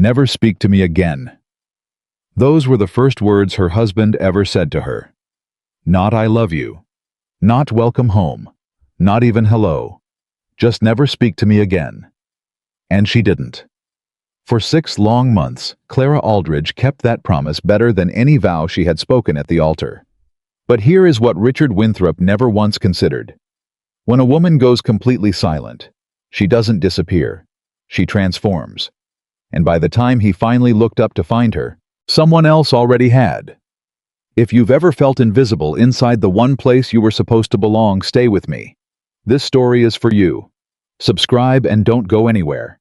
Never speak to me again. Those were the first words her husband ever said to her. Not I love you. Not welcome home. Not even hello. Just never speak to me again. And she didn't. For 6 long months, Clara Aldridge kept that promise better than any vow she had spoken at the altar. But here is what Richard Winthrop never once considered. When a woman goes completely silent, she doesn't disappear. She transforms. And by the time he finally looked up to find her, someone else already had. If you've ever felt invisible inside the one place you were supposed to belong, stay with me. This story is for you. Subscribe and don't go anywhere.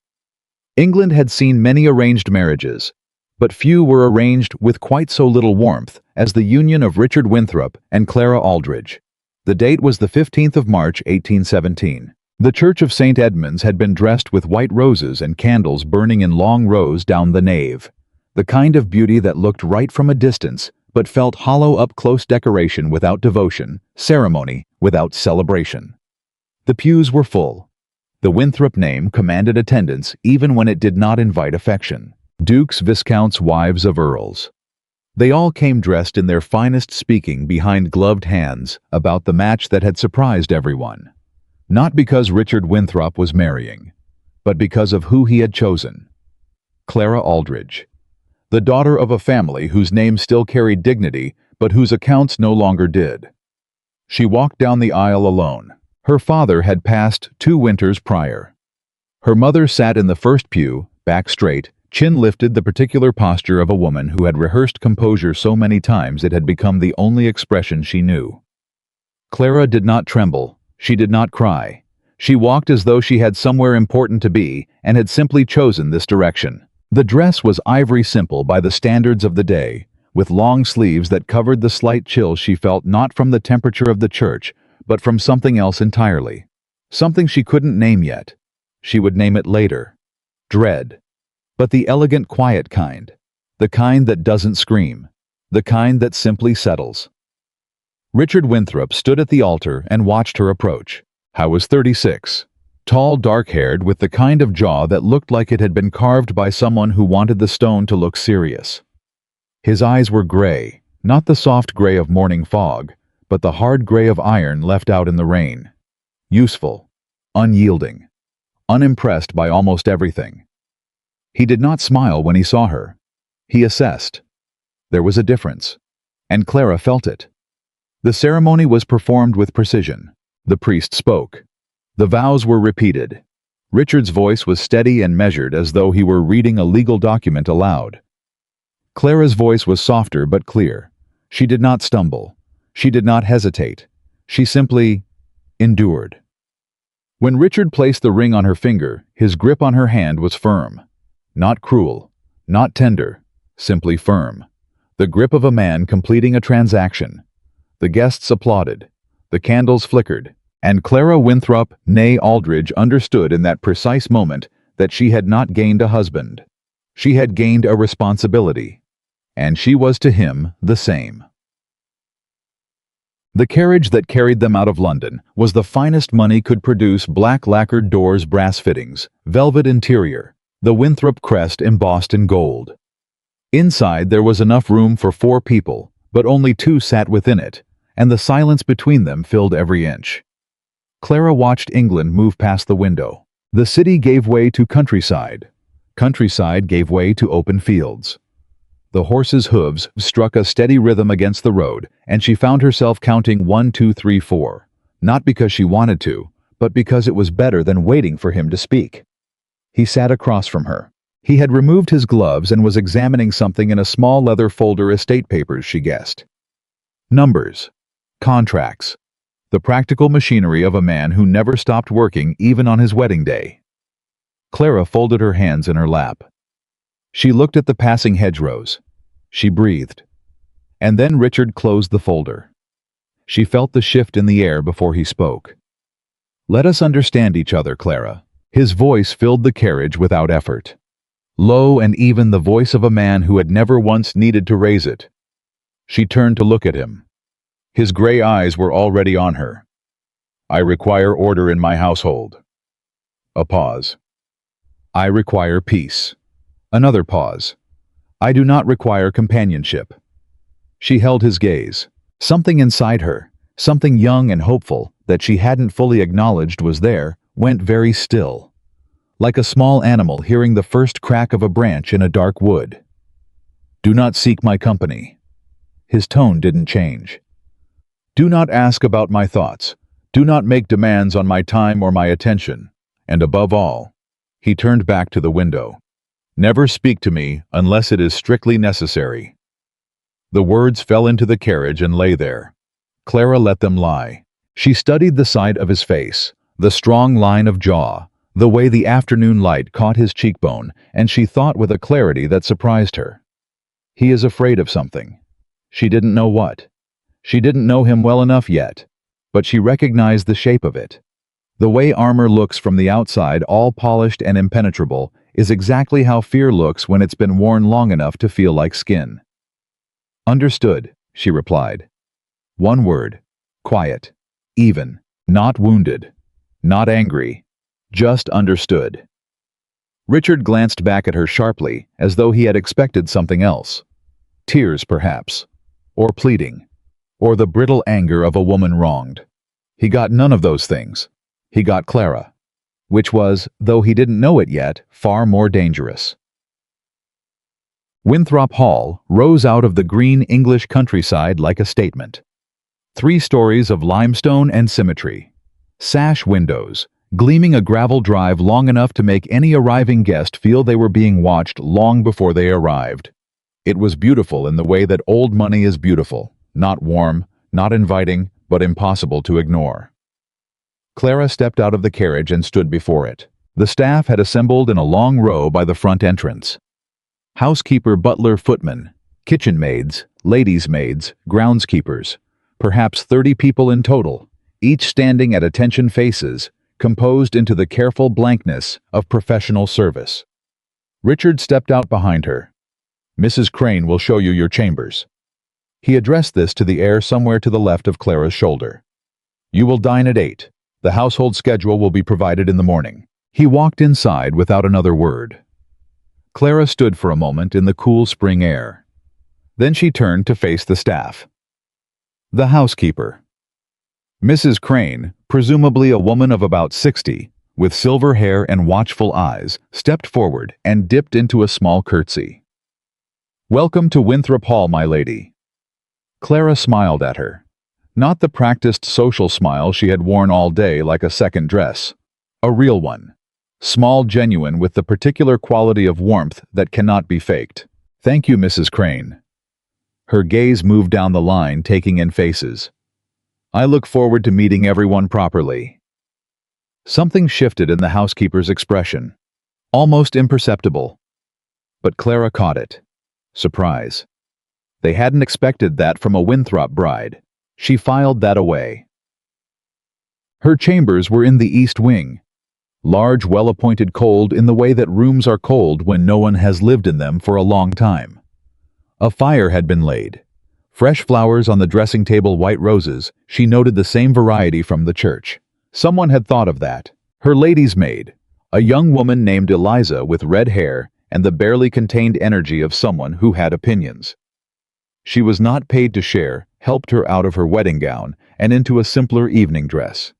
England had seen many arranged marriages, but few were arranged with quite so little warmth as the union of Richard Winthrop and Clara Aldridge. The date was the 15th of March, 1817. The Church of St. Edmund's had been dressed with white roses and candles burning in long rows down the nave, the kind of beauty that looked right from a distance but felt hollow up close, decoration without devotion, ceremony without celebration. The pews were full. The Winthrop name commanded attendance even when it did not invite affection. Dukes, viscounts, wives of earls. They all came dressed in their finest, speaking behind gloved hands about the match that had surprised everyone. Not because Richard Winthrop was marrying, but because of who he had chosen. Clara Aldridge, the daughter of a family whose name still carried dignity, but whose accounts no longer did. She walked down the aisle alone. Her father had passed 2 winters prior. Her mother sat in the first pew, back straight, chin lifted, the particular posture of a woman who had rehearsed composure so many times it had become the only expression she knew. Clara did not tremble. She did not cry. She walked as though she had somewhere important to be and had simply chosen this direction. The dress was ivory simple by the standards of the day, with long sleeves that covered the slight chill she felt not from the temperature of the church, but from something else entirely. Something she couldn't name yet. She would name it later. Dread. But the elegant, quiet kind. The kind that doesn't scream. The kind that simply settles. Richard Winthrop stood at the altar and watched her approach. Howe was 36. Tall, dark-haired, with the kind of jaw that looked like it had been carved by someone who wanted the stone to look serious. His eyes were gray, not the soft gray of morning fog, but the hard gray of iron left out in the rain. Useful, unyielding, unimpressed by almost everything. He did not smile when he saw her. He assessed. There was a difference, and Clara felt it. The ceremony was performed with precision. The priest spoke. The vows were repeated. Richard's voice was steady and measured as though he were reading a legal document aloud. Clara's voice was softer but clear. She did not stumble. She did not hesitate. She simply endured. When Richard placed the ring on her finger, his grip on her hand was firm. Not cruel, not tender, simply firm. The grip of a man completing a transaction. The guests applauded. The candles flickered. And Clara Winthrop, née Aldridge, understood in that precise moment that she had not gained a husband. She had gained a responsibility. And she was to him the same. The carriage that carried them out of London was the finest money could produce: black lacquered doors, brass fittings, velvet interior, the Winthrop crest embossed in gold. Inside there was enough room for 4 people, but only 2 sat within it, and the silence between them filled every inch. Clara watched England move past the window. The city gave way to countryside. Countryside gave way to open fields. The horses' hooves struck a steady rhythm against the road, and she found herself counting 1, 2, 3, 4, not because she wanted to, but because it was better than waiting for him to speak. He sat across from her. He had removed his gloves and was examining something in a small leather folder. Estate papers, she guessed. Numbers. Contracts. The practical machinery of a man who never stopped working even on his wedding day. Clara folded her hands in her lap. She looked at the passing hedgerows. She breathed. And then Richard closed the folder. She felt the shift in the air before he spoke. "Let us understand each other, Clara." His voice filled the carriage without effort. Low and even, the voice of a man who had never once needed to raise it. She turned to look at him. His gray eyes were already on her. "I require order in my household." A pause. "I require peace." Another pause. I do not require companionship. She held his gaze. Something inside her, something young and hopeful that she hadn't fully acknowledged was there, went very still. Like a small animal hearing the first crack of a branch in a dark wood. Do not seek my company. His tone didn't change. Do not ask about my thoughts. Do not make demands on my time or my attention. And above all, he turned back to the window. Never speak to me unless it is strictly necessary. The words fell into the carriage and lay there. Clara let them lie. She studied the side of his face, the strong line of jaw, the way the afternoon light caught his cheekbone, and she thought with a clarity that surprised her. He is afraid of something. She didn't know what. She didn't know him well enough yet, but she recognized the shape of it. The way armor looks from the outside, all polished and impenetrable, is exactly how fear looks when it's been worn long enough to feel like skin. Understood, she replied. One word. Quiet. Even. Not wounded. Not angry. Just understood. Richard glanced back at her sharply, as though he had expected something else. Tears, perhaps. Or pleading. Or the brittle anger of a woman wronged. He got none of those things. He got Clara. Which was, though he didn't know it yet, far more dangerous. Winthrop Hall rose out of the green English countryside like a statement. 3 stories of limestone and symmetry. Sash windows, gleaming a gravel drive long enough to make any arriving guest feel they were being watched long before they arrived. It was beautiful in the way that old money is beautiful, not warm, not inviting, but impossible to ignore. Clara stepped out of the carriage and stood before it. The staff had assembled in a long row by the front entrance. Housekeeper, butler, footman, kitchen maids, ladies' maids, groundskeepers, perhaps 30 people in total, each standing at attention faces, composed into the careful blankness of professional service. Richard stepped out behind her. Mrs. Crane will show you your chambers. He addressed this to the air somewhere to the left of Clara's shoulder. You will dine at 8. The household schedule will be provided in the morning. He walked inside without another word. Clara stood for a moment in the cool spring air. Then she turned to face the staff. The housekeeper. Mrs. Crane, presumably a woman of about 60, with silver hair and watchful eyes, stepped forward and dipped into a small curtsy. Welcome to Winthrop Hall, my lady. Clara smiled at her. Not the practiced social smile she had worn all day like a second dress. A real one. Small, genuine, with the particular quality of warmth that cannot be faked. Thank you, Mrs. Crane. Her gaze moved down the line, taking in faces. I look forward to meeting everyone properly. Something shifted in the housekeeper's expression. Almost imperceptible. But Clara caught it. Surprise. They hadn't expected that from a Winthrop bride. She filed that away. Her chambers were in the east wing. Large, well-appointed, cold in the way that rooms are cold when no one has lived in them for a long time. A fire had been laid. Fresh flowers on the dressing table, white roses. She noted the same variety from the church. Someone had thought of that. Her lady's maid, a young woman named Eliza with red hair and the barely contained energy of someone who had opinions. She was not paid to share, helped her out of her wedding gown and into a simpler evening dress.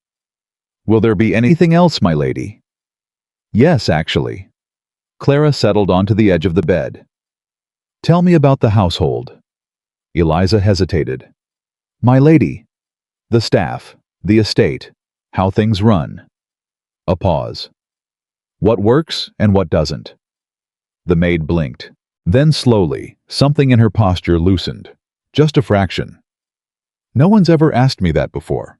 Will there be anything else, my lady? Yes, actually. Clara settled onto the edge of the bed. Tell me about the household. Eliza hesitated. My lady. The staff, the estate, how things run. A pause. What works and what doesn't? The maid blinked. Then slowly, something in her posture loosened. Just a fraction. No one's ever asked me that before.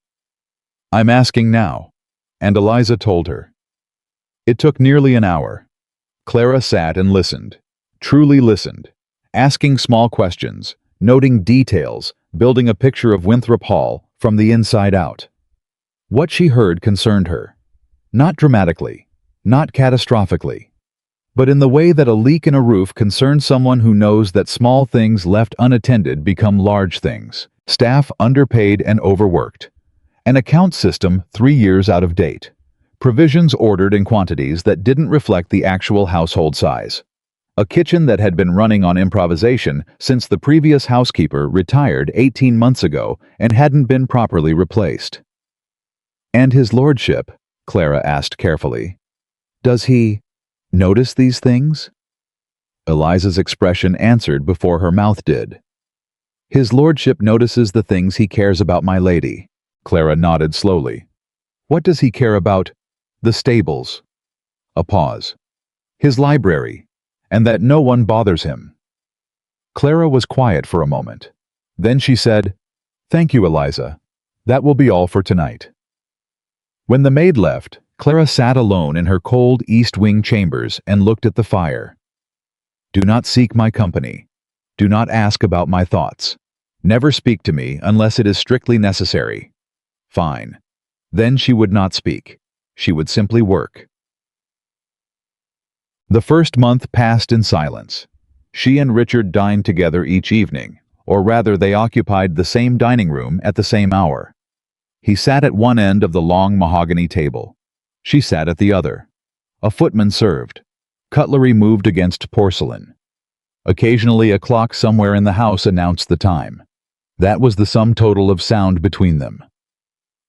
I'm asking now. And Eliza told her. It took nearly an hour. Clara sat and listened. Truly listened. Asking small questions, noting details, building a picture of Winthrop Hall from the inside out. What she heard concerned her. Not dramatically, not catastrophically, but in the way that a leak in a roof concerns someone who knows that small things left unattended become large things. Staff underpaid and overworked. An account system 3 years out of date. Provisions ordered in quantities that didn't reflect the actual household size. A kitchen that had been running on improvisation since the previous housekeeper retired 18 months ago and hadn't been properly replaced. "And his lordship," Clara asked carefully, "does he notice these things?" Eliza's expression answered before her mouth did. "His lordship notices the things he cares about, my lady." Clara nodded slowly. "What does he care about?" "The stables." A pause. "His library, and that no one bothers him." Clara was quiet for a moment. Then she said, "Thank you, Eliza. That will be all for tonight." When the maid left, Clara sat alone in her cold east wing chambers and looked at the fire. "Do not seek my company. Do not ask about my thoughts. Never speak to me unless it is strictly necessary." Fine. Then she would not speak. She would simply work. The first month passed in silence. She and Richard dined together each evening, or rather they occupied the same dining room at the same hour. He sat at one end of the long mahogany table. She sat at the other. A footman served. Cutlery moved against porcelain. Occasionally a clock somewhere in the house announced the time. That was the sum total of sound between them.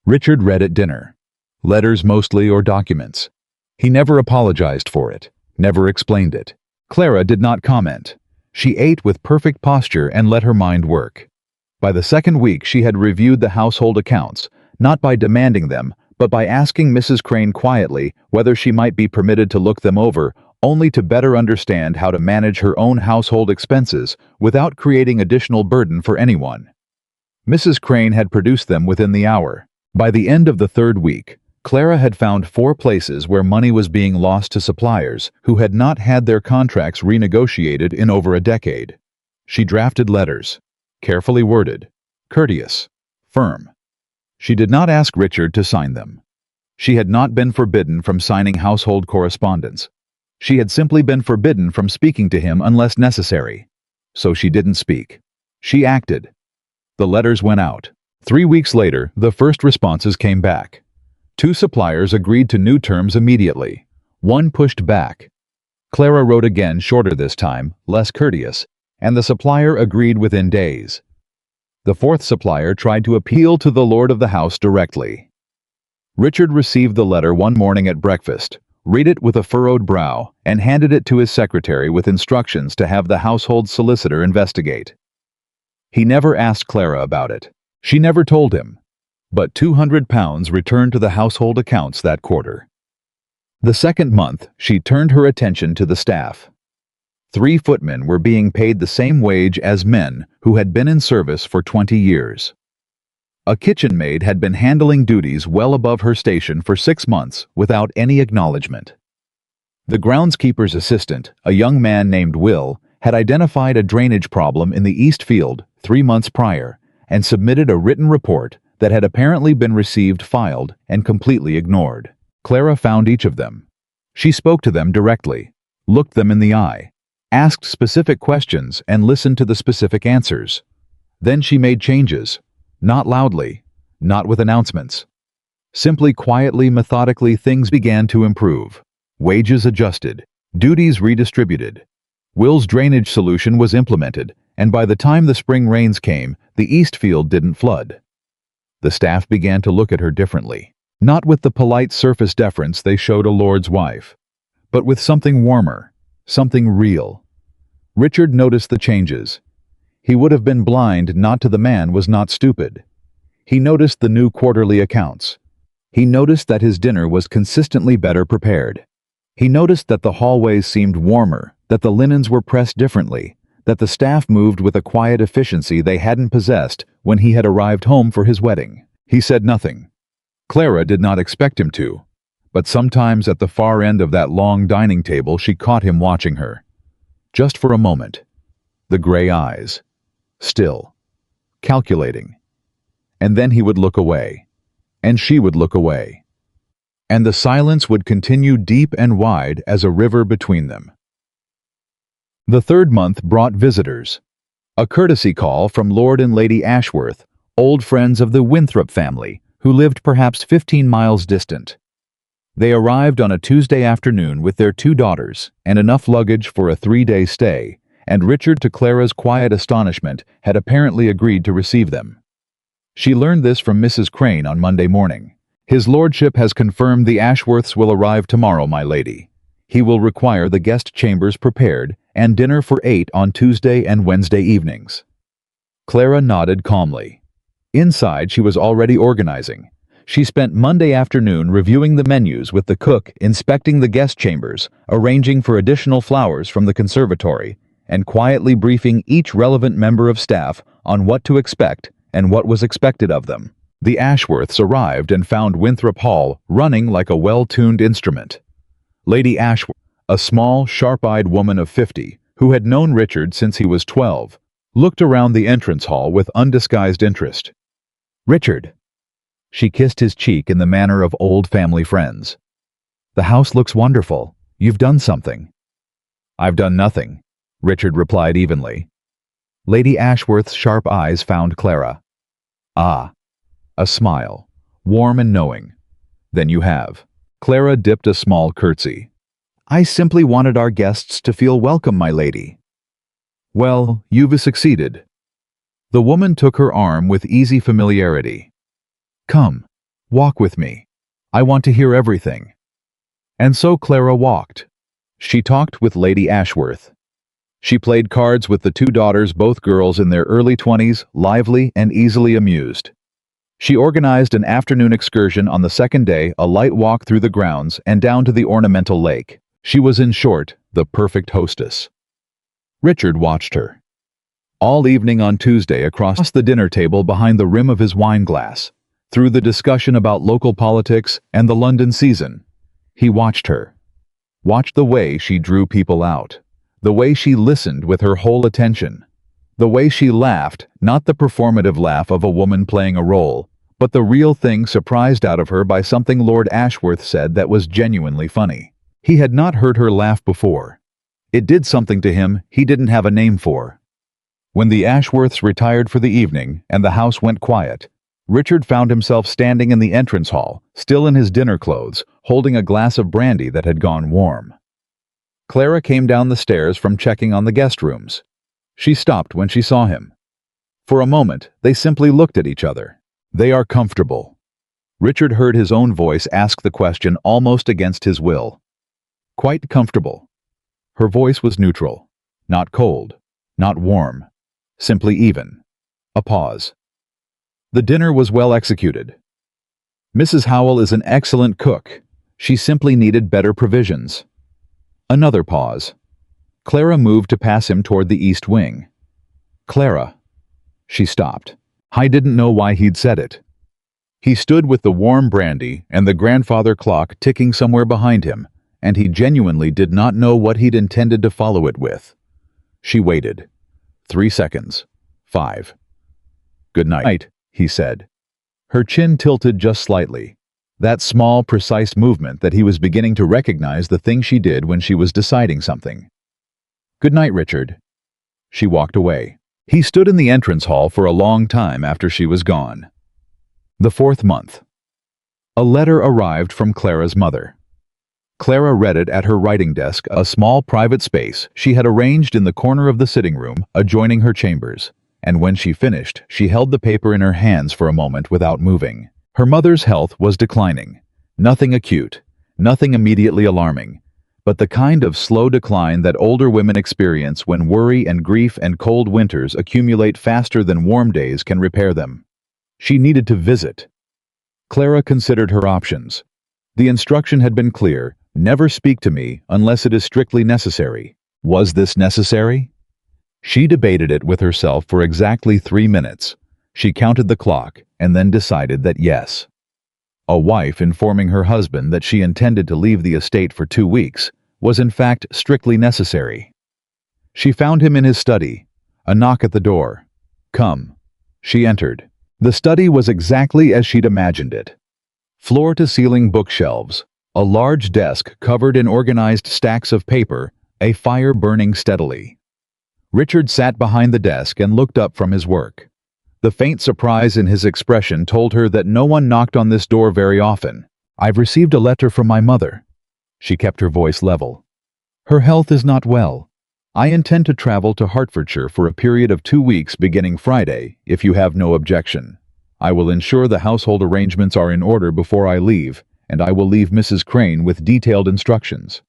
Richard read at dinner. Letters mostly, or documents. He never apologized for it, never explained it. Clara did not comment. She ate with perfect posture and let her mind work. By the second week she had reviewed the household accounts, not by demanding them, but by asking Mrs. Crane quietly whether she might be permitted to look them over, only to better understand how to manage her own household expenses without creating additional burden for anyone. Mrs. Crane had produced them within the hour. By the end of the third week, Clara had found 4 places where money was being lost to suppliers who had not had their contracts renegotiated in over a decade. She drafted letters, carefully worded, courteous, firm. She did not ask Richard to sign them. She had not been forbidden from signing household correspondence. She had simply been forbidden from speaking to him unless necessary. So she didn't speak. She acted. The letters went out. 3 weeks later, the first responses came back. 2 suppliers agreed to new terms immediately. 1 pushed back. Clara wrote again, shorter this time, less courteous, and the supplier agreed within days. The 4th supplier tried to appeal to the lord of the house directly. Richard received the letter one morning at breakfast, read it with a furrowed brow, and handed it to his secretary with instructions to have the household solicitor investigate. He never asked Clara about it. She never told him. But £200 returned to the household accounts that quarter. The second month, she turned her attention to the staff. 3 footmen were being paid the same wage as men who had been in service for 20 years. A kitchen maid had been handling duties well above her station for 6 months without any acknowledgement. The groundskeeper's assistant, a young man named Will, had identified a drainage problem in the East Field 3 months prior and submitted a written report that had apparently been received, filed, and completely ignored. Clara found each of them. She spoke to them directly, looked them in the eye, asked specific questions and listened to the specific answers. Then she made changes, not loudly, not with announcements. Simply, quietly, methodically, things began to improve. Wages adjusted, duties redistributed. Will's drainage solution was implemented, and by the time the spring rains came, the East Field didn't flood. The staff began to look at her differently, not with the polite surface deference they showed a lord's wife, but with something warmer, something real. Richard noticed the changes. He would have been blind not to the man was not stupid. He noticed the new quarterly accounts. He noticed that his dinner was consistently better prepared. He noticed that the hallways seemed warmer, that the linens were pressed differently, that the staff moved with a quiet efficiency they hadn't possessed when he had arrived home for his wedding. He said nothing. Clara did not expect him to, but sometimes at the far end of that long dining table she caught him watching her. Just for a moment. The gray eyes. Still. Calculating. And then he would look away. And she would look away. And the silence would continue deep and wide as a river between them. The third month brought visitors. A courtesy call from Lord and Lady Ashworth, old friends of the Winthrop family, who lived perhaps 15 miles distant. They arrived on a Tuesday afternoon with their 2 daughters and enough luggage for a 3-day stay, and Richard, to Clara's quiet astonishment, had apparently agreed to receive them. She learned this from Mrs. Crane on Monday morning. "His lordship has confirmed the Ashworths will arrive tomorrow, my lady. He will require the guest chambers prepared and dinner for 8 on Tuesday and Wednesday evenings." Clara nodded calmly. Inside, she was already organizing. She spent Monday afternoon reviewing the menus with the cook, inspecting the guest chambers, arranging for additional flowers from the conservatory, and quietly briefing each relevant member of staff on what to expect and what was expected of them. The Ashworths arrived and found Winthrop Hall running like a well-tuned instrument. Lady Ashworth, a small, sharp-eyed woman of 50, who had known Richard since he was 12, looked around the entrance hall with undisguised interest. "Richard." She kissed his cheek in the manner of old family friends. "The house looks wonderful. You've done something." "I've done nothing," Richard replied evenly. Lady Ashworth's sharp eyes found Clara. "Ah." A smile, warm and knowing. "Then you have." Clara dipped a small curtsy. "I simply wanted our guests to feel welcome, my lady." "Well, you've succeeded." The woman took her arm with easy familiarity. "Come, walk with me. I want to hear everything." And so Clara walked. She talked with Lady Ashworth. She played cards with the 2 daughters, both girls in their early 20s, lively and easily amused. She organized an afternoon excursion on the second day, a light walk through the grounds and down to the ornamental lake. She was, in short, the perfect hostess. Richard watched her. All evening on Tuesday, across the dinner table behind the rim of his wine glass, through the discussion about local politics and the London season, he watched her. Watched the way she drew people out, the way she listened with her whole attention, the way she laughed, not the performative laugh of a woman playing a role, but the real thing, surprised out of her by something Lord Ashworth said that was genuinely funny. He had not heard her laugh before. It did something to him he didn't have a name for. When the Ashworths retired for the evening and the house went quiet, Richard found himself standing in the entrance hall, still in his dinner clothes, holding a glass of brandy that had gone warm. Clara came down the stairs from checking on the guest rooms. She stopped when she saw him. For a moment, they simply looked at each other. "They are comfortable." Richard heard his own voice ask the question almost against his will. "Quite comfortable." Her voice was neutral. Not cold. Not warm. Simply even. A pause. The dinner was well executed. "Mrs. Howell is an excellent cook. She simply needed better provisions." Another pause. Clara moved to pass him toward the east wing. "Clara." She stopped. I didn't know why he'd said it. He stood with the warm brandy and the grandfather clock ticking somewhere behind him, and he genuinely did not know what he'd intended to follow it with. She waited. 3 seconds. 5. "Good night," he said. Her chin tilted just slightly. That small, precise movement that he was beginning to recognize the thing she did when she was deciding something. "Good night, Richard." She walked away. He stood in the entrance hall for a long time after she was gone. The 4th month. A letter arrived from Clara's mother. Clara read it at her writing desk, a small private space she had arranged in the corner of the sitting room adjoining her chambers, and when she finished, she held the paper in her hands for a moment without moving. Her mother's health was declining. Nothing acute, nothing immediately alarming, but the kind of slow decline that older women experience when worry and grief and cold winters accumulate faster than warm days can repair them. She needed to visit. Clara considered her options. The instruction had been clear: never speak to me unless it is strictly necessary. Was this necessary? She debated it with herself for exactly 3 minutes. She counted the clock and then decided that yes. A wife informing her husband that she intended to leave the estate for 2 weeks was in fact strictly necessary. She found him in his study. A knock at the door. "Come." She entered. The study was exactly as she'd imagined it. Floor-to-ceiling bookshelves, a large desk covered in organized stacks of paper, a fire burning steadily. Richard sat behind the desk and looked up from his work. The faint surprise in his expression told her that no one knocked on this door very often. I've received a letter from my mother. She kept her voice level. Her health is not well. I intend to travel to Hertfordshire for a period of 2 weeks beginning Friday, if you have no objection. I will ensure the household arrangements are in order before I leave, and I will leave Mrs. Crane with detailed instructions.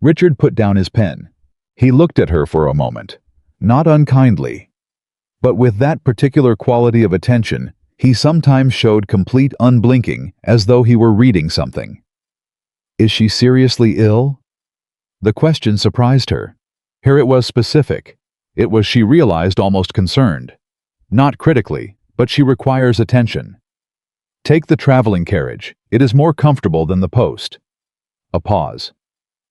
Richard put down his pen. He looked at her for a moment, not unkindly. But with that particular quality of attention, he sometimes showed complete unblinking, as though he were reading something. Is she seriously ill? The question surprised her. Here it was specific. It was, she realized, almost concerned. Not critically, but she requires attention. Take the traveling carriage. It is more comfortable than the post. A pause.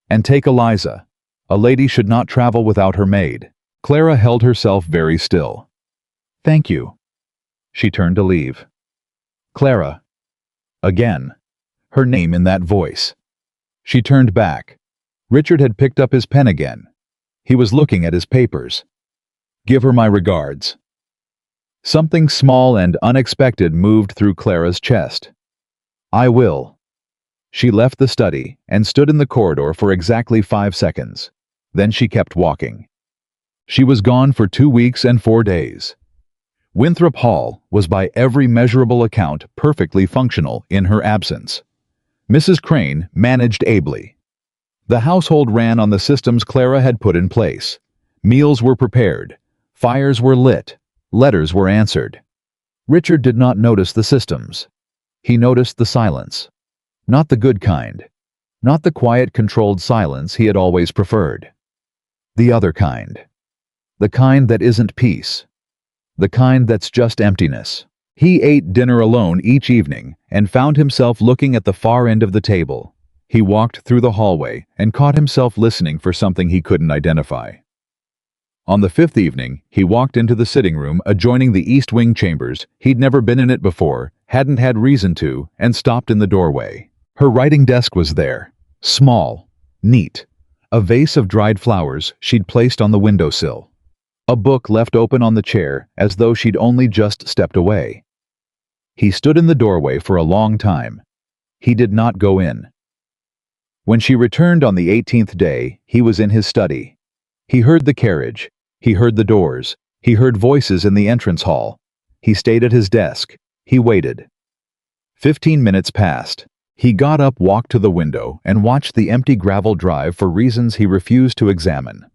And take Eliza. A lady should not travel without her maid. Clara held herself very still. Thank you. She turned to leave. Clara. Again. Her name in that voice. She turned back. Richard had picked up his pen again. He was looking at his papers. Give her my regards. Something small and unexpected moved through Clara's chest. I will. She left the study and stood in the corridor for exactly 5 seconds. Then she kept walking. She was gone for 2 weeks and 4 days. Winthrop Hall was by every measurable account perfectly functional in her absence. Mrs. Crane managed ably. The household ran on the systems Clara had put in place. Meals were prepared. Fires were lit. Letters were answered. Richard did not notice the systems. He noticed the silence. Not the good kind. Not the quiet, controlled silence he had always preferred. The other kind. The kind that isn't peace. The kind that's just emptiness. He ate dinner alone each evening and found himself looking at the far end of the table. He walked through the hallway and caught himself listening for something he couldn't identify. On the 5th evening, he walked into the sitting room adjoining the East Wing chambers. He'd never been in it before, hadn't had reason to, and stopped in the doorway. Her writing desk was there, small, neat, a vase of dried flowers she'd placed on the windowsill. A book left open on the chair as though she'd only just stepped away. He stood in the doorway for a long time. He did not go in. When she returned on the 18th day, he was in his study. He heard the carriage. He heard the doors. He heard voices in the entrance hall. He stayed at his desk. He waited. 15 minutes passed. He got up, walked to the window, and watched the empty gravel drive for reasons he refused to examine.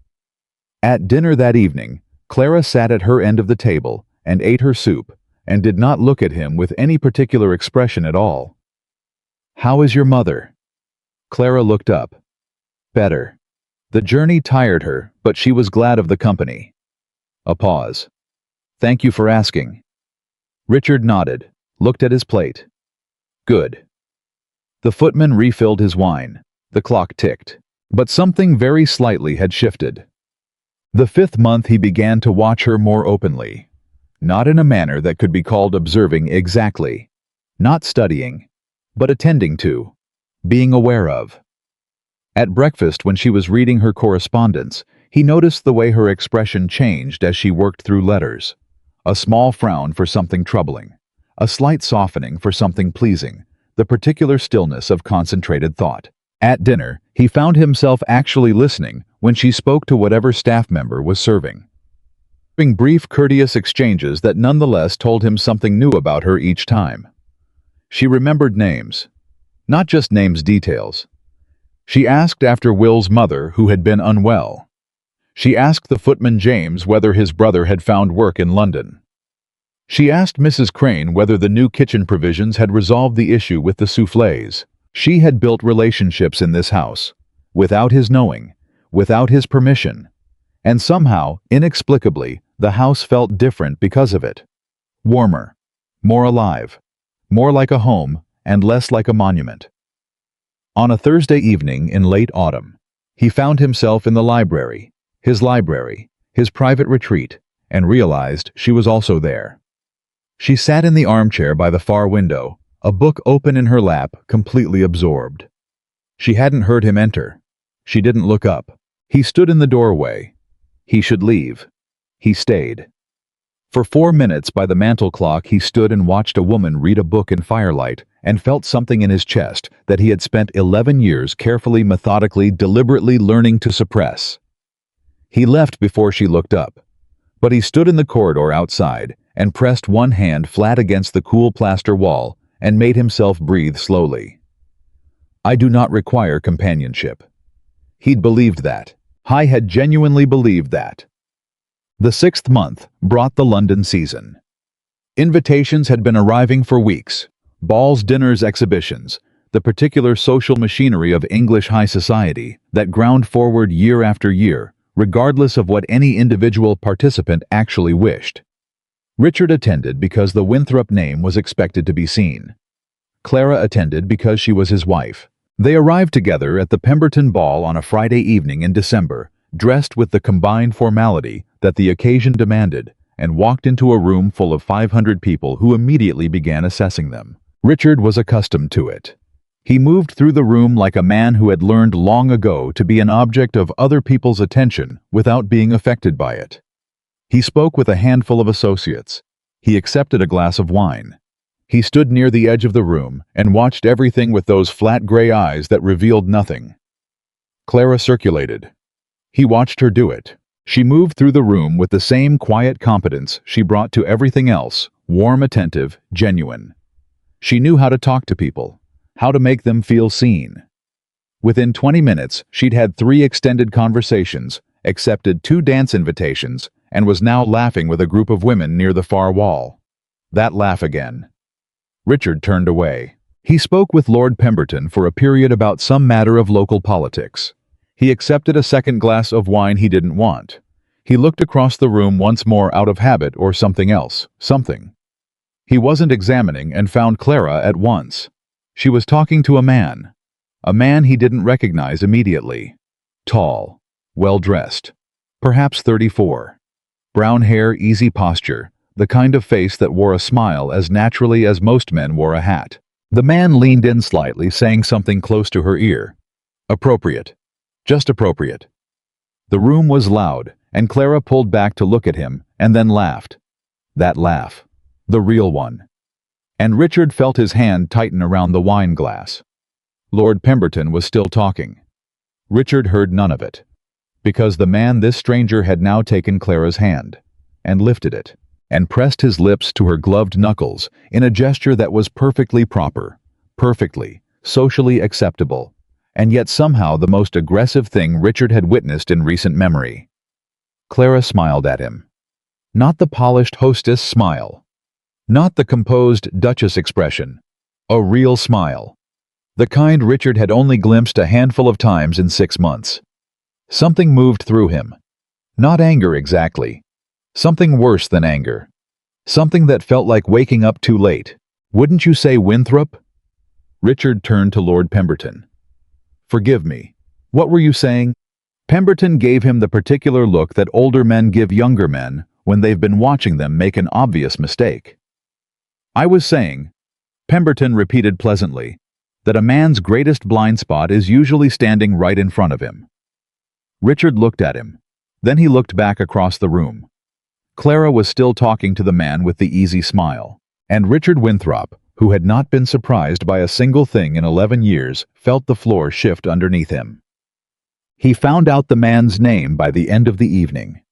At dinner that evening, Clara sat at her end of the table and ate her soup and did not look at him with any particular expression at all. How is your mother? Clara looked up. Better. The journey tired her, but she was glad of the company. A pause. Thank you for asking. Richard nodded, looked at his plate. Good. The footman refilled his wine. The clock ticked. But something very slightly had shifted. The 5th month he began to watch her more openly. Not in a manner that could be called observing exactly. Not studying, but attending to, being aware of. At breakfast, when she was reading her correspondence, he noticed the way her expression changed as she worked through letters. A small frown for something troubling. A slight softening for something pleasing. The particular stillness of concentrated thought. At dinner, he found himself actually listening when she spoke to whatever staff member was serving. Having brief, courteous exchanges that nonetheless told him something new about her each time. She remembered names. Not just names, details. She asked after Will's mother, who had been unwell. She asked the footman James whether his brother had found work in London. She asked Mrs. Crane whether the new kitchen provisions had resolved the issue with the soufflés. She had built relationships in this house, without his knowing, without his permission, and somehow, inexplicably, the house felt different because of it. Warmer, more alive, more like a home, and less like a monument. On a Thursday evening in late autumn, he found himself in the library, his private retreat, and realized she was also there. She sat in the armchair by the far window, a book open in her lap, completely absorbed. She hadn't heard him enter. She didn't look up. He stood in the doorway. He should leave. He stayed. For 4 minutes by the mantel clock he stood and watched a woman read a book in firelight and felt something in his chest that he had spent 11 years carefully, methodically, deliberately learning to suppress. He left before she looked up, but he stood in the corridor outside and pressed one hand flat against the cool plaster wall and made himself breathe slowly. I do not require companionship. He'd believed that. I had genuinely believed that. The 6th month brought the London season. Invitations had been arriving for weeks. Balls, dinners, exhibitions, the particular social machinery of English high society that ground forward year after year, regardless of what any individual participant actually wished. Richard attended because the Winthrop name was expected to be seen. Clara attended because she was his wife. They arrived together at the Pemberton Ball on a Friday evening in December, dressed with the combined formality that the occasion demanded, and walked into a room full of 500 people who immediately began assessing them. Richard was accustomed to it. He moved through the room like a man who had learned long ago to be an object of other people's attention without being affected by it. He spoke with a handful of associates. He accepted a glass of wine. He stood near the edge of the room and watched everything with those flat gray eyes that revealed nothing. Clara circulated. He watched her do it. She moved through the room with the same quiet competence she brought to everything else, warm, attentive, genuine. She knew how to talk to people, how to make them feel seen. Within 20 minutes, she'd had 3 extended conversations, accepted 2 dance invitations, and was now laughing with a group of women near the far wall. That laugh again. Richard turned away. He spoke with Lord Pemberton for a period about some matter of local politics. He accepted a second glass of wine he didn't want. He looked across the room once more out of habit or something else, something. He wasn't examining and found Clara at once. She was talking to a man he didn't recognize immediately. Tall, well-dressed, perhaps 34. Brown hair, easy posture, the kind of face that wore a smile as naturally as most men wore a hat. The man leaned in slightly, saying something close to her ear. Appropriate. Just appropriate. The room was loud, and Clara pulled back to look at him, and then laughed. That laugh. The real one. And Richard felt his hand tighten around the wine glass. Lord Pemberton was still talking. Richard heard none of it, because this stranger had now taken Clara's hand, and lifted it, and pressed his lips to her gloved knuckles in a gesture that was perfectly proper, perfectly, socially acceptable, and yet somehow the most aggressive thing Richard had witnessed in recent memory. Clara smiled at him. Not the polished hostess smile. Not the composed Duchess expression. A real smile. The kind Richard had only glimpsed a handful of times in 6 months. Something moved through him. Not anger exactly. Something worse than anger. Something that felt like waking up too late. Wouldn't you say, Winthrop? Richard turned to Lord Pemberton. Forgive me. What were you saying? Pemberton gave him the particular look that older men give younger men when they've been watching them make an obvious mistake. I was saying, Pemberton repeated pleasantly, that a man's greatest blind spot is usually standing right in front of him. Richard looked at him. Then he looked back across the room. Clara was still talking to the man with the easy smile, and Richard Winthrop, who had not been surprised by a single thing in 11 years, felt the floor shift underneath him. He found out the man's name by the end of the evening.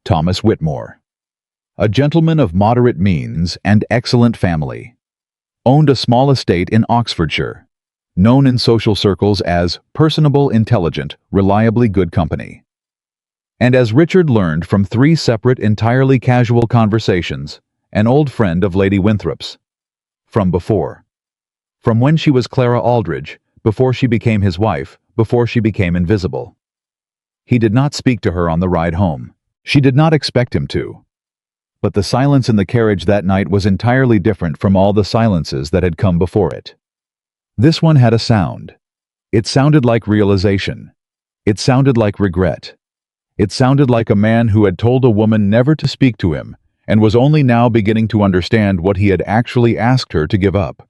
Thomas Whitmore. A gentleman of moderate means and excellent family. Owned a small estate in Oxfordshire. Known in social circles as personable, intelligent, reliably good company. And as Richard learned from 3 separate, entirely casual conversations, an old friend of Lady Winthrop's. From before. From when she was Clara Aldridge, before she became his wife, before she became invisible. He did not speak to her on the ride home. She did not expect him to. But the silence in the carriage that night was entirely different from all the silences that had come before it. This one had a sound. It sounded like realization. It sounded like regret. It sounded like a man who had told a woman never to speak to him and was only now beginning to understand what he had actually asked her to give up.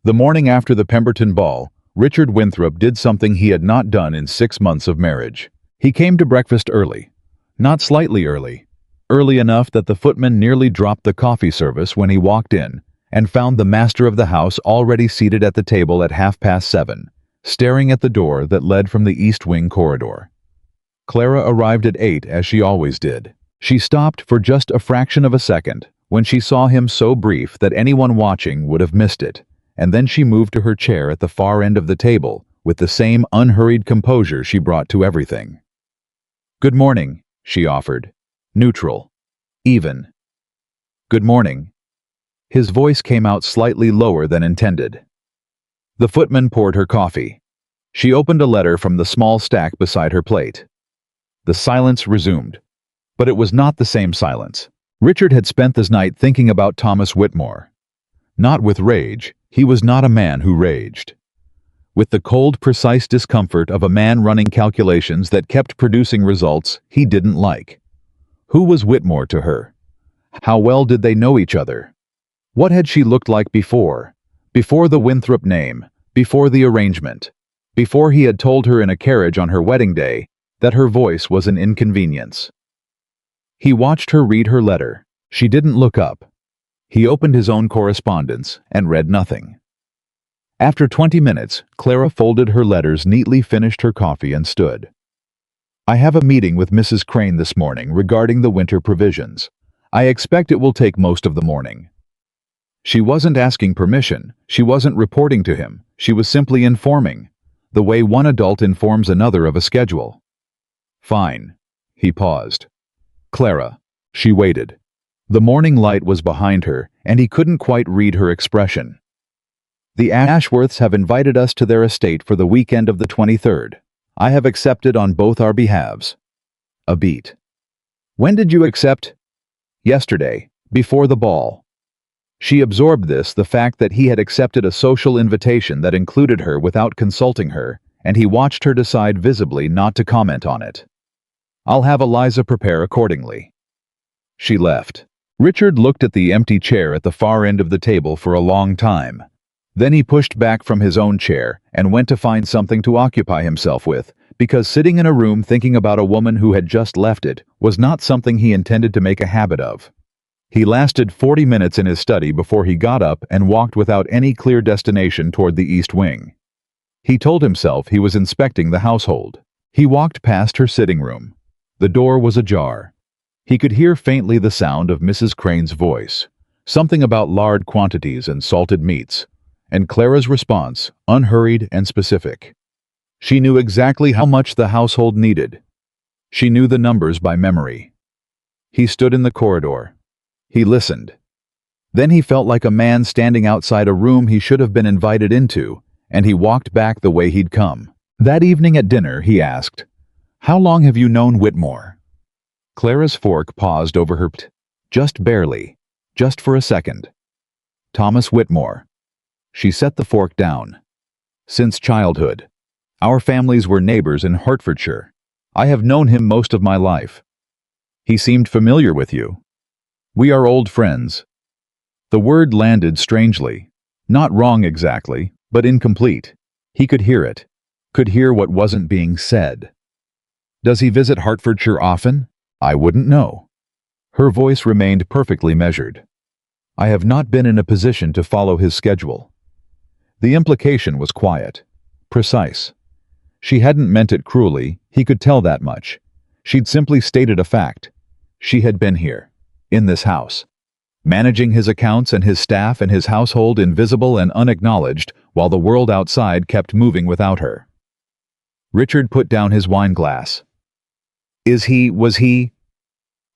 The morning after the Pemberton Ball, Richard Winthrop did something he had not done in 6 months of marriage. He came to breakfast early. Not slightly early. Early enough that the footman nearly dropped the coffee service when he walked in, and found the master of the house already seated at the table at 7:30, staring at the door that led from the East Wing corridor. Clara arrived at 8 as she always did. She stopped for just a fraction of a second when she saw him so brief that anyone watching would have missed it, and then she moved to her chair at the far end of the table with the same unhurried composure she brought to everything. "Good morning," she offered. Neutral. Even. "Good morning." His voice came out slightly lower than intended. The footman poured her coffee. She opened a letter from the small stack beside her plate. The silence resumed. But it was not the same silence. Richard had spent this night thinking about Thomas Whitmore. Not with rage. He was not a man who raged. With the cold, precise discomfort of a man running calculations that kept producing results he didn't like. Who was Whitmore to her? How well did they know each other? What had she looked like before? Before the Winthrop name, before the arrangement, before he had told her in a carriage on her wedding day that her voice was an inconvenience. He watched her read her letter. She didn't look up. He opened his own correspondence and read nothing. After 20 minutes, Clara folded her letters, neatly finished her coffee, and stood. "I have a meeting with Mrs. Crane this morning regarding the winter provisions. I expect it will take most of the morning." She wasn't asking permission. She wasn't reporting to him. She was simply informing, the way one adult informs another of a schedule. "Fine." He paused. "Clara." She waited. The morning light was behind her, and he couldn't quite read her expression. "The Ashworths have invited us to their estate for the weekend of the 23rd. I have accepted on both our behalves." A beat. "When did you accept?" "Yesterday, before the ball." She absorbed this, the fact that he had accepted a social invitation that included her without consulting her, and he watched her decide visibly not to comment on it. "I'll have Eliza prepare accordingly." She left. Richard looked at the empty chair at the far end of the table for a long time. Then he pushed back from his own chair and went to find something to occupy himself with, because sitting in a room thinking about a woman who had just left it was not something he intended to make a habit of. He lasted 40 minutes in his study before he got up and walked without any clear destination toward the East Wing. He told himself he was inspecting the household. He walked past her sitting room. The door was ajar. He could hear faintly the sound of Mrs. Crane's voice, something about lard quantities and salted meats, and Clara's response, unhurried and specific. She knew exactly how much the household needed. She knew the numbers by memory. He stood in the corridor. He listened. Then he felt like a man standing outside a room he should have been invited into, and he walked back the way he'd come. That evening at dinner, he asked, "How long have you known Whitmore?" Clara's fork paused over her plate. Just barely. Just for a second. "Thomas Whitmore." She set the fork down. "Since childhood. Our families were neighbors in Hertfordshire. I have known him most of my life." "He seemed familiar with you." "We are old friends." The word landed strangely. Not wrong exactly, but incomplete. He could hear it. Could hear what wasn't being said. "Does he visit Hertfordshire often?" "I wouldn't know." Her voice remained perfectly measured. "I have not been in a position to follow his schedule." The implication was quiet. Precise. She hadn't meant it cruelly, he could tell that much. She'd simply stated a fact. She had been here. In this house. Managing his accounts and his staff and his household invisible and unacknowledged, while the world outside kept moving without her. Richard put down his wine glass. Was he?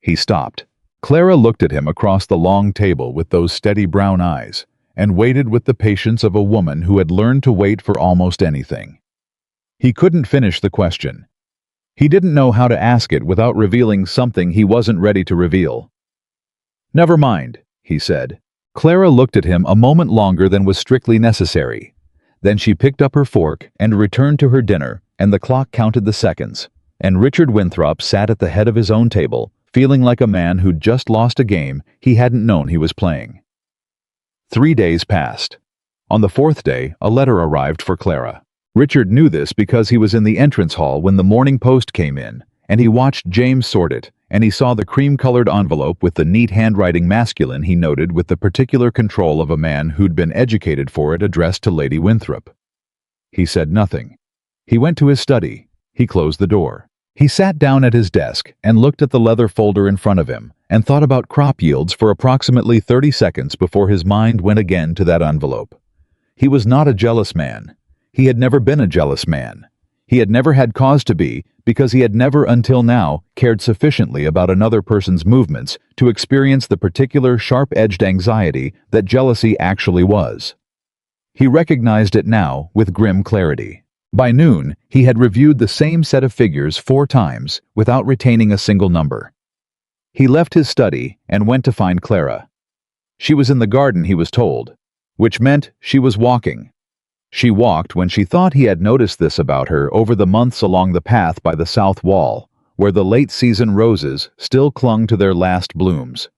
He stopped. Clara looked at him across the long table with those steady brown eyes, and waited with the patience of a woman who had learned to wait for almost anything. He couldn't finish the question. He didn't know how to ask it without revealing something he wasn't ready to reveal. "Never mind," he said. Clara looked at him a moment longer than was strictly necessary. Then she picked up her fork and returned to her dinner, and the clock counted the seconds, and Richard Winthrop sat at the head of his own table, feeling like a man who'd just lost a game he hadn't known he was playing. 3 days passed. On the 4th day, a letter arrived for Clara. Richard knew this because he was in the entrance hall when the morning post came in, and he watched James sort it, and he saw the cream-colored envelope with the neat handwriting masculine he noted with the particular control of a man who'd been educated for it addressed to Lady Winthrop. He said nothing. He went to his study. He closed the door. He sat down at his desk and looked at the leather folder in front of him and thought about crop yields for approximately 30 seconds before his mind went again to that envelope. He was not a jealous man. He had never been a jealous man. He had never had cause to be because he had never until now cared sufficiently about another person's movements to experience the particular sharp-edged anxiety that jealousy actually was. He recognized it now with grim clarity. By noon, he had reviewed the same set of figures 4 times without retaining a single number. He left his study and went to find Clara. She was in the garden, he was told, which meant she was walking. She walked when she thought he had noticed this about her over the months along the path by the south wall, where the late-season roses still clung to their last blooms.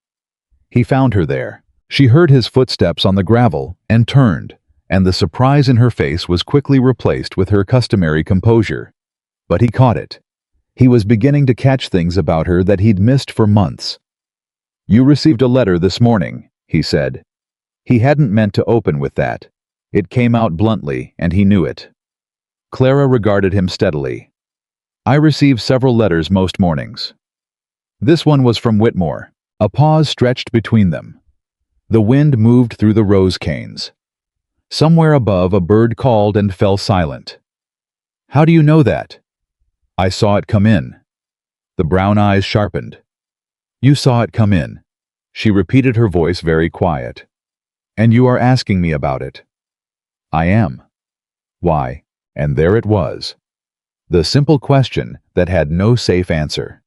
He found her there. She heard his footsteps on the gravel and turned, and the surprise in her face was quickly replaced with her customary composure. But he caught it. He was beginning to catch things about her that he'd missed for months. "You received a letter this morning," he said. He hadn't meant to open with that. It came out bluntly, and he knew it. Clara regarded him steadily. "I receive several letters most mornings. This one was from Whitmore." A pause stretched between them. The wind moved through the rose canes. Somewhere above, a bird called and fell silent. "How do you know that?" "I saw it come in." The brown eyes sharpened. "You saw it come in," she repeated, her voice very quiet. "And you are asking me about it?" "I am." "Why?" And there it was. The simple question that had no safe answer.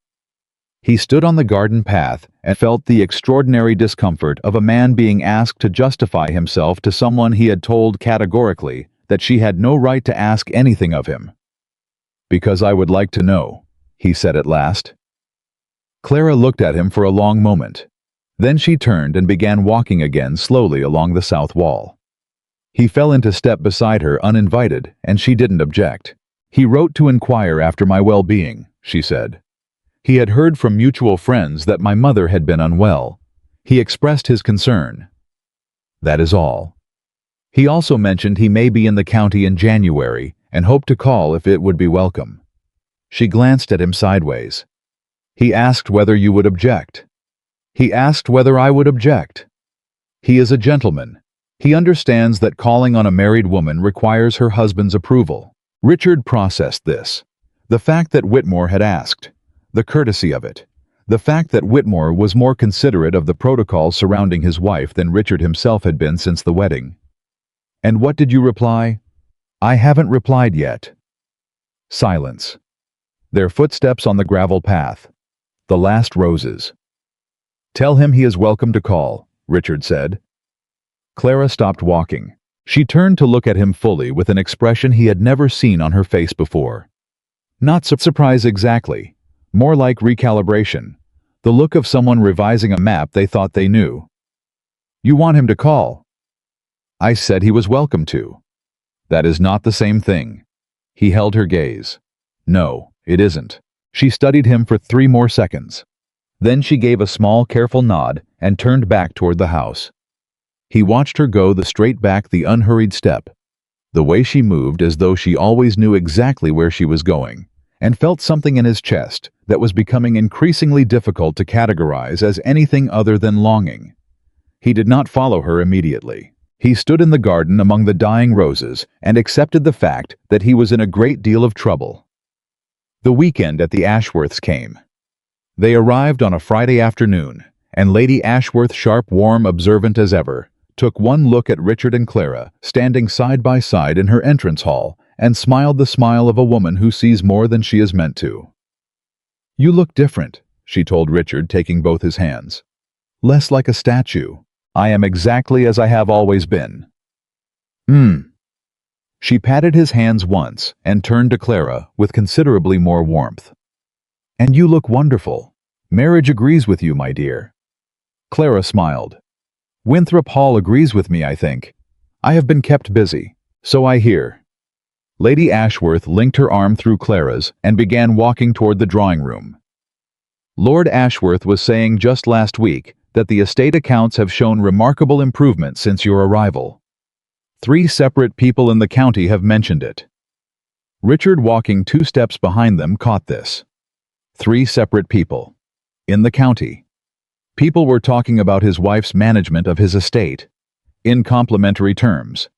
He stood on the garden path and felt the extraordinary discomfort of a man being asked to justify himself to someone he had told categorically that she had no right to ask anything of him. "Because I would like to know," he said at last. Clara looked at him for a long moment. Then she turned and began walking again slowly along the south wall. He fell into step beside her uninvited, and she didn't object. "He wrote to inquire after my well-being," she said. "He had heard from mutual friends that my mother had been unwell. He expressed his concern. That is all. He also mentioned he may be in the county in January and hoped to call if it would be welcome." She glanced at him sideways. "He asked whether you would object." "He asked whether I would object." "He is a gentleman. He understands that calling on a married woman requires her husband's approval." Richard processed this. The fact that Whitmore had asked. The courtesy of it. The fact that Whitmore was more considerate of the protocol surrounding his wife than Richard himself had been since the wedding. "And what did you reply?" "I haven't replied yet." Silence. Their footsteps on the gravel path. The last roses. "Tell him he is welcome to call," Richard said. Clara stopped walking. She turned to look at him fully with an expression he had never seen on her face before. Not surprise exactly. More like recalibration. The look of someone revising a map they thought they knew. "You want him to call?" "I said he was welcome to." "That is not the same thing." He held her gaze. "No, it isn't." She studied him for 3 more seconds. Then she gave a small, careful nod and turned back toward the house. He watched her go the unhurried step, the way she moved as though she always knew exactly where she was going, and felt something in his chest that was becoming increasingly difficult to categorize as anything other than longing. He did not follow her immediately. He stood in the garden among the dying roses and accepted the fact that he was in a great deal of trouble. The weekend at the Ashworths came. They arrived on a Friday afternoon, and Lady Ashworth, sharp, warm, observant as ever, took one look at Richard and Clara, standing side by side in her entrance hall, and smiled the smile of a woman who sees more than she is meant to. "You look different," she told Richard, taking both his hands. "Less like a statue." "I am exactly as I have always been." She patted his hands once and turned to Clara with considerably more warmth. "And you look wonderful. Marriage agrees with you, my dear." Clara smiled. "Winthrop Hall agrees with me, I think. I have been kept busy." "So I hear." Lady Ashworth linked her arm through Clara's and began walking toward the drawing room. Lord Ashworth was saying just last week that the estate accounts have shown remarkable improvement since your arrival. 3 separate people in the county have mentioned it. Richard, walking 2 steps behind them, caught this. 3 separate people. In the county. People were talking about his wife's management of his estate. In complimentary terms.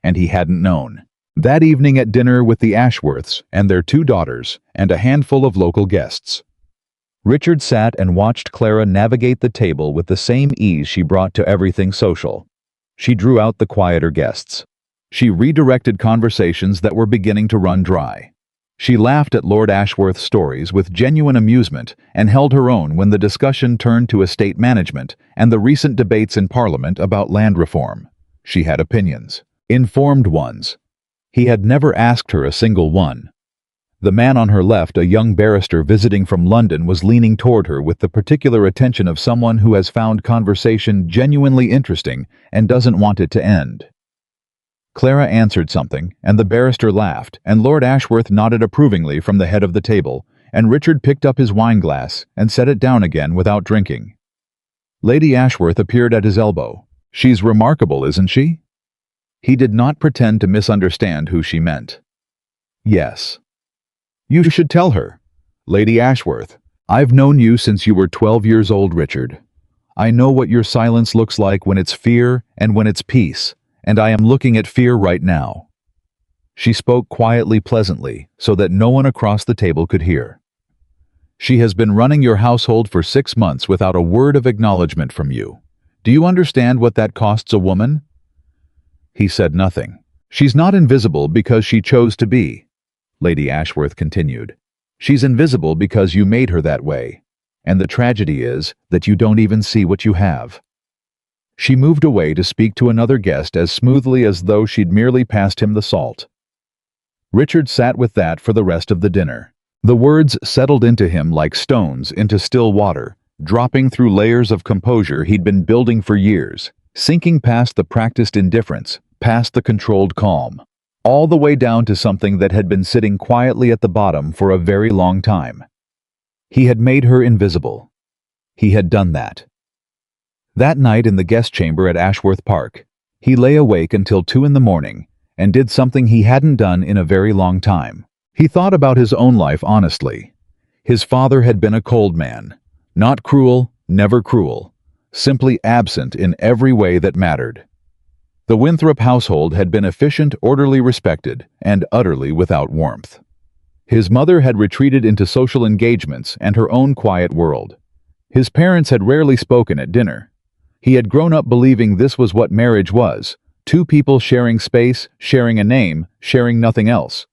And he hadn't known. That evening at dinner with the Ashworths and their 2 daughters and a handful of local guests. Richard sat and watched Clara navigate the table with the same ease she brought to everything social. She drew out the quieter guests. She redirected conversations that were beginning to run dry. She laughed at Lord Ashworth's stories with genuine amusement and held her own when the discussion turned to estate management and the recent debates in Parliament about land reform. She had opinions. Informed ones. He had never asked her a single one. The man on her left, a young barrister visiting from London, was leaning toward her with the particular attention of someone who has found conversation genuinely interesting and doesn't want it to end. Clara answered something, and the barrister laughed, and Lord Ashworth nodded approvingly from the head of the table, and Richard picked up his wineglass and set it down again without drinking. Lady Ashworth appeared at his elbow. "She's remarkable, isn't she?" He did not pretend to misunderstand who she meant. "Yes." "You should tell her." "Lady Ashworth, I've known you since you were 12 years old, Richard. I know what your silence looks like when it's fear and when it's peace, and I am looking at fear right now." She spoke quietly, pleasantly, so that no one across the table could hear. "She has been running your household for 6 months without a word of acknowledgement from you. Do you understand what that costs a woman?" He said nothing. "She's not invisible because she chose to be," Lady Ashworth continued. "She's invisible because you made her that way. And the tragedy is that you don't even see what you have." She moved away to speak to another guest as smoothly as though she'd merely passed him the salt. Richard sat with that for the rest of the dinner. The words settled into him like stones into still water, dropping through layers of composure he'd been building for years, sinking past the practiced indifference, past the controlled calm, all the way down to something that had been sitting quietly at the bottom for a very long time. He had made her invisible. He had done that. That night in the guest chamber at Ashworth Park, he lay awake until 2 in the morning and did something he hadn't done in a very long time. He thought about his own life honestly. His father had been a cold man, not cruel, never cruel, simply absent in every way that mattered. The Winthrop household had been efficient, orderly, respected, and utterly without warmth. His mother had retreated into social engagements and her own quiet world. His parents had rarely spoken at dinner. He had grown up believing this was what marriage was, 2 people sharing space, sharing a name, sharing nothing else.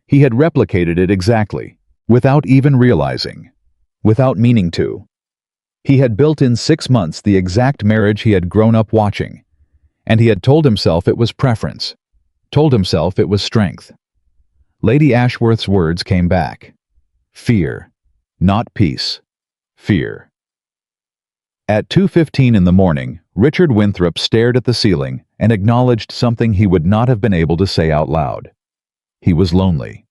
He had replicated it exactly, without even realizing, without meaning to. He had built in 6 months the exact marriage he had grown up watching, and he had told himself it was preference, told himself it was strength. Lady Ashworth's words came back. Fear, not peace. Fear. At 2:15 in the morning, Richard Winthrop stared at the ceiling and acknowledged something he would not have been able to say out loud. He was lonely.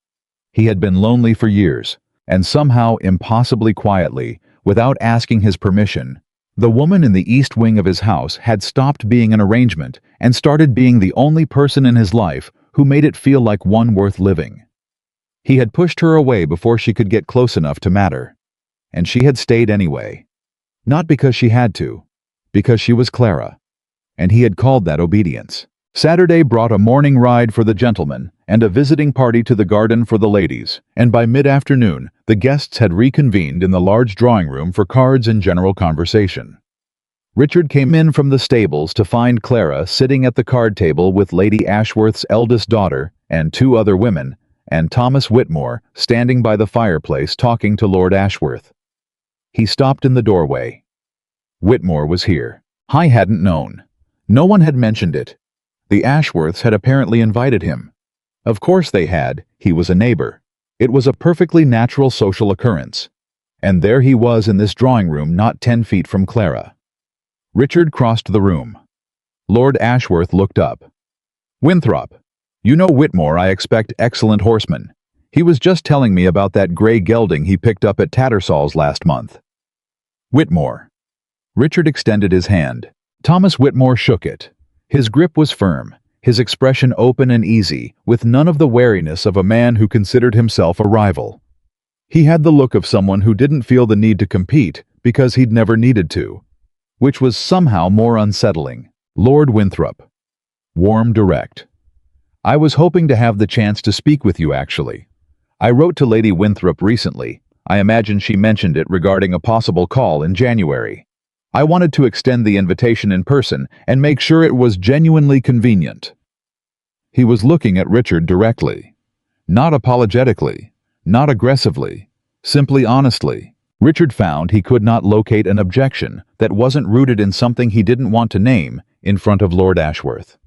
He had been lonely for years, and somehow, impossibly quietly, without asking his permission, the woman in the east wing of his house had stopped being an arrangement and started being the only person in his life who made it feel like one worth living. He had pushed her away before she could get close enough to matter, and she had stayed anyway. Not because she had to, because she was Clara, and he had called that obedience. Saturday brought a morning ride for the gentlemen and a visiting party to the garden for the ladies, and by mid-afternoon the guests had reconvened in the large drawing room for cards and general conversation. Richard came in from the stables to find Clara sitting at the card table with Lady Ashworth's eldest daughter and 2 other women, and Thomas Whitmore standing by the fireplace talking to Lord Ashworth. He stopped in the doorway. Whitmore was here. I hadn't known. No one had mentioned it. The Ashworths had apparently invited him. Of course they had. He was a neighbor. It was a perfectly natural social occurrence. And there he was in this drawing room not 10 feet from Clara. Richard crossed the room. Lord Ashworth looked up. "Winthrop, you know Whitmore, I expect, excellent horseman. He was just telling me about that gray gelding he picked up at Tattersall's last month. Whitmore. Richard extended his hand. Thomas Whitmore shook it. His grip was firm, his expression open and easy, with none of the wariness of a man who considered himself a rival. He had the look of someone who didn't feel the need to compete because he'd never needed to, which was somehow more unsettling. Lord Winthrop. Warm, direct. I was hoping to have the chance to speak with you, actually. I wrote to Lady Winthrop recently. I imagine she mentioned it regarding a possible call in January. I wanted to extend the invitation in person and make sure it was genuinely convenient. He was looking at Richard directly. Not apologetically, not aggressively, simply honestly. Richard found he could not locate an objection that wasn't rooted in something he didn't want to name in front of Lord Ashworth.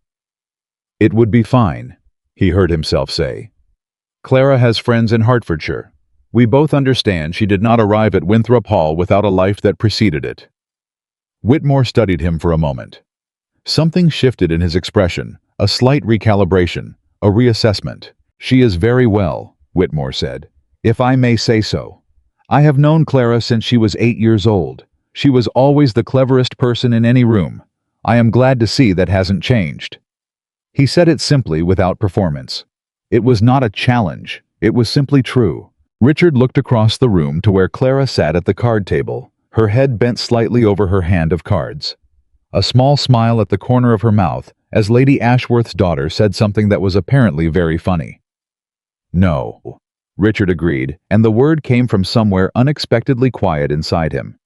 It would be fine, he heard himself say. Clara has friends in Hertfordshire. We both understand she did not arrive at Winthrop Hall without a life that preceded it. Whitmore studied him for a moment. Something shifted in his expression, a slight recalibration, a reassessment. She is very well, Whitmore said, if I may say so. I have known Clara since she was 8 years old. She was always the cleverest person in any room. I am glad to see that hasn't changed. He said it simply, without performance. It was not a challenge, it was simply true. Richard looked across the room to where Clara sat at the card table, her head bent slightly over her hand of cards. A small smile at the corner of her mouth as Lady Ashworth's daughter said something that was apparently very funny. No, Richard agreed, and the word came from somewhere unexpectedly quiet inside him.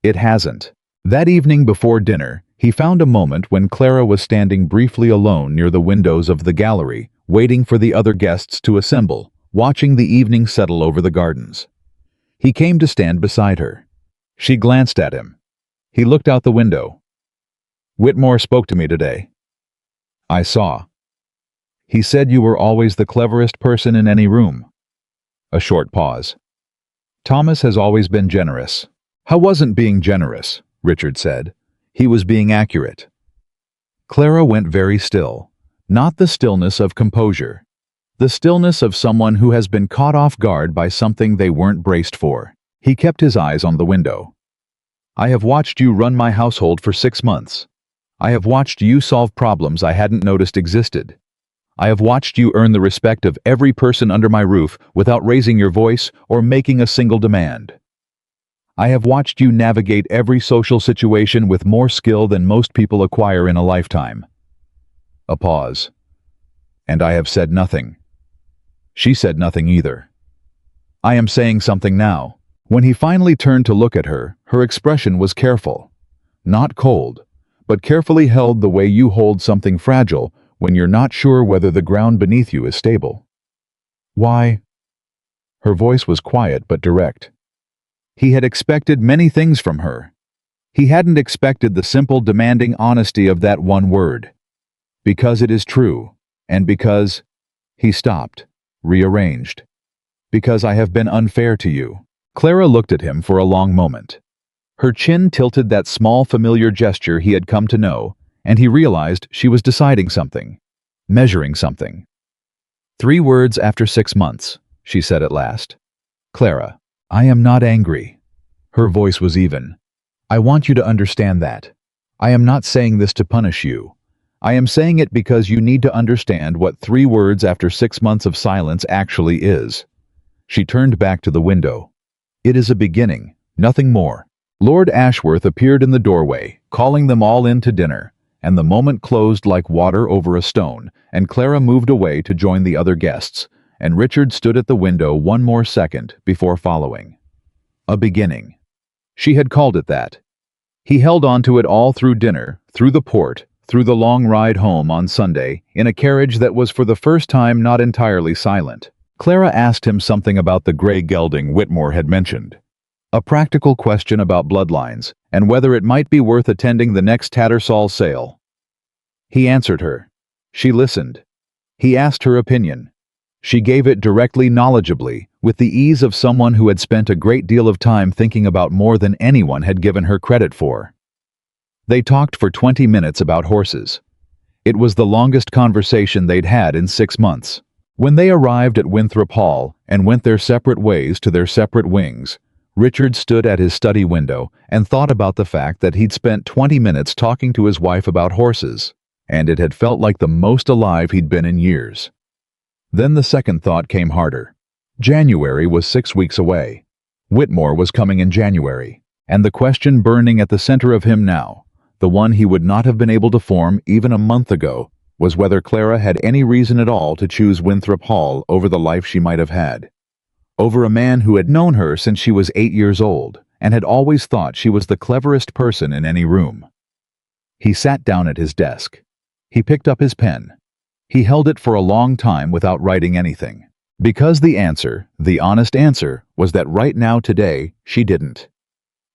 It hasn't. That evening before dinner, he found a moment when Clara was standing briefly alone near the windows of the gallery, waiting for the other guests to assemble, watching the evening settle over the gardens. He came to stand beside her. She glanced at him. He looked out the window. Whitmore spoke to me today. I saw. He said you were always the cleverest person in any room. A short pause. Thomas has always been generous. I wasn't being generous, Richard said. He was being accurate. Clara went very still, not the stillness of composure, the stillness of someone who has been caught off guard by something they weren't braced for. He kept his eyes on the window. I have watched you run my household for 6 months. I have watched you solve problems I hadn't noticed existed. I have watched you earn the respect of every person under my roof without raising your voice or making a single demand. I have watched you navigate every social situation with more skill than most people acquire in a lifetime. A pause. And I have said nothing. She said nothing either. I am saying something now. When he finally turned to look at her, her expression was careful. Not cold, but carefully held the way you hold something fragile when you're not sure whether the ground beneath you is stable. Why? Her voice was quiet but direct. He had expected many things from her. He hadn't expected the simple, demanding honesty of that one word. Because it is true, and because... He stopped, rearranged. Because I have been unfair to you. Clara looked at him for a long moment. Her chin tilted that small, familiar gesture he had come to know, and he realized she was deciding something, measuring something. 3 words after 6 months, she said at last. Clara, I am not angry. Her voice was even. I want you to understand that. I am not saying this to punish you. I am saying it because you need to understand what 3 words after 6 months of silence actually is. She turned back to the window. It is a beginning, nothing more. Lord Ashworth appeared in the doorway, calling them all in to dinner, and the moment closed like water over a stone, and Clara moved away to join the other guests, and Richard stood at the window one more second before following. A beginning. She had called it that. He held on to it all through dinner, through the port, through the long ride home on Sunday, in a carriage that was for the first time not entirely silent. Clara asked him something about the gray gelding Whitmore had mentioned. A practical question about bloodlines, and whether it might be worth attending the next Tattersall sale. He answered her. She listened. He asked her opinion. She gave it directly, knowledgeably, with the ease of someone who had spent a great deal of time thinking about more than anyone had given her credit for. They talked for 20 minutes about horses. It was the longest conversation they'd had in 6 months. When they arrived at Winthrop Hall and went their separate ways to their separate wings, Richard stood at his study window and thought about the fact that he'd spent 20 minutes talking to his wife about horses, and it had felt like the most alive he'd been in years. Then the second thought came harder. January was 6 weeks away. Whitmore was coming in January, and the question burning at the center of him now, the one he would not have been able to form even a month ago, was whether Clara had any reason at all to choose Winthrop Hall over the life she might have had. Over a man who had known her since she was 8 years old and had always thought she was the cleverest person in any room. He sat down at his desk. He picked up his pen. He held it for a long time without writing anything. Because the answer, the honest answer, was that right now today, she didn't.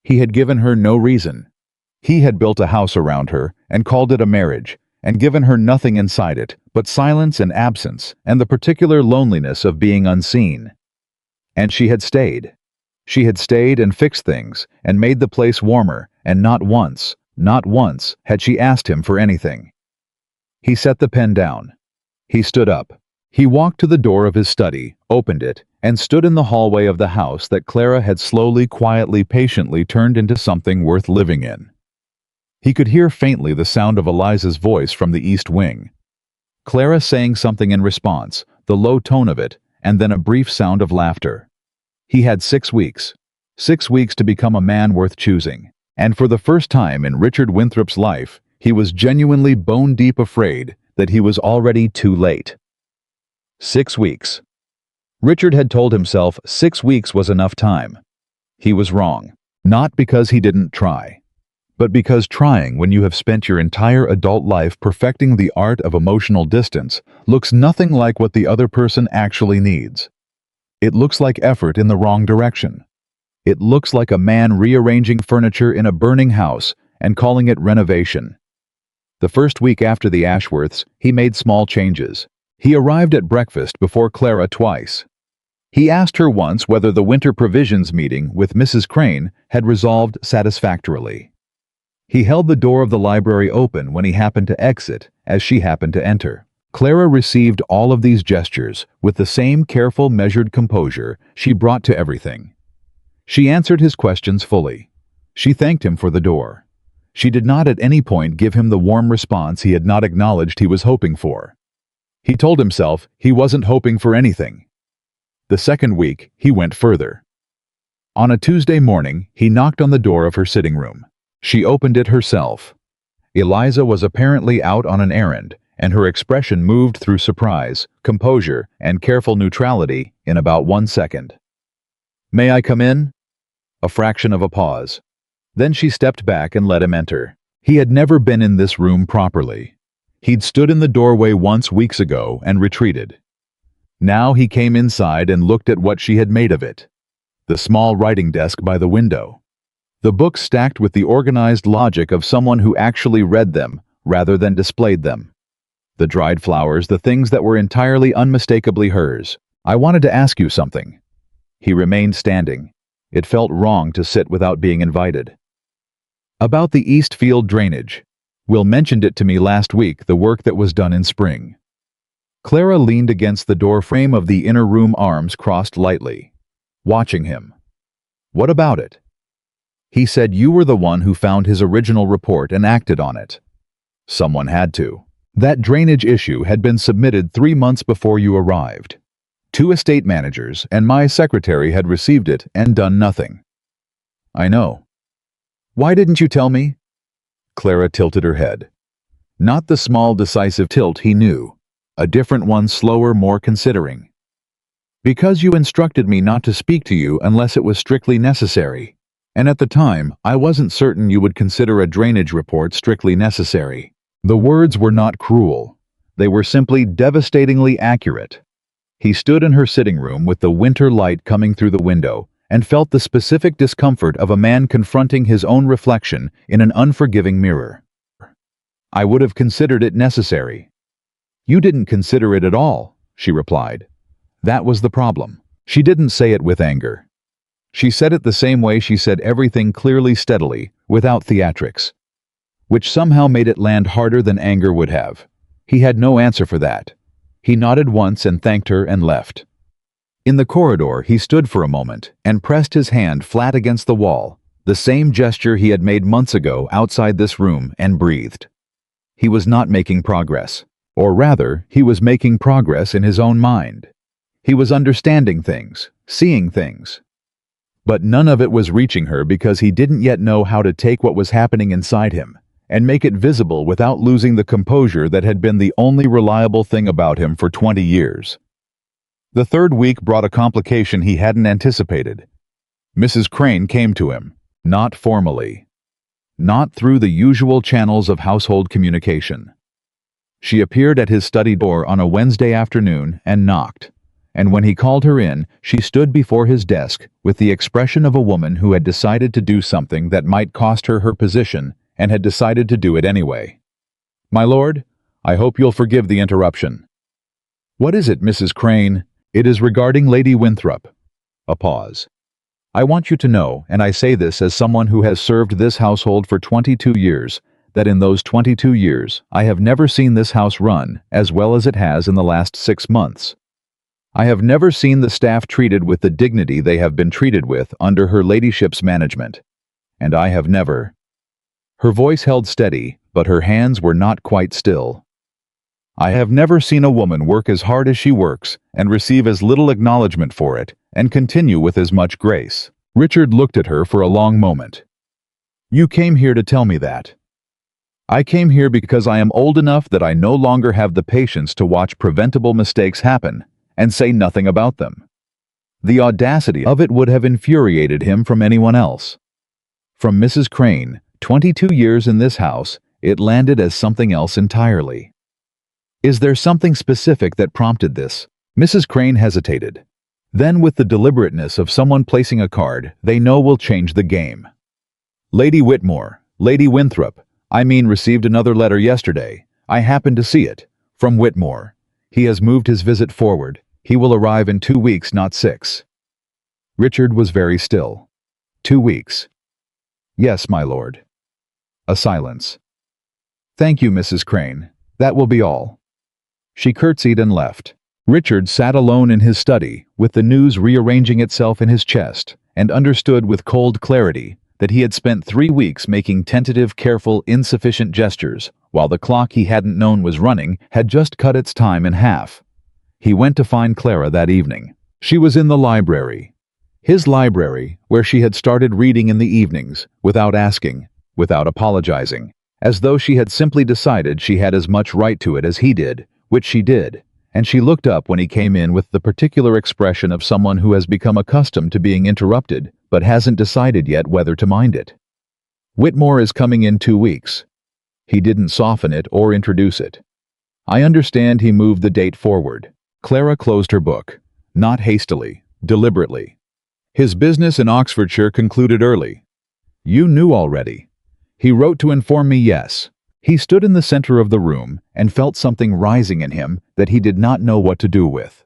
He had given her no reason. He had built a house around her and called it a marriage, and given her nothing inside it but silence and absence and the particular loneliness of being unseen. And she had stayed. She had stayed and fixed things and made the place warmer, and not once had she asked him for anything. He set the pen down. He stood up. He walked to the door of his study, opened it, and stood in the hallway of the house that Clara had slowly, quietly, patiently turned into something worth living in. He could hear faintly the sound of Eliza's voice from the east wing. Clara saying something in response, the low tone of it, and then a brief sound of laughter. He had 6 weeks. 6 weeks to become a man worth choosing. And for the first time in Richard Winthrop's life, he was genuinely bone-deep afraid that he was already too late. 6 weeks. Richard had told himself 6 weeks was enough time. He was wrong. Not because he didn't try, but because trying when you have spent your entire adult life perfecting the art of emotional distance looks nothing like what the other person actually needs. It looks like effort in the wrong direction. It looks like a man rearranging furniture in a burning house and calling it renovation. The first week after the Ashworths, he made small changes. He arrived at breakfast before Clara twice. He asked her once whether the winter provisions meeting with Mrs. Crane had resolved satisfactorily. He held the door of the library open when he happened to exit, as she happened to enter. Clara received all of these gestures with the same careful, measured composure she brought to everything. She answered his questions fully. She thanked him for the door. She did not at any point give him the warm response he had not acknowledged he was hoping for. He told himself he wasn't hoping for anything. The second week, he went further. On a Tuesday morning, he knocked on the door of her sitting room. She opened it herself. Eliza was apparently out on an errand, and her expression moved through surprise, composure, and careful neutrality in about 1 second. "May I come in?" A fraction of a pause. Then she stepped back and let him enter. He had never been in this room properly. He'd stood in the doorway once weeks ago and retreated. Now he came inside and looked at what she had made of it. The small writing desk by the window. The books stacked with the organized logic of someone who actually read them rather than displayed them. The dried flowers, the things that were entirely unmistakably hers. "I wanted to ask you something." He remained standing. It felt wrong to sit without being invited. "About the East Field drainage. Will mentioned it to me last week, the work that was done in spring." Clara leaned against the door frame of the inner room, arms crossed lightly, watching him. "What about it?" "He said you were the one who found his original report and acted on it." "Someone had to. That drainage issue had been submitted 3 months before you arrived. 2 estate managers and my secretary had received it and done nothing." "I know." "Why didn't you tell me?" Clara tilted her head. Not the small, decisive tilt he knew. A different one, slower, more considering. "Because you instructed me not to speak to you unless it was strictly necessary. And at the time, I wasn't certain you would consider a drainage report strictly necessary." The words were not cruel. They were simply devastatingly accurate. He stood in her sitting room with the winter light coming through the window and felt the specific discomfort of a man confronting his own reflection in an unforgiving mirror. "I would have considered it necessary." "You didn't consider it at all," she replied. That was the problem. She didn't say it with anger. She said it the same way she said everything, clearly, steadily, without theatrics. Which somehow made it land harder than anger would have. He had no answer for that. He nodded once and thanked her and left. In the corridor, he stood for a moment and pressed his hand flat against the wall, the same gesture he had made months ago outside this room, and breathed. He was not making progress. Or rather, he was making progress in his own mind. He was understanding things, seeing things. But none of it was reaching her because he didn't yet know how to take what was happening inside him and make it visible without losing the composure that had been the only reliable thing about him for 20 years. The third week brought a complication he hadn't anticipated. Mrs. Crane came to him, not formally, not through the usual channels of household communication. She appeared at his study door on a Wednesday afternoon and knocked, and when he called her in, she stood before his desk with the expression of a woman who had decided to do something that might cost her her position and had decided to do it anyway. "My lord, I hope you'll forgive the interruption." "What is it, Mrs. Crane?" "It is regarding Lady Winthrop." A pause. "I want you to know, and I say this as someone who has served this household for 22 years, that in those 22 years I have never seen this house run as well as it has in the last 6 months. I have never seen the staff treated with the dignity they have been treated with under her ladyship's management. And I have never—" Her voice held steady, but her hands were not quite still. "I have never seen a woman work as hard as she works and receive as little acknowledgement for it and continue with as much grace." Richard looked at her for a long moment. "You came here to tell me that." "I came here because I am old enough that I no longer have the patience to watch preventable mistakes happen and say nothing about them." The audacity of it would have infuriated him from anyone else. From Mrs. Crane, 22 years in this house, it landed as something else entirely. "Is there something specific that prompted this?" Mrs. Crane hesitated. Then, with the deliberateness of someone placing a card they know will change the game. "Lady Whitmore, Lady Winthrop, received another letter yesterday. I happened to see it. From Whitmore. He has moved his visit forward. He will arrive in 2 weeks, not 6. Richard was very still. 2 weeks. "Yes, my lord." A silence. "Thank you, Mrs. Crane. That will be all." She curtsied and left. Richard sat alone in his study, with the news rearranging itself in his chest, and understood with cold clarity that he had spent 3 weeks making tentative, careful, insufficient gestures, while the clock he hadn't known was running had just cut its time in half. He went to find Clara that evening. She was in the library. His library, where she had started reading in the evenings, without asking, without apologizing, as though she had simply decided she had as much right to it as he did, which she did, and she looked up when he came in with the particular expression of someone who has become accustomed to being interrupted, but hasn't decided yet whether to mind it. "Whitmore is coming in 2 weeks. He didn't soften it or introduce it. I understand he moved the date forward." Clara closed her book, not hastily, deliberately. "His business in Oxfordshire concluded early. You knew already. He wrote to inform me, yes." He stood in the center of the room and felt something rising in him that he did not know what to do with.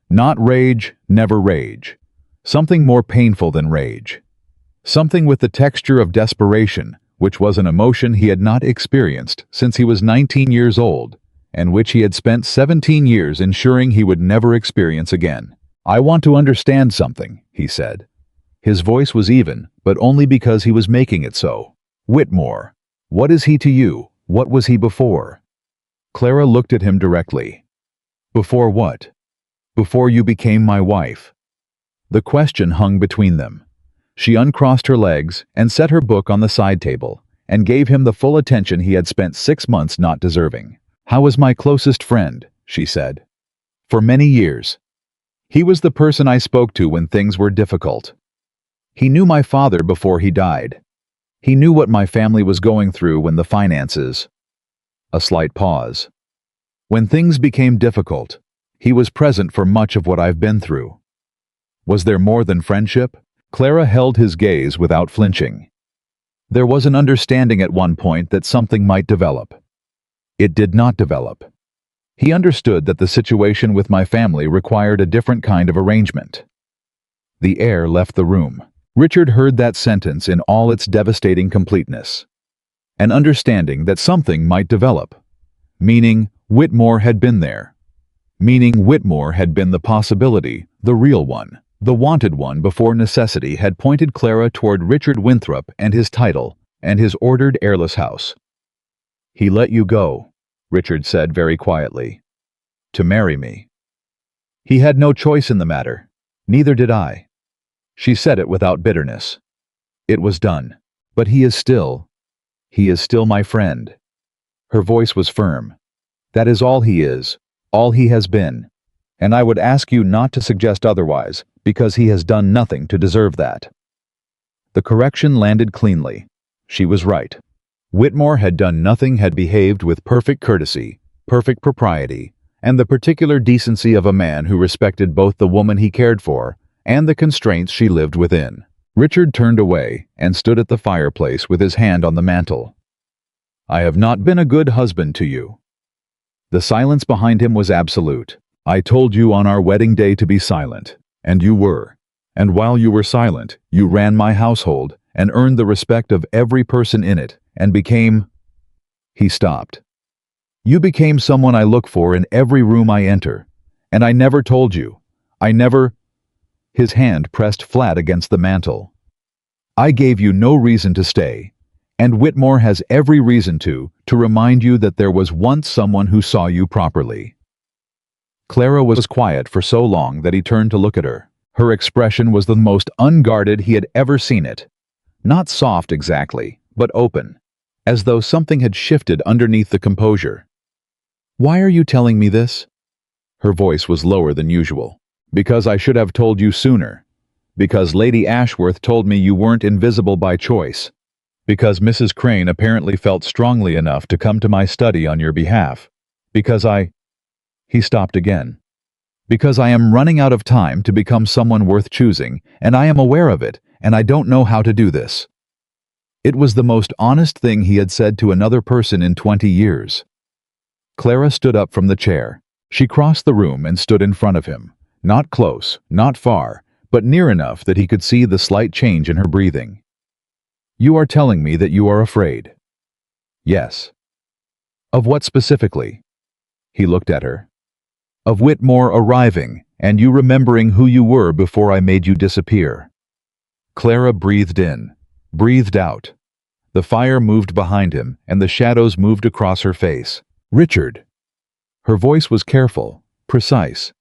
Not rage, never rage. Something more painful than rage. Something with the texture of desperation, which was an emotion he had not experienced since he was 19 years old, and which he had spent 17 years ensuring he would never experience again. "I want to understand something," he said. His voice was even, but only because he was making it so. "Whitmore. What is he to you? What was he before?" Clara looked at him directly. "Before what?" "Before you became my wife." The question hung between them. She uncrossed her legs and set her book on the side table, and gave him the full attention he had spent 6 months not deserving. "How is my closest friend?" she said. "For many years. He was the person I spoke to when things were difficult. He knew my father before he died. He knew what my family was going through when the finances—" A slight pause. "When things became difficult, he was present for much of what I've been through." Was there more than friendship? Clara held his gaze without flinching. There was an understanding at one point that something might develop. It did not develop. He understood that the situation with my family required a different kind of arrangement. The air left the room. Richard heard that sentence in all its devastating completeness. An understanding that something might develop. Meaning, Whitmore had been there. meaning Whitmore had been the possibility, the real one, the wanted one before necessity had pointed Clara toward Richard Winthrop and his title, and his ordered airless house. "He let you go," Richard said very quietly, "to marry me. He had no choice in the matter. Neither did I." She said it without bitterness. "It was done. But he is still my friend." Her voice was firm. "That is all he is, all he has been. And I would ask you not to suggest otherwise, because he has done nothing to deserve that." The correction landed cleanly. She was right. Whitmore had done nothing, had behaved with perfect courtesy, perfect propriety, and the particular decency of a man who respected both the woman he cared for and the constraints she lived within. Richard turned away and stood at the fireplace with his hand on the mantel. "I have not been a good husband to you." The silence behind him was absolute. "I told you on our wedding day to be silent, and you were. And while you were silent, you ran my household and earned the respect of every person in it, and became—" He stopped. "You became someone I look for in every room I enter, and I never told you. I never—" His hand pressed flat against the mantel. "I gave you no reason to stay, and Whitmore has every reason to remind you that there was once someone who saw you properly." Clara was quiet for so long that he turned to look at her. Her expression was the most unguarded he had ever seen it. Not soft exactly, but open, as though something had shifted underneath the composure. "Why are you telling me this?" Her voice was lower than usual. "Because I should have told you sooner. Because Lady Ashworth told me you weren't invisible by choice. Because Mrs. Crane apparently felt strongly enough to come to my study on your behalf. Because I—" He stopped again. "Because I am running out of time to become someone worth choosing, and I am aware of it, and I don't know how to do this." It was the most honest thing he had said to another person in 20 years. Clara stood up from the chair. She crossed the room and stood in front of him. Not close, not far, but near enough that he could see the slight change in her breathing. "You are telling me that you are afraid." "Yes." "Of what specifically?" He looked at her. "Of Whitmore arriving, and you remembering who you were before I made you disappear." Clara breathed in, breathed out. The fire moved behind him, and the shadows moved across her face. "Richard." Her voice was careful, precise.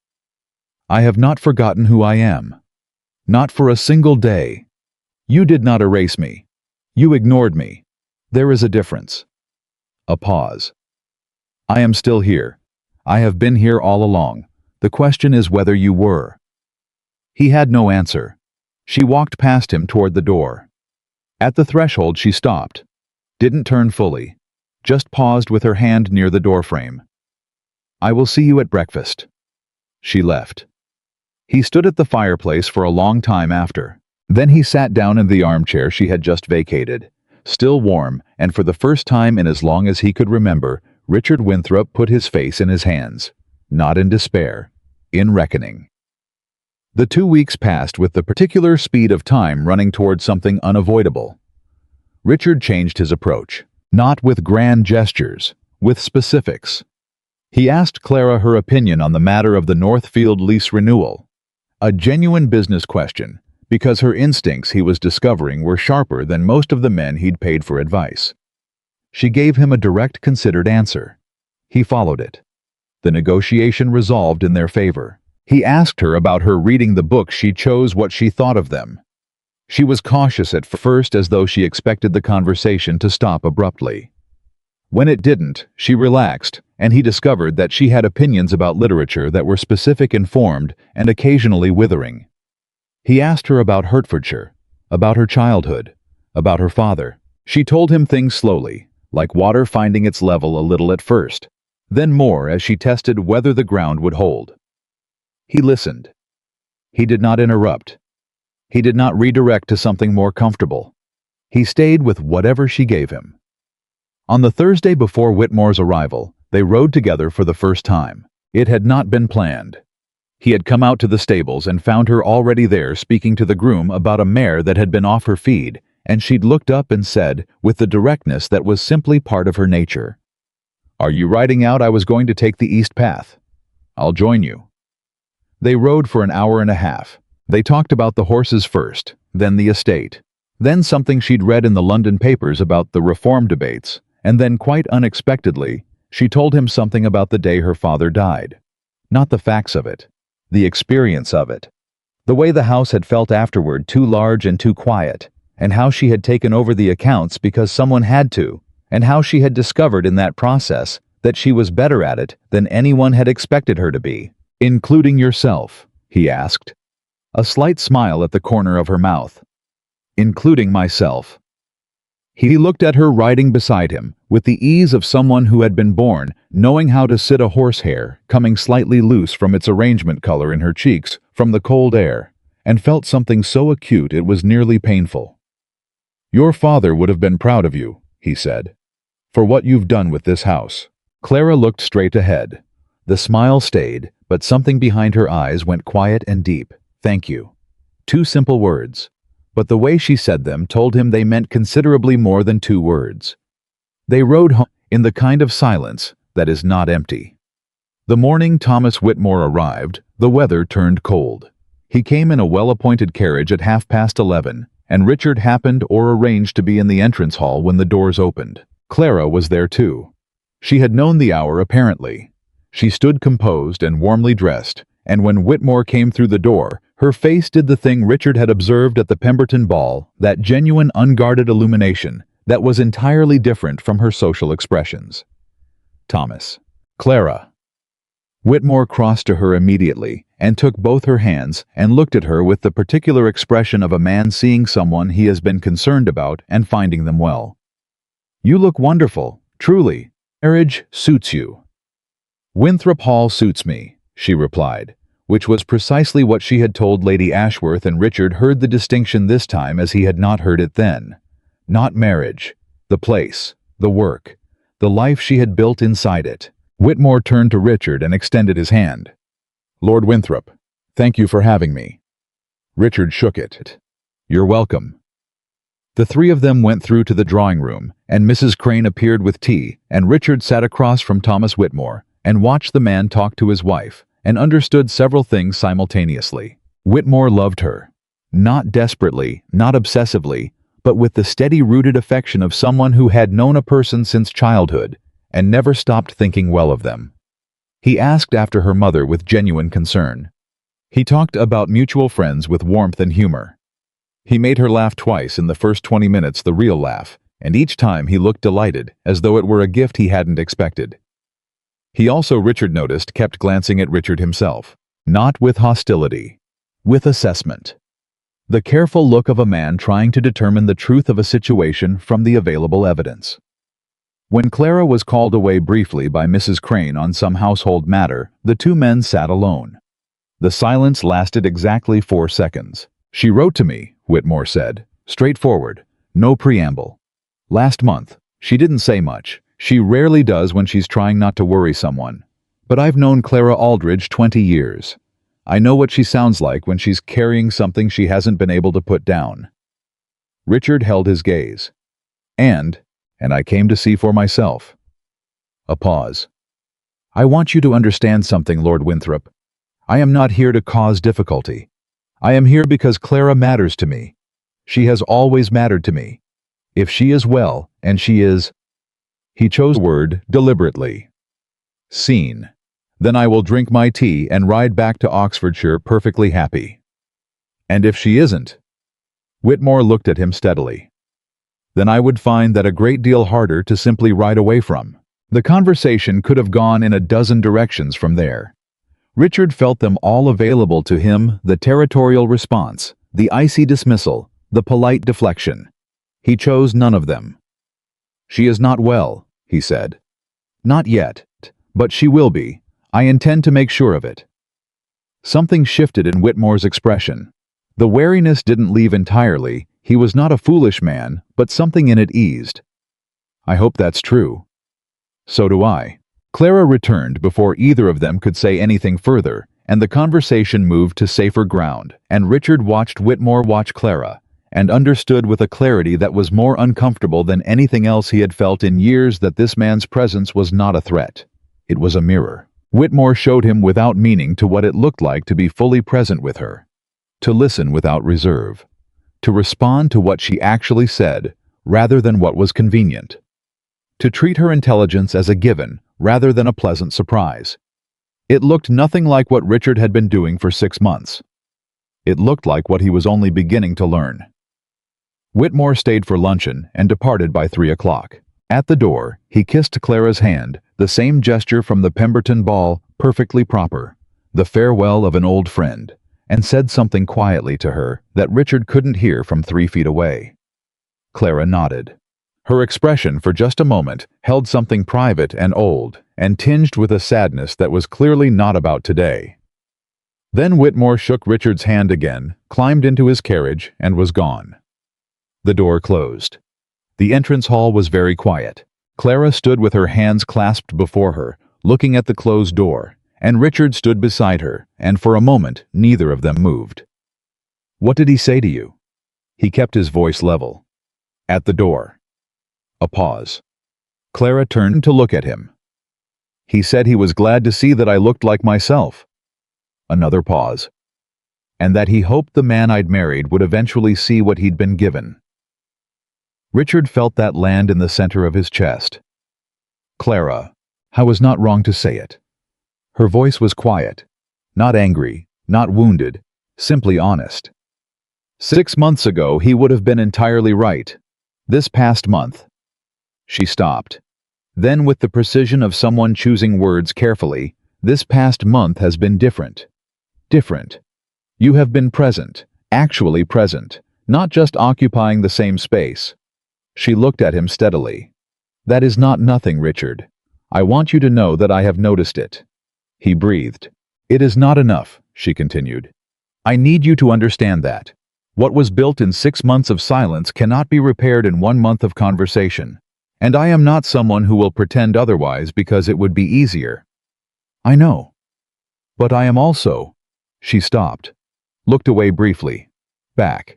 "I have not forgotten who I am. Not for a single day. You did not erase me. You ignored me. There is a difference." A pause. "I am still here. I have been here all along. The question is whether you were." He had no answer. She walked past him toward the door. At the threshold she stopped. Didn't turn fully. Just paused with her hand near the doorframe. "I will see you at breakfast." She left. He stood at the fireplace for a long time after. Then he sat down in the armchair she had just vacated. Still warm, and for the first time in as long as he could remember, Richard Winthrop put his face in his hands. Not in despair. In reckoning. The 2 weeks passed with the particular speed of time running toward something unavoidable. Richard changed his approach. Not with grand gestures, with specifics. He asked Clara her opinion on the matter of the Northfield lease renewal. A genuine business question, because her instincts, he was discovering, were sharper than most of the men he'd paid for advice. She gave him a direct, considered answer. He followed it. The negotiation resolved in their favor. He asked her about her reading the books she chose, what she thought of them. She was cautious at first, as though she expected the conversation to stop abruptly. When it didn't, she relaxed, and he discovered that she had opinions about literature that were specific, informed, and occasionally withering. He asked her about Hertfordshire, about her childhood, about her father. She told him things slowly, like water finding its level a little at first, then more as she tested whether the ground would hold. He listened. He did not interrupt. He did not redirect to something more comfortable. He stayed with whatever she gave him. On the Thursday before Whitmore's arrival, they rode together for the first time. It had not been planned. He had come out to the stables and found her already there speaking to the groom about a mare that had been off her feed, and she'd looked up and said, with the directness that was simply part of her nature, "Are you riding out? I was going to take the east path." I'll join you." They rode for an hour and a half. They talked about the horses first, then the estate, then something she'd read in the London papers about the reform debates, and then quite unexpectedly, she told him something about the day her father died. Not the facts of it, the experience of it. The way the house had felt afterward, too large and too quiet, and how she had taken over the accounts because someone had to, and how she had discovered in that process that she was better at it than anyone had expected her to be. "Including yourself?" he asked, a slight smile at the corner of her mouth. "Including myself." He looked at her riding beside him, with the ease of someone who had been born, knowing how to sit a horsehair, coming slightly loose from its arrangement color in her cheeks from the cold air, and felt something so acute it was nearly painful. "Your father would have been proud of you," he said, "for what you've done with this house." Clara looked straight ahead. The smile stayed, but something behind her eyes went quiet and deep. "Thank you." 2 simple words. But the way she said them told him they meant considerably more than 2 words. They rode home in the kind of silence that is not empty. The morning Thomas Whitmore arrived, the weather turned cold. He came in a well-appointed carriage at 11:30, and Richard happened or arranged to be in the entrance hall when the doors opened. Clara was there too. She had known the hour apparently. She stood composed and warmly dressed, and when Whitmore came through the door, her face did the thing Richard had observed at the Pemberton ball, that genuine unguarded illumination that was entirely different from her social expressions. "Thomas." "Clara." Whitmore crossed to her immediately and took both her hands and looked at her with the particular expression of a man seeing someone he has been concerned about and finding them well. "You look wonderful, truly. Marriage suits you." "Winthrop Hall suits me," she replied, which was precisely what she had told Lady Ashworth, and Richard heard the distinction this time as he had not heard it then. Not marriage, the place, the work, the life she had built inside it. Whitmore turned to Richard and extended his hand. "Lord Winthrop, thank you for having me." Richard shook it. "You're welcome." The 3 of them went through to the drawing room, and Mrs. Crane appeared with tea, and Richard sat across from Thomas Whitmore and watched the man talk to his wife, and understood several things simultaneously. Whitmore loved her. Not desperately, not obsessively, but with the steady-rooted affection of someone who had known a person since childhood and never stopped thinking well of them. He asked after her mother with genuine concern. He talked about mutual friends with warmth and humor. He made her laugh twice in the first 20 minutes, the real laugh, and each time he looked delighted, as though it were a gift he hadn't expected. He also, Richard noticed, kept glancing at Richard himself, not with hostility, with assessment. The careful look of a man trying to determine the truth of a situation from the available evidence. When Clara was called away briefly by Mrs. Crane on some household matter, the 2 men sat alone. The silence lasted exactly 4 seconds. "She wrote to me," Whitmore said, straightforward, no preamble. "Last month. She didn't say much. She rarely does when she's trying not to worry someone. But I've known Clara Aldridge 20 years. I know what she sounds like when she's carrying something she hasn't been able to put down." Richard held his gaze. And I came to see for myself." A pause. "I want you to understand something, Lord Winthrop. I am not here to cause difficulty. I am here because Clara matters to me. She has always mattered to me. If she is well, and she is—" He chose a word deliberately. "Seen. Then I will drink my tea and ride back to Oxfordshire perfectly happy. And if she isn't?" Whitmore looked at him steadily. "Then I would find that a great deal harder to simply ride away from." The conversation could have gone in a dozen directions from there. Richard felt them all available to him, the territorial response, the icy dismissal, the polite deflection. He chose none of them. "She is not well," he said. "Not yet, but she will be. I intend to make sure of it." Something shifted in Whitmore's expression. The wariness didn't leave entirely. He was not a foolish man, but something in it eased. "I hope that's true." "So do I." Clara returned before either of them could say anything further, and the conversation moved to safer ground, and Richard watched Whitmore watch Clara, and understood with a clarity that was more uncomfortable than anything else he had felt in years that this man's presence was not a threat. It was a mirror. Whitmore showed him without meaning to what it looked like to be fully present with her, to listen without reserve, to respond to what she actually said rather than what was convenient, to treat her intelligence as a given rather than a pleasant surprise. It looked nothing like what Richard had been doing for 6 months. It looked like what he was only beginning to learn. Whitmore stayed for luncheon and departed by 3 o'clock. At the door, he kissed Clara's hand, the same gesture from the Pemberton ball, perfectly proper, the farewell of an old friend, and said something quietly to her that Richard couldn't hear from 3 feet away. Clara nodded. Her expression for just a moment held something private and old, and tinged with a sadness that was clearly not about today. Then Whitmore shook Richard's hand again, climbed into his carriage, and was gone. The door closed. The entrance hall was very quiet. Clara stood with her hands clasped before her, looking at the closed door, and Richard stood beside her, and for a moment neither of them moved. "What did he say to you?" He kept his voice level. "At the door." A pause. Clara turned to look at him. "He said he was glad to see that I looked like myself." Another pause. "And that he hoped the man I'd married would eventually see what he'd been given." Richard felt that land in the center of his chest. "Clara, I was not wrong to say it." Her voice was quiet, not angry, not wounded, simply honest. 6 months ago, he would have been entirely right. This past month. She stopped. Then, with the precision of someone choosing words carefully, this past month has been different. Different. You have been present, actually present, not just occupying the same space. She looked at him steadily. "That is not nothing, Richard. I want you to know that I have noticed it." He breathed. "It is not enough," she continued. "I need you to understand that. What was built in 6 months of silence cannot be repaired in 1 month of conversation. And I am not someone who will pretend otherwise because it would be easier. I know. But I am also—" She stopped, looked away briefly, back.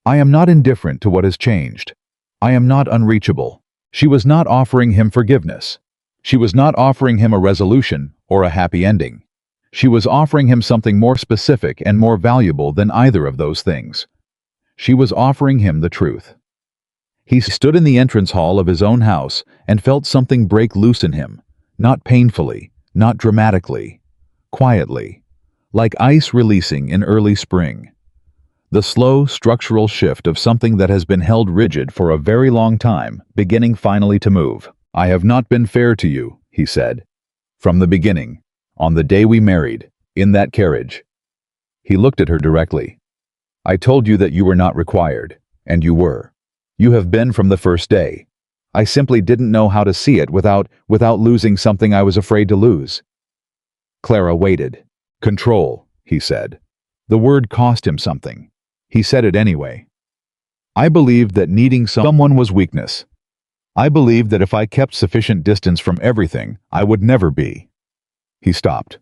"I am not indifferent to what has changed. I am not unreachable." She was not offering him forgiveness. She was not offering him a resolution or a happy ending. She was offering him something more specific and more valuable than either of those things. She was offering him the truth. He stood in the entrance hall of his own house and felt something break loose in him, not painfully, not dramatically, quietly, like ice releasing in early spring. The slow, structural shift of something that has been held rigid for a very long time, beginning finally to move. "I have not been fair to you," he said. "From the beginning, on the day we married, in that carriage." He looked at her directly. "I told you that you were not required, and you were. You have been from the first day. I simply didn't know how to see it without losing something I was afraid to lose." Clara waited. "Control," he said. The word cost him something. He said it anyway. "I believed that needing someone was weakness. I believed that if I kept sufficient distance from everything, I would never be." He stopped.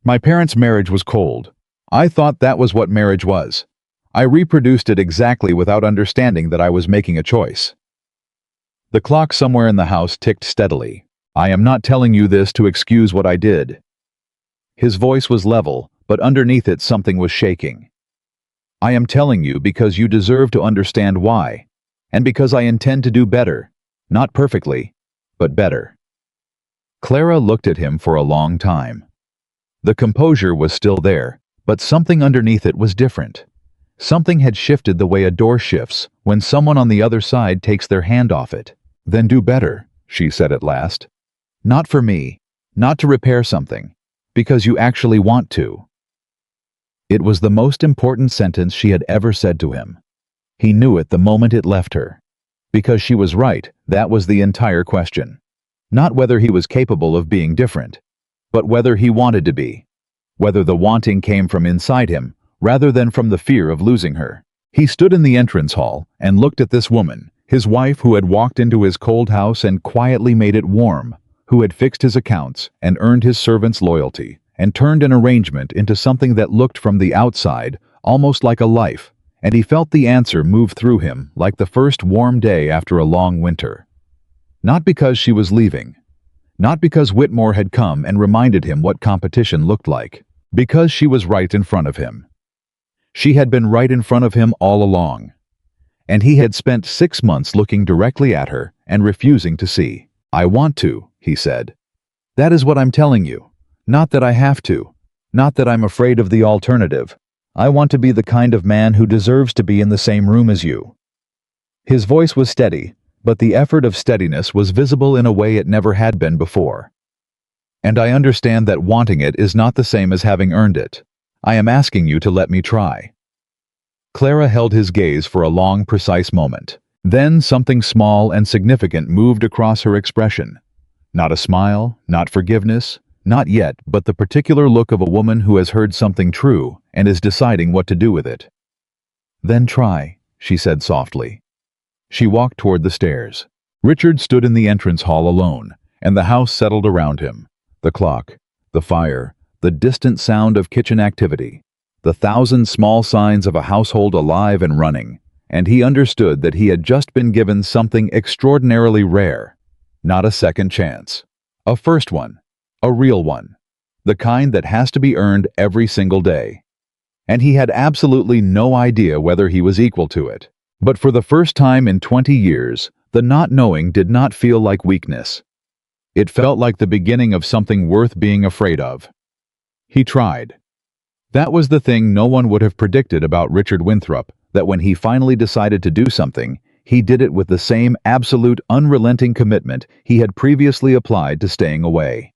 "My parents' marriage was cold. I thought that was what marriage was. I reproduced it exactly without understanding that I was making a choice." The clock somewhere in the house ticked steadily. "I am not telling you this to excuse what I did." His voice was level, but underneath it something was shaking. "I am telling you because you deserve to understand why, and because I intend to do better, not perfectly, but better." Clara looked at him for a long time. The composure was still there, but something underneath it was different. Something had shifted the way a door shifts when someone on the other side takes their hand off it. "Then do better," she said at last. "Not for me, not to repair something, because you actually want to." It was the most important sentence she had ever said to him. He knew it the moment it left her. Because she was right, that was the entire question. Not whether he was capable of being different, but whether he wanted to be. Whether the wanting came from inside him, rather than from the fear of losing her. He stood in the entrance hall and looked at this woman, his wife who had walked into his cold house and quietly made it warm, who had fixed his accounts and earned his servants' loyalty, and turned an arrangement into something that looked from the outside almost like a life, and he felt the answer move through him like the first warm day after a long winter. Not because she was leaving. Not because Whitmore had come and reminded him what competition looked like, because she was right in front of him. She had been right in front of him all along, and he had spent 6 months looking directly at her and refusing to see. "I want to," he said. "That is what I'm telling you. Not that I have to. Not that I'm afraid of the alternative. I want to be the kind of man who deserves to be in the same room as you." His voice was steady, but the effort of steadiness was visible in a way it never had been before. "And I understand that wanting it is not the same as having earned it. I am asking you to let me try." Clara held his gaze for a long, precise moment. Then something small and significant moved across her expression. Not a smile, not forgiveness, not yet, but the particular look of a woman who has heard something true and is deciding what to do with it. "Then try," she said softly. She walked toward the stairs. Richard stood in the entrance hall alone, and the house settled around him. The clock, the fire, the distant sound of kitchen activity, the thousand small signs of a household alive and running, and he understood that he had just been given something extraordinarily rare. Not a second chance. A first one. A real one. The kind that has to be earned every single day. And he had absolutely no idea whether he was equal to it. But for the first time in 20 years, the not knowing did not feel like weakness. It felt like the beginning of something worth being afraid of. He tried. That was the thing no one would have predicted about Richard Winthrop, that when he finally decided to do something, he did it with the same absolute, unrelenting commitment he had previously applied to staying away.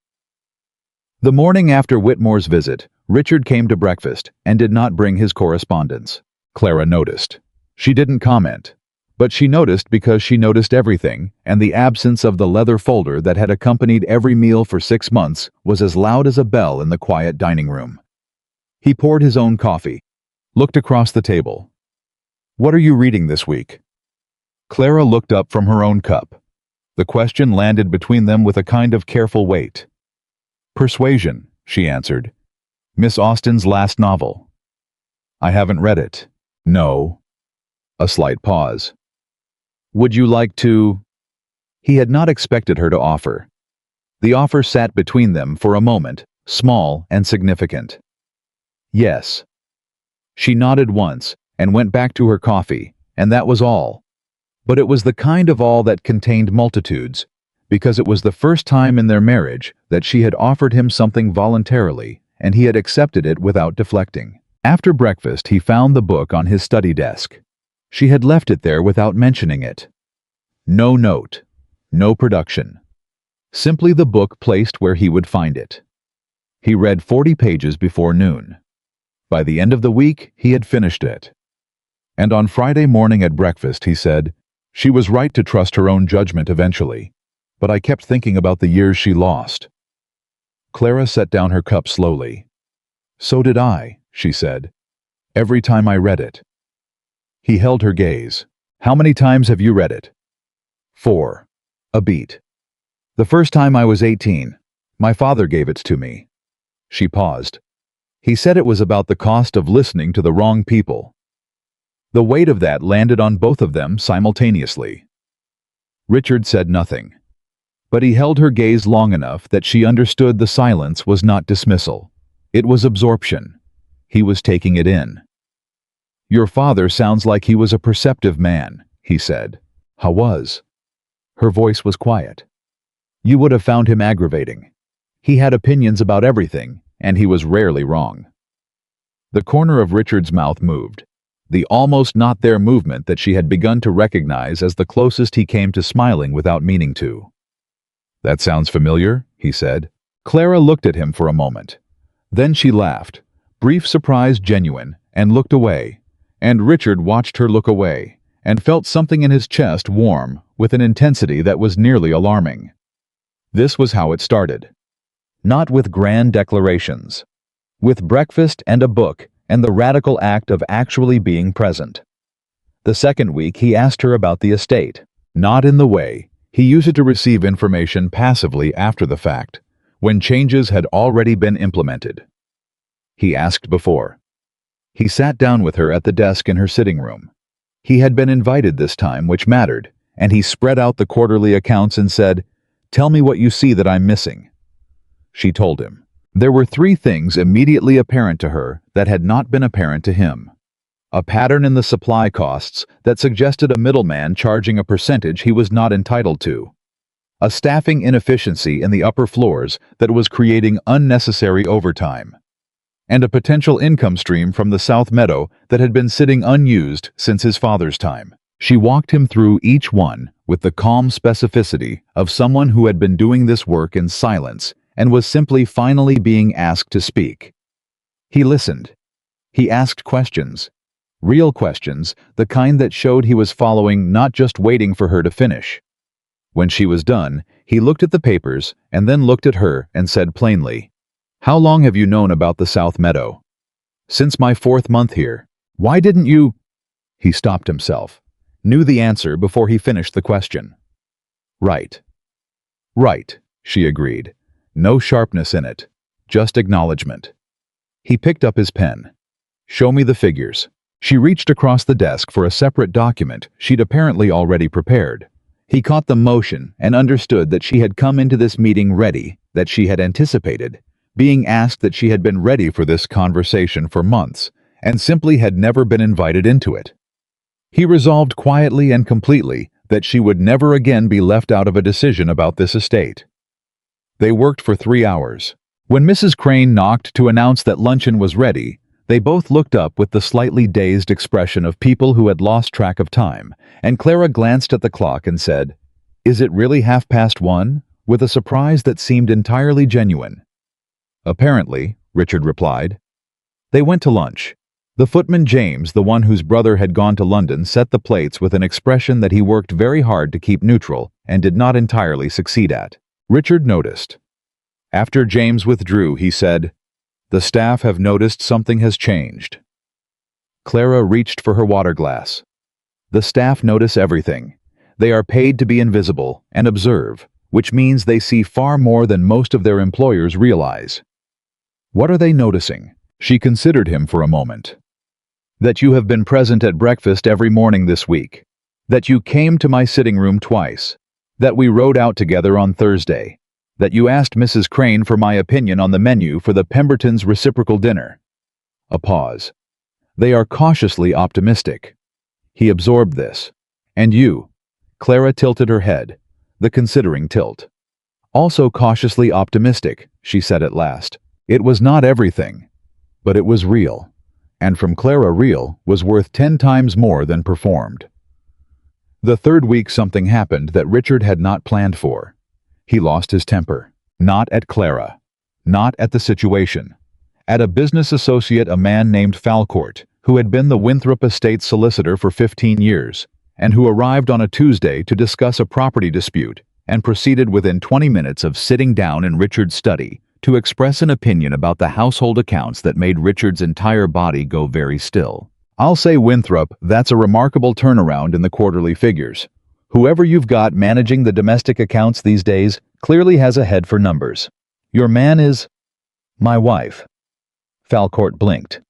The morning after Whitmore's visit, Richard came to breakfast and did not bring his correspondence. Clara noticed. She didn't comment, but she noticed because she noticed everything, and the absence of the leather folder that had accompanied every meal for 6 months was as loud as a bell in the quiet dining room. He poured his own coffee, looked across the table. "What are you reading this week?" Clara looked up from her own cup. The question landed between them with a kind of careful weight. "Persuasion," she answered. "Miss Austen's last novel." "I haven't read it." "No." A slight pause. "Would you like to—" He had not expected her to offer. The offer sat between them for a moment, small and significant. "Yes." She nodded once and went back to her coffee, and that was all. But it was the kind of all that contained multitudes, because it was the first time in their marriage that she had offered him something voluntarily, and he had accepted it without deflecting. After breakfast, he found the book on his study desk. She had left it there without mentioning it. No note, no production. Simply the book placed where he would find it. He read 40 pages before noon. By the end of the week, he had finished it. And on Friday morning at breakfast, he said, "She was right to trust her own judgment eventually, but I kept thinking about the years she lost." Clara set down her cup slowly. "So did I," she said, "every time I read it." He held her gaze. "How many times have you read it?" 4. A beat. "The first time I was 18. My father gave it to me." She paused. "He said it was about the cost of listening to the wrong people." The weight of that landed on both of them simultaneously. Richard said nothing, but he held her gaze long enough that she understood the silence was not dismissal. It was absorption. He was taking it in. "Your father sounds like he was a perceptive man," he said. "How was?" Her voice was quiet. "You would have found him aggravating. He had opinions about everything, and he was rarely wrong." The corner of Richard's mouth moved, the almost not there movement that she had begun to recognize as the closest he came to smiling without meaning to. "That sounds familiar," he said. Clara looked at him for a moment. Then she laughed, brief surprise genuine, and looked away. And Richard watched her look away, and felt something in his chest warm with an intensity that was nearly alarming. This was how it started. Not with grand declarations. With breakfast and a book and the radical act of actually being present. The second week he asked her about the estate, not in the way he used it to receive information passively after the fact, when changes had already been implemented. He asked before. He sat down with her at the desk in her sitting room. He had been invited this time, which mattered, and he spread out the quarterly accounts and said, Tell me what you see that I'm missing. She told him. There were three things immediately apparent to her that had not been apparent to him. A pattern in the supply costs that suggested a middleman charging a percentage he was not entitled to. A staffing inefficiency in the upper floors that was creating unnecessary overtime. And a potential income stream from the South Meadow that had been sitting unused since his father's time. She walked him through each one with the calm specificity of someone who had been doing this work in silence and was simply finally being asked to speak. He listened. He asked questions. Real questions, the kind that showed he was following, not just waiting for her to finish. When she was done, he looked at the papers and then looked at her and said plainly, "How long have you known about the South Meadow?" "Since my 4th month here." "Why didn't you—" He stopped himself, knew the answer before he finished the question. "Right." "Right," she agreed. No sharpness in it, just acknowledgement. He picked up his pen. "Show me the figures." She reached across the desk for a separate document she'd apparently already prepared. He caught the motion and understood that she had come into this meeting ready, that she had anticipated, being asked, that she had been ready for this conversation for months, and simply had never been invited into it. He resolved quietly and completely that she would never again be left out of a decision about this estate. They worked for 3 hours. When Mrs. Crane knocked to announce that luncheon was ready, they both looked up with the slightly dazed expression of people who had lost track of time, and Clara glanced at the clock and said, "Is it really 1:30?" with a surprise that seemed entirely genuine. "Apparently," Richard replied. They went to lunch. The footman James, the one whose brother had gone to London, set the plates with an expression that he worked very hard to keep neutral and did not entirely succeed at. Richard noticed. After James withdrew, he said, "The staff have noticed something has changed." Clara reached for her water glass. The staff notice everything. They are paid to be invisible and observe, which means they see far more than most of their employers realize. What are they noticing? She considered him for a moment. That you have been present at breakfast every morning this week. That you came to my sitting room twice. That we rode out together on Thursday. That you asked Mrs. Crane for my opinion on the menu for the Pembertons' reciprocal dinner. A pause. They are cautiously optimistic. He absorbed this. And you? Clara tilted her head, the considering tilt. Also cautiously optimistic, she said at last. It was not everything, but it was real. And from Clara, real was worth 10 times more than performed. The third week something happened that Richard had not planned for. He lost his temper. Not at Clara. Not at the situation. At a business associate, a man named Falcourt, who had been the Winthrop Estates solicitor for 15 years, and who arrived on a Tuesday to discuss a property dispute, and proceeded within 20 minutes of sitting down in Richard's study to express an opinion about the household accounts that made Richard's entire body go very still. I'll say, Winthrop, that's a remarkable turnaround in the quarterly figures. Whoever you've got managing the domestic accounts these days clearly has a head for numbers. Your man is... My wife. Falcourt blinked.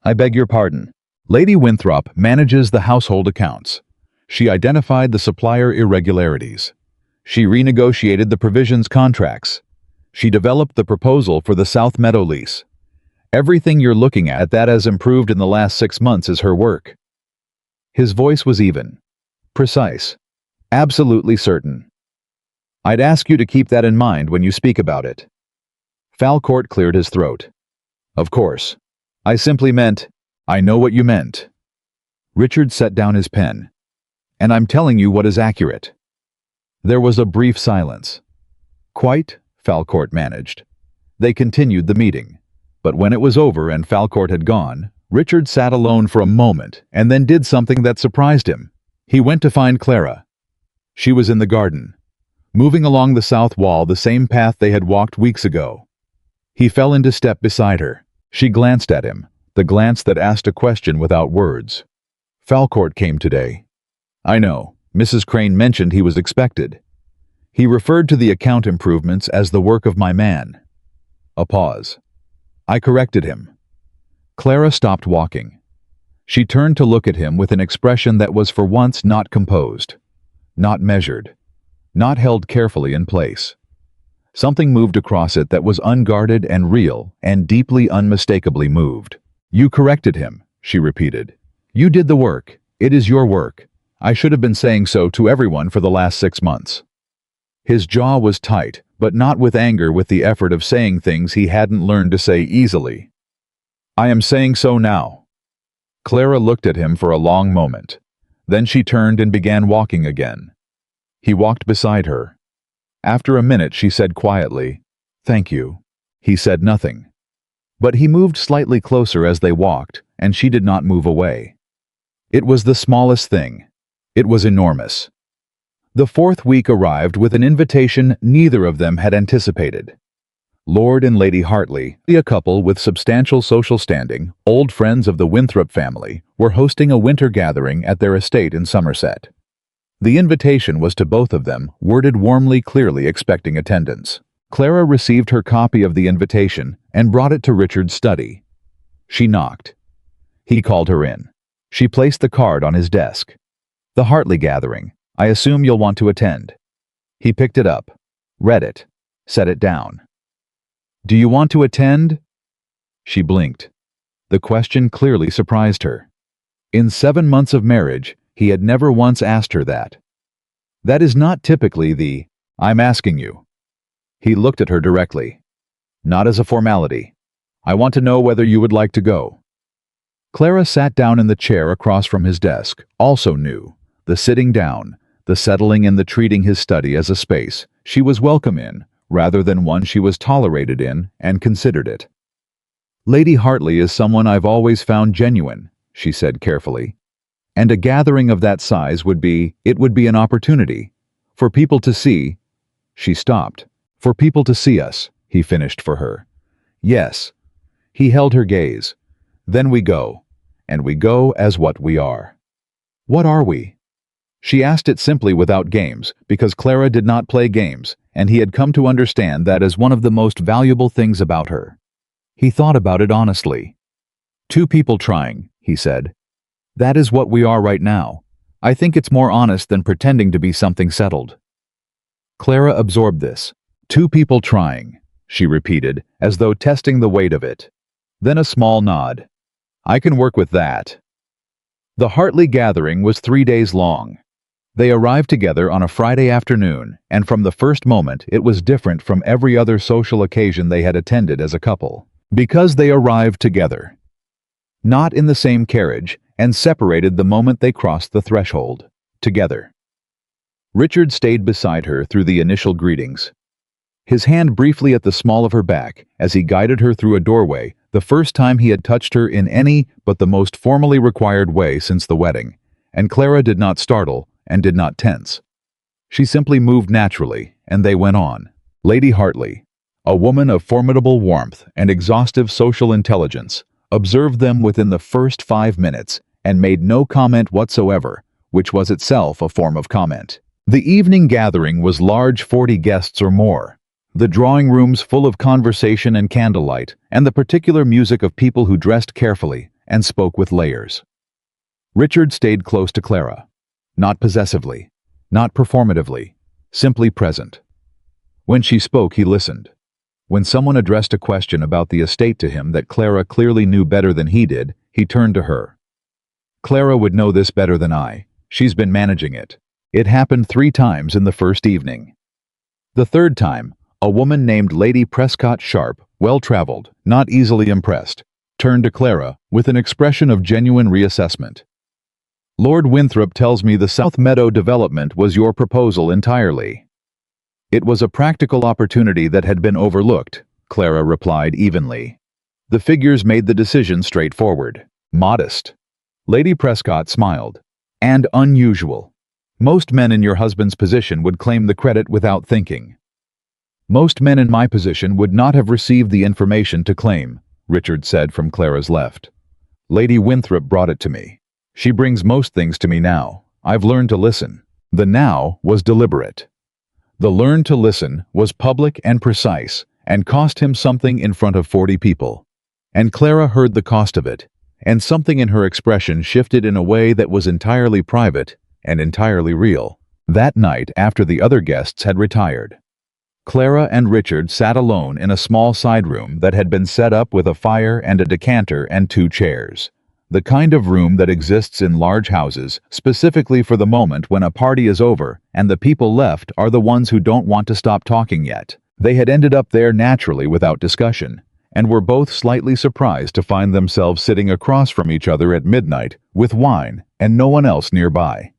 I beg your pardon. Lady Winthrop manages the household accounts. She identified the supplier irregularities. She renegotiated the provisions contracts. She developed the proposal for the South Meadow lease. Everything you're looking at that has improved in the last 6 months is her work. His voice was even. Precise. Absolutely certain. I'd ask you to keep that in mind when you speak about it. Falcourt cleared his throat. Of course. I simply meant, I know what you meant. Richard set down his pen. And I'm telling you what is accurate. There was a brief silence. Quite, Falcourt managed. They continued the meeting. But when it was over and Falcourt had gone, Richard sat alone for a moment and then did something that surprised him. He went to find Clara. She was in the garden, moving along the south wall, the same path they had walked weeks ago. He fell into step beside her. She glanced at him, the glance that asked a question without words. Falcourt came today. I know. Mrs. Crane mentioned he was expected. He referred to the account improvements as the work of my man. A pause. I corrected him. Clara stopped walking. She turned to look at him with an expression that was for once not composed, not measured, not held carefully in place. Something moved across it that was unguarded and real and deeply unmistakably moved. "You corrected him," she repeated. "You did the work. It is your work. I should have been saying so to everyone for the last 6 months." His jaw was tight, but not with anger, with the effort of saying things he hadn't learned to say easily. "I am saying so now." Clara looked at him for a long moment. Then she turned and began walking again. He walked beside her. After a minute she said quietly, "Thank you." He said nothing. But he moved slightly closer as they walked, and she did not move away. It was the smallest thing. It was enormous. The 4th week arrived with an invitation neither of them had anticipated. Lord and Lady Hartley, a couple with substantial social standing, old friends of the Winthrop family, were hosting a winter gathering at their estate in Somerset. The invitation was to both of them, worded warmly, clearly expecting attendance. Clara received her copy of the invitation and brought it to Richard's study. She knocked. He called her in. She placed the card on his desk. "The Hartley gathering. I assume you'll want to attend." He picked it up, read it, set it down. "Do you want to attend?" She blinked. The question clearly surprised her. In 7 months of marriage, he had never once asked her that. That is not typically the, "I'm asking you." He looked at her directly. "Not as a formality. I want to know whether you would like to go." Clara sat down in the chair across from his desk, also new. The sitting down, the settling in, the treating his study as a space she was welcome in, rather than one she was tolerated in and considered it. "Lady Hartley is someone I've always found genuine," she said carefully. "And a gathering of that size would be an opportunity. For people to see—" She stopped. "For people to see us," he finished for her. "Yes." He held her gaze. "Then we go. And we go as what we are." "What are we?" She asked it simply, without games, because Clara did not play games, and he had come to understand that as one of the most valuable things about her. He thought about it honestly. "Two people trying," he said. "That is what we are right now. I think it's more honest than pretending to be something settled." Clara absorbed this. "Two people trying," she repeated, as though testing the weight of it. Then a small nod. "I can work with that." The Hartley gathering was 3 days long. They arrived together on a Friday afternoon, and from the first moment it was different from every other social occasion they had attended as a couple. Because they arrived together. Not in the same carriage, and separated the moment they crossed the threshold. Together. Richard stayed beside her through the initial greetings. His hand briefly at the small of her back, as he guided her through a doorway, the first time he had touched her in any but the most formally required way since the wedding, and Clara did not startle, and did not tense. She simply moved naturally, and they went on. Lady Hartley, a woman of formidable warmth and exhaustive social intelligence, observed them within the first 5 minutes and made no comment whatsoever, which was itself a form of comment. The evening gathering was large, 40 guests or more. The drawing rooms full of conversation and candlelight, and the particular music of people who dressed carefully and spoke with layers. Richard stayed close to Clara. Not possessively, not performatively, simply present. When she spoke, he listened. When someone addressed a question about the estate to him that Clara clearly knew better than he did, he turned to her. "Clara would know this better than I. She's been managing it. It happened 3 times in the first evening." The third time, a woman named Lady Prescott Sharp, well-traveled, not easily impressed, turned to Clara with an expression of genuine reassessment. "Lord Winthrop tells me the South Meadow development was your proposal entirely." "It was a practical opportunity that had been overlooked," Clara replied evenly. "The figures made the decision straightforward. Modest." Lady Prescott smiled. "And unusual. Most men in your husband's position would claim the credit without thinking." "Most men in my position would not have received the information to claim," Richard said from Clara's left. "Lady Winthrop brought it to me. She brings most things to me now. I've learned to listen." The now was deliberate. The learn to listen was public and precise, and cost him something in front of 40 people. And Clara heard the cost of it, and something in her expression shifted in a way that was entirely private and entirely real. That night, after the other guests had retired, Clara and Richard sat alone in a small side room that had been set up with a fire and a decanter and 2 chairs. The kind of room that exists in large houses, specifically for the moment when a party is over and the people left are the ones who don't want to stop talking yet. They had ended up there naturally without discussion, and were both slightly surprised to find themselves sitting across from each other at midnight with wine and no one else nearby.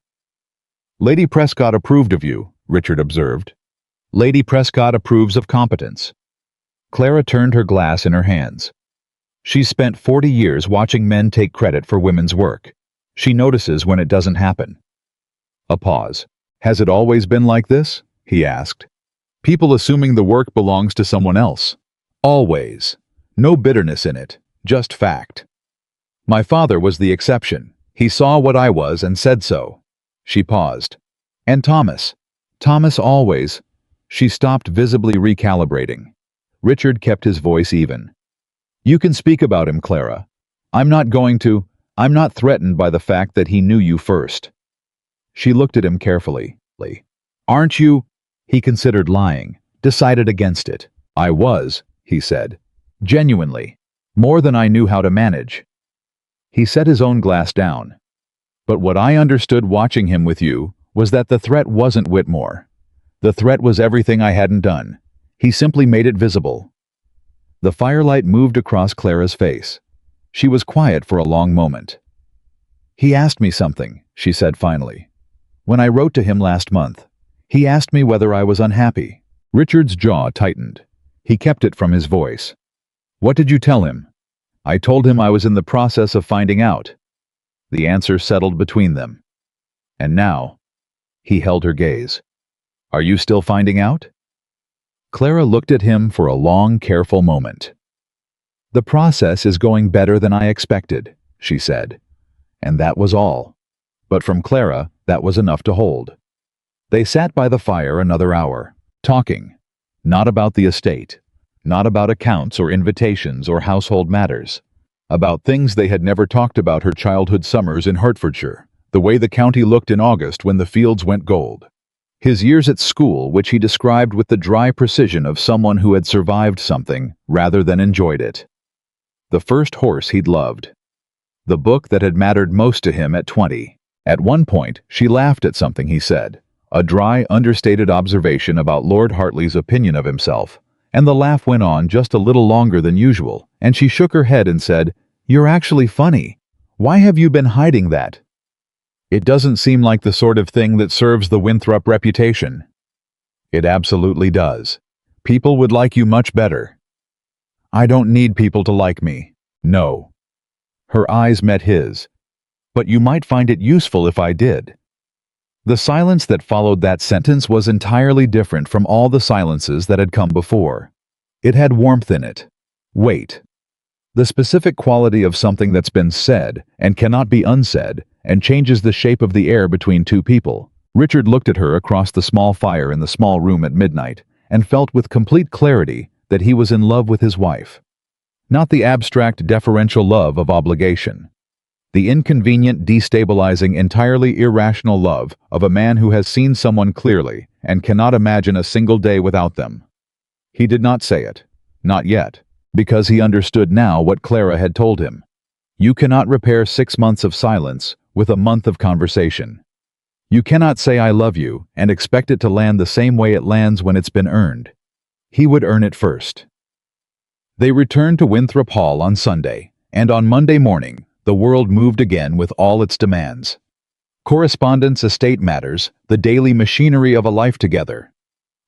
"Lady Prescott approved of you," Richard observed. "Lady Prescott approves of competence." Clara turned her glass in her hands. She's spent 40 years watching men take credit for women's work. She notices when it doesn't happen. A pause. "Has it always been like this?" he asked. "People assuming the work belongs to someone else." "Always. No bitterness in it, just fact. My father was the exception. He saw what I was and said so." She paused. "And Thomas. Thomas always." She stopped, visibly recalibrating. Richard kept his voice even. "You can speak about him, Clara. I'm not going to. I'm not threatened by the fact that he knew you first." She looked at him carefully. "Aren't you?" He considered lying, decided against it. "I was," he said. "Genuinely. More than I knew how to manage." He set his own glass down. "But what I understood watching him with you was that the threat wasn't Whitmore. The threat was everything I hadn't done. He simply made it visible." The firelight moved across Clara's face. She was quiet for a long moment. "He asked me something," she said finally. "When I wrote to him last month, he asked me whether I was unhappy." Richard's jaw tightened. He kept it from his voice. "What did you tell him?" "I told him I was in the process of finding out." The answer settled between them. "And now?" He held her gaze. "Are you still finding out?" Clara looked at him for a long, careful moment. "The process is going better than I expected," she said. And that was all. But from Clara, that was enough to hold. They sat by the fire another hour, talking. Not about the estate. Not about accounts or invitations or household matters. About things they had never talked about: her childhood summers in Hertfordshire, the way the county looked in August when the fields went gold. His years at school, which he described with the dry precision of someone who had survived something rather than enjoyed it. The first horse he'd loved. The book that had mattered most to him at 20. At one point, she laughed at something he said, a dry, understated observation about Lord Hartley's opinion of himself, and the laugh went on just a little longer than usual, and she shook her head and said, "You're actually funny. Why have you been hiding that?" "It doesn't seem like the sort of thing that serves the Winthrop reputation." "It absolutely does. People would like you much better." "I don't need people to like me." "No." Her eyes met his. "But you might find it useful if I did." The silence that followed that sentence was entirely different from all the silences that had come before. It had warmth in it. Weight. The specific quality of something that's been said and cannot be unsaid and changes the shape of the air between two people. Richard looked at her across the small fire in the small room at midnight and felt with complete clarity that he was in love with his wife. Not the abstract, deferential love of obligation. The inconvenient, destabilizing, entirely irrational love of a man who has seen someone clearly and cannot imagine a single day without them. He did not say it. Not yet. Because he understood now what Clara had told him. You cannot repair 6 months of silence with a month of conversation. You cannot say "I love you" and expect it to land the same way it lands when it's been earned. He would earn it first. They returned to Winthrop Hall on Sunday, and on Monday morning, the world moved again with all its demands. Correspondence, estate matters, the daily machinery of a life together.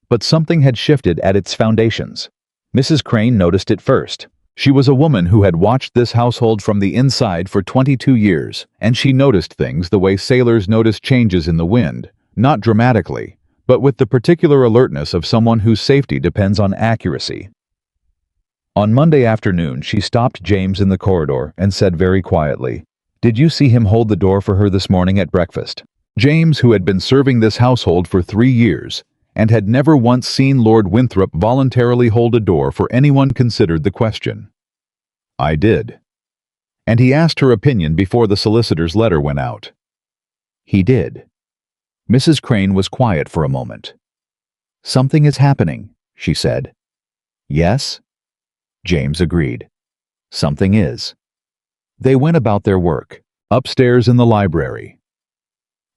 But something had shifted at its foundations. Mrs. Crane noticed it first. She was a woman who had watched this household from the inside for 22 years, and she noticed things the way sailors notice changes in the wind, not dramatically, but with the particular alertness of someone whose safety depends on accuracy. On Monday afternoon, she stopped James in the corridor and said very quietly, "Did you see him hold the door for her this morning at breakfast?" James, who had been serving this household for 3 years, and had never once seen Lord Winthrop voluntarily hold a door for anyone, considered the question. "I did." "And he asked her opinion before the solicitor's letter went out?" "He did." Mrs. Crane was quiet for a moment. "Something is happening," she said. "Yes?" James agreed. "Something is." They went about their work, upstairs in the library.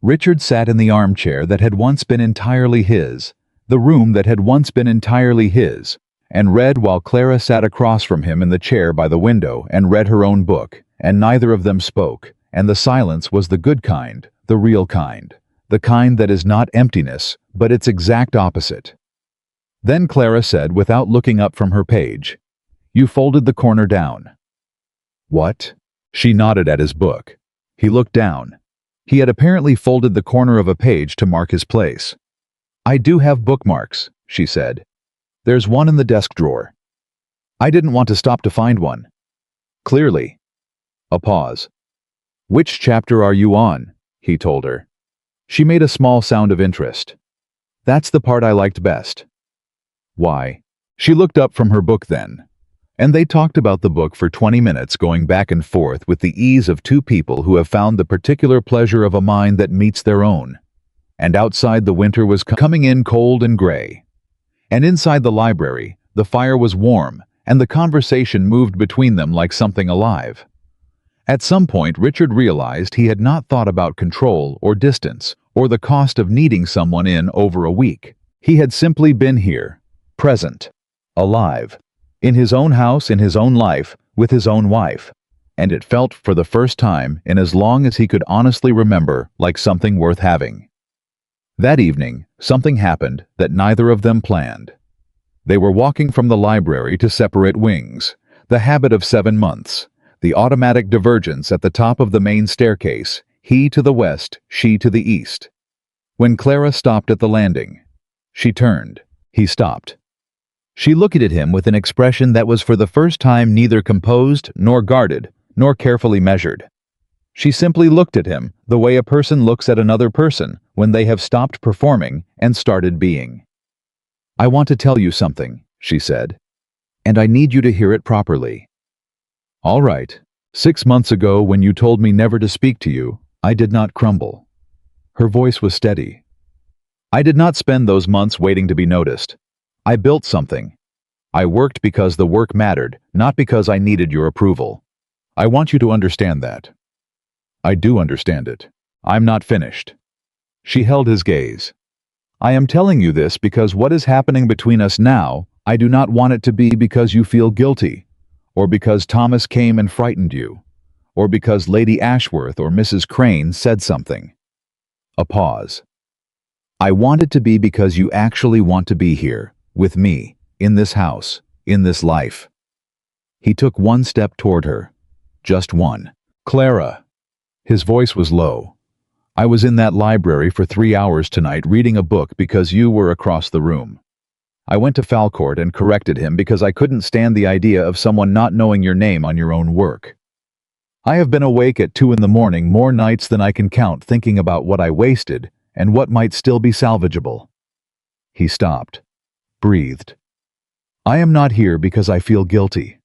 Richard sat in the armchair that had once been entirely his, the room that had once been entirely his, and read while Clara sat across from him in the chair by the window and read her own book, and neither of them spoke, and the silence was the good kind, the real kind, the kind that is not emptiness, but its exact opposite. Then Clara said, without looking up from her page, "You folded the corner down." "What?" She nodded at his book. He looked down. He had apparently folded the corner of a page to mark his place. "I do have bookmarks," she said. "There's one in the desk drawer." "I didn't want to stop to find one." "Clearly." A pause. "Which chapter are you on?" he told her. She made a small sound of interest. "That's the part I liked best." "Why?" She looked up from her book then. And they talked about the book for 20 minutes, going back and forth with the ease of two people who have found the particular pleasure of a mind that meets their own. And outside the winter was coming in cold and gray. And inside the library, the fire was warm, and the conversation moved between them like something alive. At some point, Richard realized he had not thought about control or distance or the cost of needing someone in over a week. He had simply been here, present, alive, in his own house, in his own life, with his own wife. And it felt, for the first time in as long as he could honestly remember, like something worth having. That evening, something happened that neither of them planned. They were walking from the library to separate wings, the habit of 7 months, the automatic divergence at the top of the main staircase, he to the west, she to the east. When Clara stopped at the landing, she turned. He stopped. She looked at him with an expression that was for the first time neither composed, nor guarded, nor carefully measured. She simply looked at him the way a person looks at another person when they have stopped performing and started being. "I want to tell you something," she said, "and I need you to hear it properly." "All right. 6 months ago, when you told me never to speak to you, I did not crumble." Her voice was steady. "I did not spend those months waiting to be noticed. I built something. I worked because the work mattered, not because I needed your approval. I want you to understand that." "I do understand it. I'm not finished." She held his gaze. "I am telling you this because what is happening between us now, I do not want it to be because you feel guilty, or because Thomas came and frightened you, or because Lady Ashworth or Mrs. Crane said something." A pause. "I want it to be because you actually want to be here, with me, in this house, in this life." He took one step toward her. Just one. "Clara." His voice was low. "I was in that library for 3 hours tonight reading a book because you were across the room. I went to Falcourt and corrected him because I couldn't stand the idea of someone not knowing your name on your own work. I have been awake at 2 in the morning more nights than I can count thinking about what I wasted and what might still be salvageable." He stopped. Breathed. "I am not here because I feel guilty.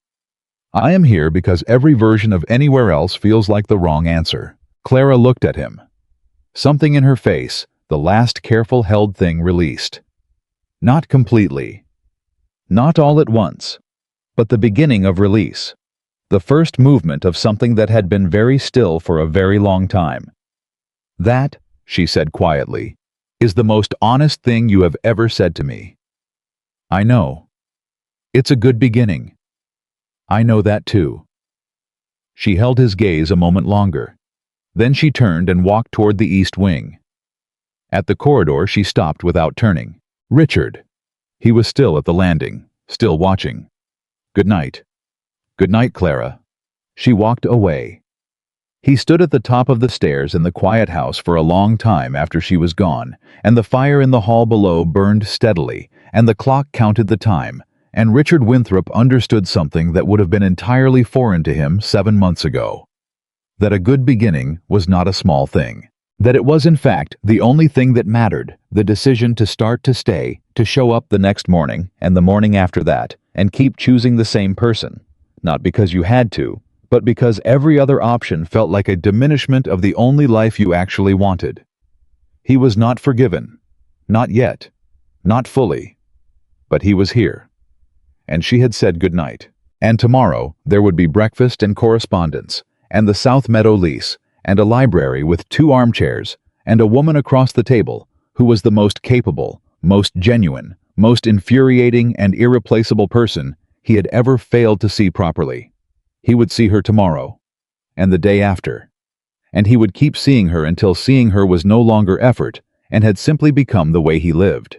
I am here because every version of anywhere else feels like the wrong answer." Clara looked at him. Something in her face, the last careful held thing, released. Not completely. Not all at once. But the beginning of release. The first movement of something that had been very still for a very long time. "That," she said quietly, "is the most honest thing you have ever said to me." "I know. It's a good beginning." "I know that too." She held his gaze a moment longer. Then she turned and walked toward the east wing. At the corridor, she stopped without turning. "Richard." He was still at the landing, still watching. "Good night." "Good night, Clara." She walked away. He stood at the top of the stairs in the quiet house for a long time after she was gone, and the fire in the hall below burned steadily, and the clock counted the time, and Richard Winthrop understood something that would have been entirely foreign to him 7 months ago. That a good beginning was not a small thing. That it was in fact the only thing that mattered, the decision to start to stay, to show up the next morning and the morning after that, and keep choosing the same person. Not because you had to, but because every other option felt like a diminishment of the only life you actually wanted. He was not forgiven. Not yet. Not fully. But he was here. And she had said good night. And tomorrow there would be breakfast and correspondence, and the South Meadow lease, and a library with 2 armchairs, and a woman across the table who was the most capable, most genuine, most infuriating and irreplaceable person he had ever failed to see properly. He would see her tomorrow, and the day after. And he would keep seeing her until seeing her was no longer effort and had simply become the way he lived.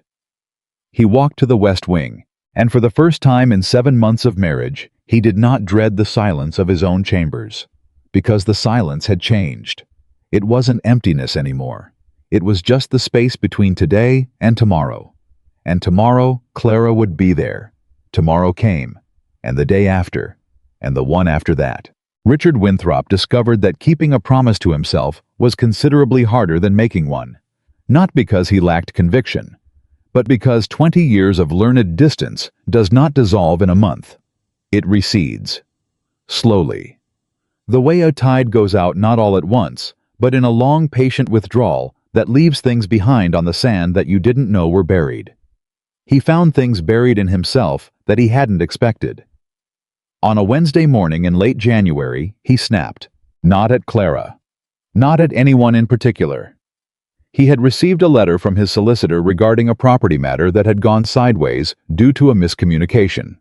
He walked to the West Wing, and for the first time in 7 months of marriage, he did not dread the silence of his own chambers, because the silence had changed. It wasn't emptiness anymore. It was just the space between today and tomorrow. And tomorrow, Clara would be there. Tomorrow came, and the day after, and the one after that. Richard Winthrop discovered that keeping a promise to himself was considerably harder than making one, not because he lacked conviction, but because 20 years of learned distance does not dissolve in a month. It recedes. Slowly. The way a tide goes out not all at once, but in a long, patient withdrawal that leaves things behind on the sand that you didn't know were buried. He found things buried in himself that he hadn't expected. On a Wednesday morning in late January, he snapped. Not at Clara. Not at anyone in particular. He had received a letter from his solicitor regarding a property matter that had gone sideways due to a miscommunication.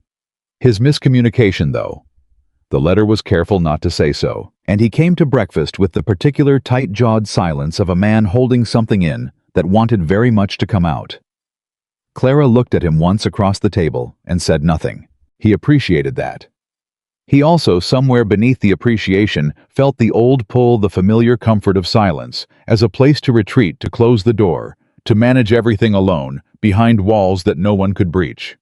His miscommunication, though. The letter was careful not to say so, and he came to breakfast with the particular tight-jawed silence of a man holding something in that wanted very much to come out. Clara looked at him once across the table and said nothing. He appreciated that. He also, somewhere beneath the appreciation, felt the old pull, the familiar comfort of silence, as a place to retreat, to close the door, to manage everything alone, behind walls that no one could breach.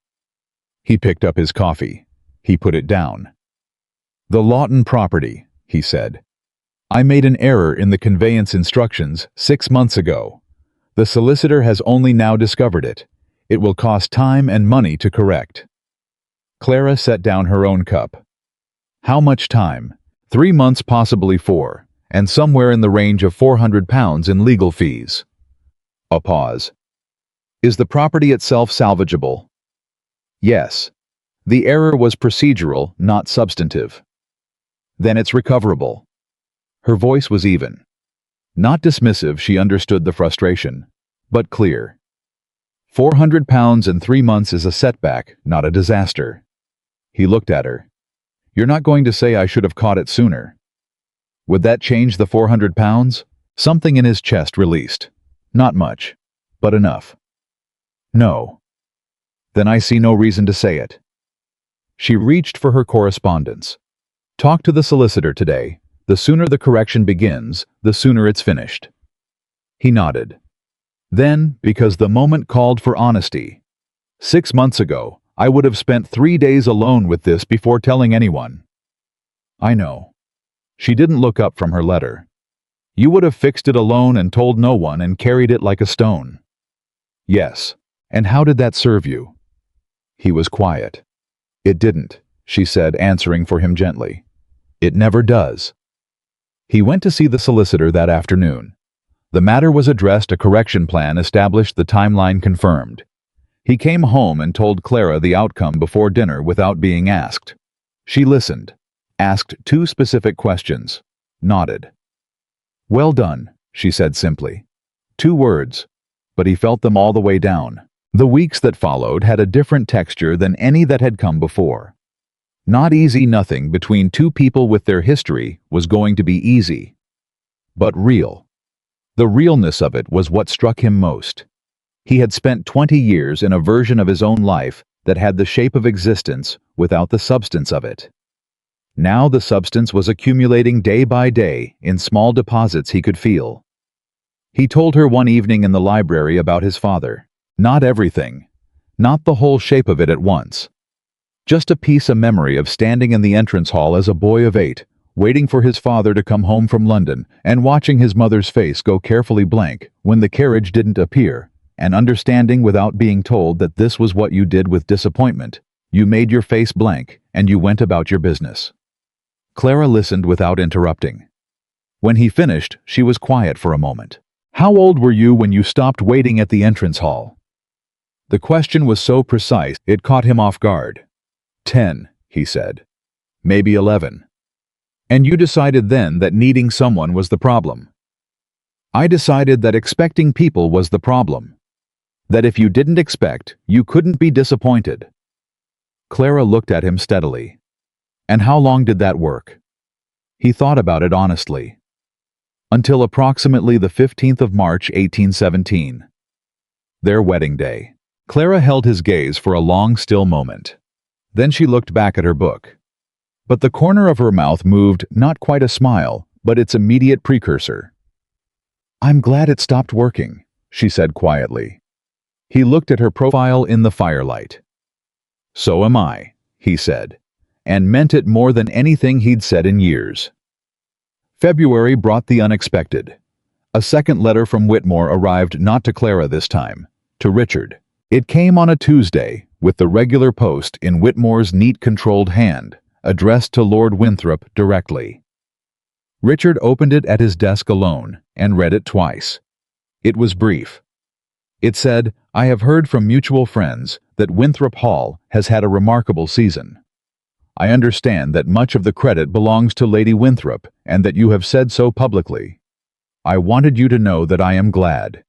He picked up his coffee. He put it down. "The Lawton property," he said. "I made an error in the conveyance instructions 6 months ago. The solicitor has only now discovered it. It will cost time and money to correct." Clara set down her own cup. "How much time?" 3 months, possibly 4, and somewhere in the range of £400 in legal fees. A pause. "Is the property itself salvageable?" "Yes. The error was procedural, not substantive." "Then it's recoverable." Her voice was even. Not dismissive, she understood the frustration, but clear. £400 in 3 months is a setback, not a disaster. He looked at her. "You're not going to say I should have caught it sooner?" "Would that change the £400? Something in his chest released. "Not much, but enough." "No." "Then I see no reason to say it." She reached for her correspondence. "Talk to the solicitor today. The sooner the correction begins, the sooner it's finished." He nodded. Then, because the moment called for honesty. 6 months ago, I would have spent 3 days alone with this before telling anyone. "I know." She didn't look up from her letter. "You would have fixed it alone and told no one and carried it like a stone." "Yes. And how did that serve you?" He was quiet. "It didn't," she said, answering for him gently. "It never does." He went to see the solicitor that afternoon. The matter was addressed, a correction plan established, the timeline confirmed. He came home and told Clara the outcome before dinner without being asked. She listened, asked 2 specific questions, nodded. "Well done," she said simply. 2 words, but he felt them all the way down. The weeks that followed had a different texture than any that had come before. Not easy, nothing between 2 people with their history was going to be easy. But real. The realness of it was what struck him most. He had spent 20 years in a version of his own life that had the shape of existence without the substance of it. Now the substance was accumulating day by day in small deposits he could feel. He told her one evening in the library about his father. Not everything. Not the whole shape of it at once. Just a piece, a memory of standing in the entrance hall as a boy of 8, waiting for his father to come home from London and watching his mother's face go carefully blank when the carriage didn't appear, and understanding without being told that this was what you did with disappointment. You made your face blank and you went about your business. Clara listened without interrupting. When he finished, she was quiet for a moment. How old were you when you stopped waiting at the entrance hall? The question was so precise, it caught him off guard. 10, he said. Maybe 11. And you decided then that needing someone was the problem. I decided that expecting people was the problem. That if you didn't expect, you couldn't be disappointed. Clara looked at him steadily. And how long did that work? He thought about it honestly. Until approximately the 15th of March, 1817. Their wedding day. Clara held his gaze for a long, still moment. Then she looked back at her book. But the corner of her mouth moved, not quite a smile, but its immediate precursor. I'm glad it stopped working, she said quietly. He looked at her profile in the firelight. So am I, he said, and meant it more than anything he'd said in years. February brought the unexpected. A second letter from Whitmore arrived not to Clara this time, to Richard. It came on a Tuesday, with the regular post in Whitmore's neat controlled hand, addressed to Lord Winthrop directly. Richard opened it at his desk alone, and read it twice. It was brief. It said, I have heard from mutual friends that Winthrop Hall has had a remarkable season. I understand that much of the credit belongs to Lady Winthrop, and that you have said so publicly. I wanted you to know that I am glad.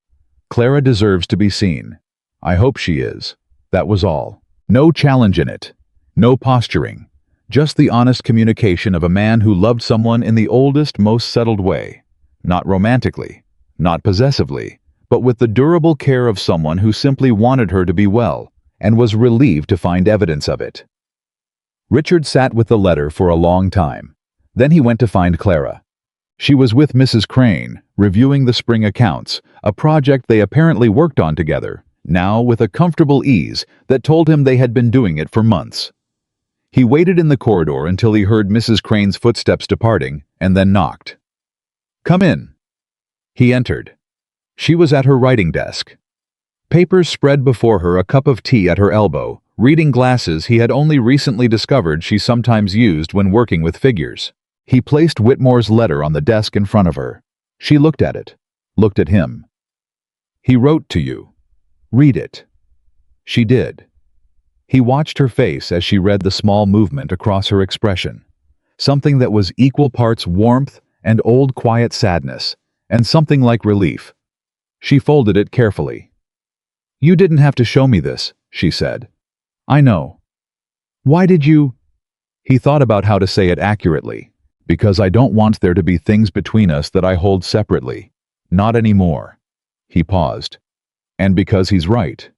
Clara deserves to be seen. I hope she is. That was all. No challenge in it. No posturing. Just the honest communication of a man who loved someone in the oldest, most settled way. Not romantically, not possessively, but with the durable care of someone who simply wanted her to be well, and was relieved to find evidence of it. Richard sat with the letter for a long time. Then he went to find Clara. She was with Mrs. Crane, reviewing the spring accounts, a project they apparently worked on together, now with a comfortable ease that told him they had been doing it for months. He waited in the corridor until he heard Mrs. Crane's footsteps departing, and then knocked. Come in. He entered. She was at her writing desk. Papers spread before her, a cup of tea at her elbow, reading glasses he had only recently discovered she sometimes used when working with figures. He placed Whitmore's letter on the desk in front of her. She looked at it, looked at him. He wrote to you. Read it. She did. He watched her face as she read the small movement across her expression, something that was equal parts warmth and old quiet sadness, and something like relief. She folded it carefully. You didn't have to show me this, she said. I know. Why did you? He thought about how to say it accurately. Because I don't want there to be things between us that I hold separately. Not anymore. He paused. And because he's right.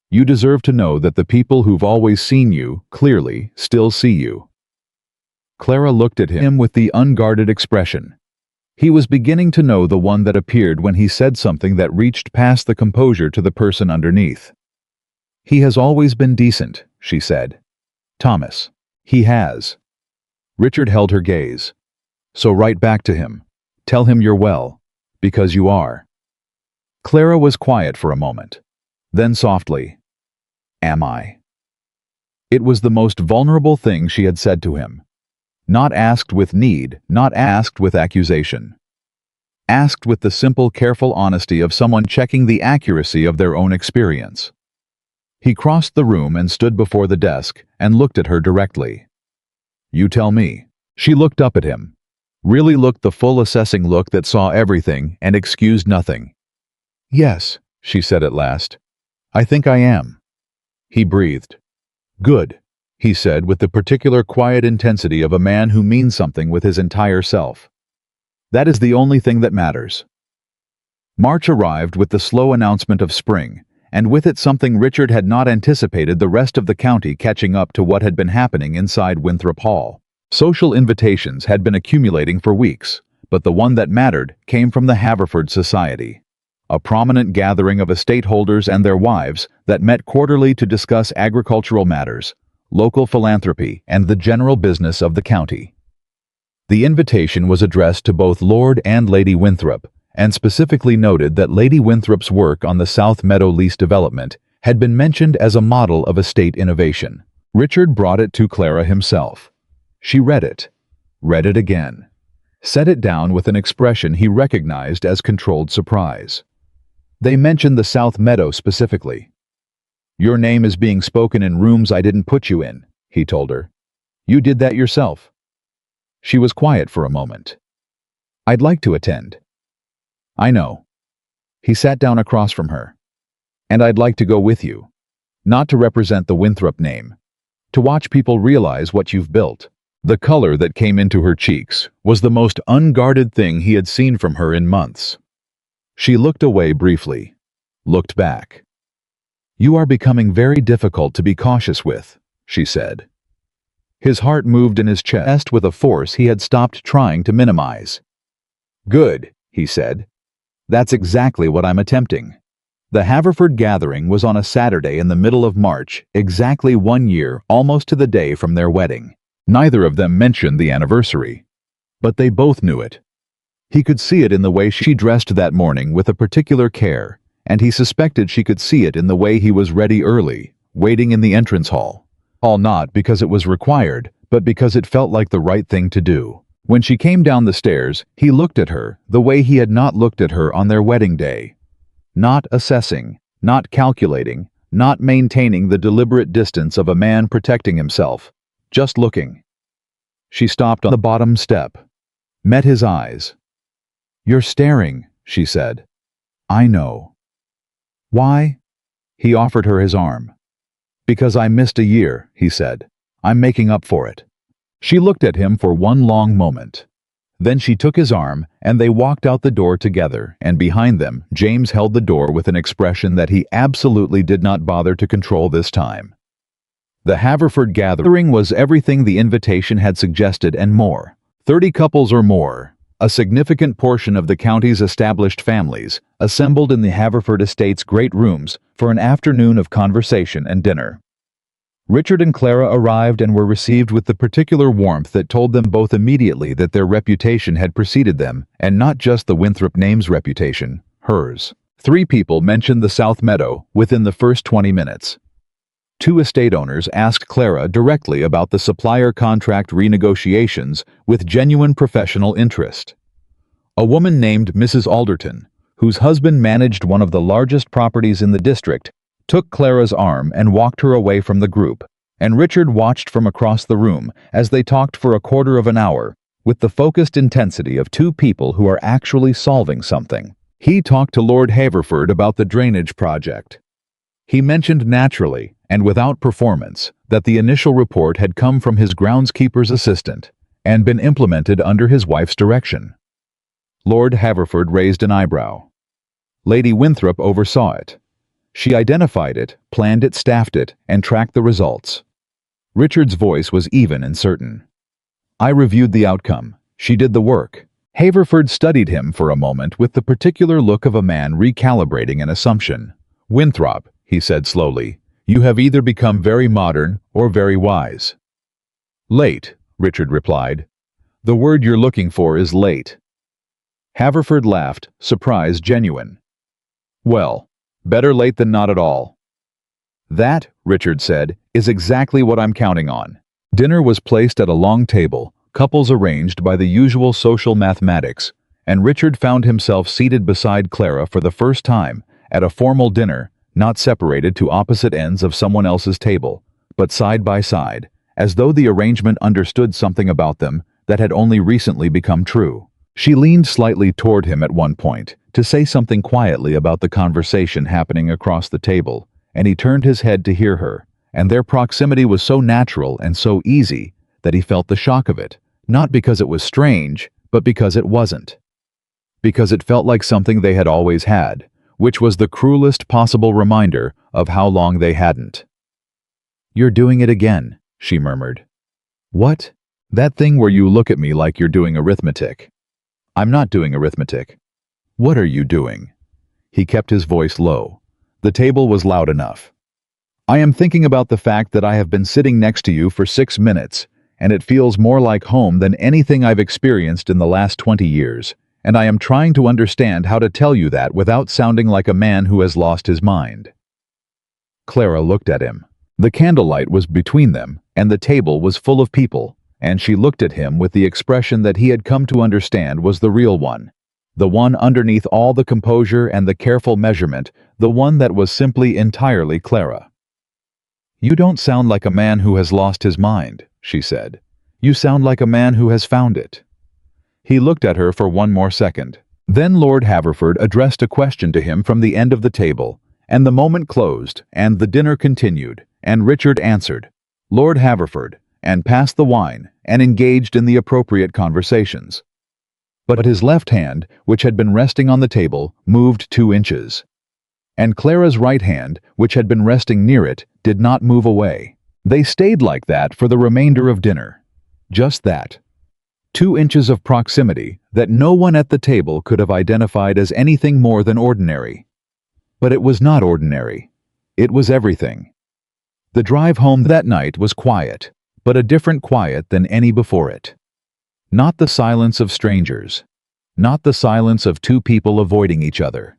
You deserve to know that the people who've always seen you, clearly, still see you. Clara looked at him with the unguarded expression. He was beginning to know the one that appeared when he said something that reached past the composure to the person underneath. He has always been decent, she said. Thomas. He has. Richard held her gaze. So write back to him. Tell him you're well. Because you are. Clara was quiet for a moment. Then softly, Am I? It was the most vulnerable thing she had said to him. Not asked with need, not asked with accusation. Asked with the simple, careful honesty of someone checking the accuracy of their own experience. He crossed the room and stood before the desk and looked at her directly. You tell me. She looked up at him. Really looked the full assessing look that saw everything and excused nothing. Yes, she said at last. I think I am. He breathed. Good, he said with the particular quiet intensity of a man who means something with his entire self. That is the only thing that matters. March arrived with the slow announcement of spring, and with it something Richard had not anticipated, the rest of the county catching up to what had been happening inside Winthrop Hall. Social invitations had been accumulating for weeks, but the one that mattered came from the Haverford Society, a prominent gathering of estate holders and their wives that met quarterly to discuss agricultural matters, local philanthropy, and the general business of the county. The invitation was addressed to both Lord and Lady Winthrop, and specifically noted that Lady Winthrop's work on the South Meadow lease development had been mentioned as a model of estate innovation. Richard brought it to Clara himself. She read it again, set it down with an expression he recognized as controlled surprise. They mentioned the South Meadow specifically. "Your name is being spoken in rooms I didn't put you in," he told her. "You did that yourself." She was quiet for a moment. "I'd like to attend." "I know." He sat down across from her. "And I'd like to go with you. Not to represent the Winthrop name. To watch people realize what you've built." The color that came into her cheeks was the most unguarded thing he had seen from her in months. She looked away briefly, looked back. "You are becoming very difficult to be cautious with," she said. His heart moved in his chest with a force he had stopped trying to minimize. "Good," he said. "That's exactly what I'm attempting." The Haverford gathering was on a Saturday in the middle of March, exactly 1 year, almost to the day from their wedding. Neither of them mentioned the anniversary, but they both knew it. He could see it in the way she dressed that morning with a particular care, and he suspected she could see it in the way he was ready early, waiting in the entrance hall. All not because it was required, but because it felt like the right thing to do. When she came down the stairs, he looked at her the way he had not looked at her on their wedding day. Not assessing, not calculating, not maintaining the deliberate distance of a man protecting himself. Just looking. She stopped on the bottom step, met his eyes. "You're staring," she said. "I know." "Why?" He offered her his arm. "Because I missed a year," he said. "I'm making up for it." She looked at him for one long moment. Then she took his arm, and they walked out the door together, and behind them, James held the door with an expression that he absolutely did not bother to control this time. The Haverford gathering was everything the invitation had suggested and more. 30 couples or more, a significant portion of the county's established families, assembled in the Haverford estate's great rooms for an afternoon of conversation and dinner. Richard and Clara arrived and were received with the particular warmth that told them both immediately that their reputation had preceded them, and not just the Winthrop name's reputation, hers. 3 people mentioned the South Meadow within the first 20 minutes. 2 estate owners asked Clara directly about the supplier contract renegotiations with genuine professional interest. A woman named Mrs. Alderton, whose husband managed one of the largest properties in the district, took Clara's arm and walked her away from the group, and Richard watched from across the room as they talked for a quarter of an hour, with the focused intensity of 2 people who are actually solving something. He talked to Lord Haverford about the drainage project. He mentioned naturally, and without performance, that the initial report had come from his groundskeeper's assistant and been implemented under his wife's direction. Lord Haverford raised an eyebrow. Lady Winthrop oversaw it. She identified it, planned it, staffed it, and tracked the results. Richard's voice was even and certain. "I reviewed the outcome. She did the work." Haverford studied him for a moment with the particular look of a man recalibrating an assumption. "Winthrop," he said slowly, "you have either become very modern or very wise." "Late," Richard replied. "The word you're looking for is late." Haverford laughed, surprise genuine. "Well, better late than not at all." "That," Richard said, "is exactly what I'm counting on." Dinner was placed at a long table, couples arranged by the usual social mathematics, and Richard found himself seated beside Clara for the first time at a formal dinner, not separated to opposite ends of someone else's table, but side by side, as though the arrangement understood something about them that had only recently become true. She leaned slightly toward him at one point to say something quietly about the conversation happening across the table, and he turned his head to hear her, and their proximity was so natural and so easy that he felt the shock of it, not because it was strange, but because it wasn't. Because it felt like something they had always had, which was the cruelest possible reminder of how long they hadn't. "You're doing it again," she murmured. "What?" "That thing where you look at me like you're doing arithmetic." "I'm not doing arithmetic." "What are you doing?" He kept his voice low. The table was loud enough. "I am thinking about the fact that I have been sitting next to you for 6 minutes, and it feels more like home than anything I've experienced in the last 20 years. And I am trying to understand how to tell you that without sounding like a man who has lost his mind." Clara looked at him. The candlelight was between them, and the table was full of people, and she looked at him with the expression that he had come to understand was the real one. The one underneath all the composure and the careful measurement, the one that was simply entirely Clara. "You don't sound like a man who has lost his mind," she said. "You sound like a man who has found it." He looked at her for one more second. Then Lord Haverford addressed a question to him from the end of the table, and the moment closed, and the dinner continued, and Richard answered, Lord Haverford, and passed the wine, and engaged in the appropriate conversations. But his left hand, which had been resting on the table, moved 2 inches. And Clara's right hand, which had been resting near it, did not move away. They stayed like that for the remainder of dinner. Just that. 2 inches of proximity that no one at the table could have identified as anything more than ordinary. But it was not ordinary. It was everything. The drive home that night was quiet, but a different quiet than any before it. Not the silence of strangers. Not the silence of 2 people avoiding each other.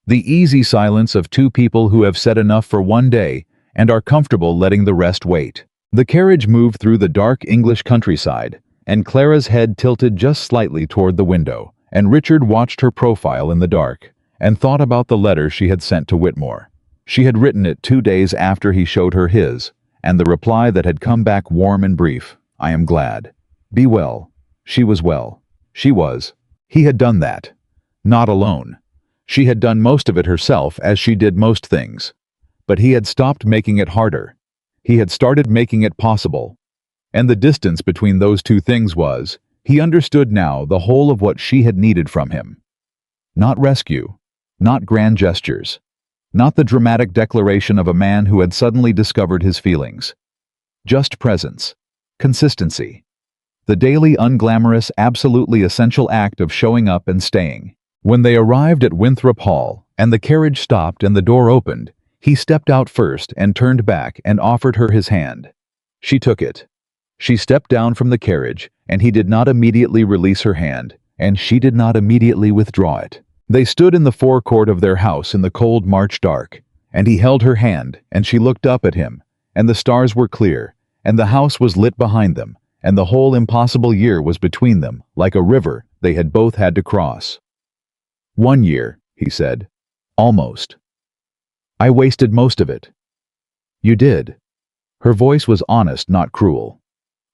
The easy silence of 2 people who have said enough for one day and are comfortable letting the rest wait. The carriage moved through the dark English countryside, and Clara's head tilted just slightly toward the window, and Richard watched her profile in the dark, and thought about the letter she had sent to Whitmore. She had written it 2 days after he showed her his, and the reply that had come back warm and brief, "I am glad. Be well." She was well. She was. He had done that. Not alone. She had done most of it herself, as she did most things. But he had stopped making it harder. He had started making it possible. And the distance between those 2 things was, he understood now the whole of what she had needed from him. Not rescue. Not grand gestures. Not the dramatic declaration of a man who had suddenly discovered his feelings. Just presence. Consistency. The daily, unglamorous, absolutely essential act of showing up and staying. When they arrived at Winthrop Hall, and the carriage stopped and the door opened, he stepped out first and turned back and offered her his hand. She took it. She stepped down from the carriage, and he did not immediately release her hand, and she did not immediately withdraw it. They stood in the forecourt of their house in the cold March dark, and he held her hand, and she looked up at him, and the stars were clear, and the house was lit behind them, and the whole impossible year was between them, like a river they had both had to cross. "1 year," he said. "Almost. I wasted most of it." "You did." Her voice was honest, not cruel.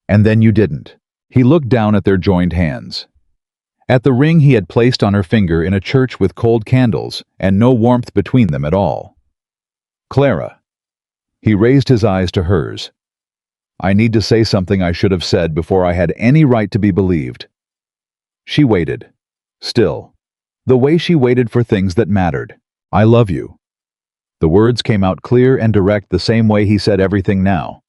"And then you didn't." He looked down at their joined hands. At the ring he had placed on her finger in a church with cold candles and no warmth between them at all. "Clara." He raised his eyes to hers. "I need to say something I should have said before I had any right to be believed." She waited. Still. The way she waited for things that mattered. "I love you." The words came out clear and direct the same way he said everything now.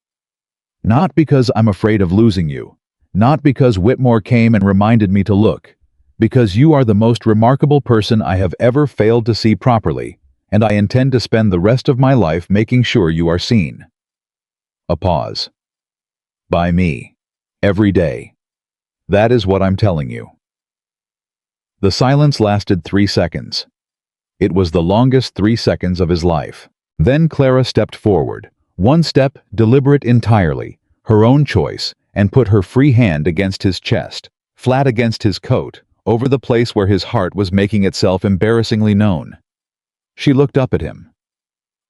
"Not because I'm afraid of losing you. Not because Whitmore came and reminded me to look. Because you are the most remarkable person I have ever failed to see properly, and I intend to spend the rest of my life making sure you are seen." A pause. "By me. Every day. That is what I'm telling you." The silence lasted 3 seconds. It was the longest 3 seconds of his life. Then Clara stepped forward, 1 step, deliberate entirely, her own choice, and put her free hand against his chest, flat against his coat, over the place where his heart was making itself embarrassingly known. She looked up at him.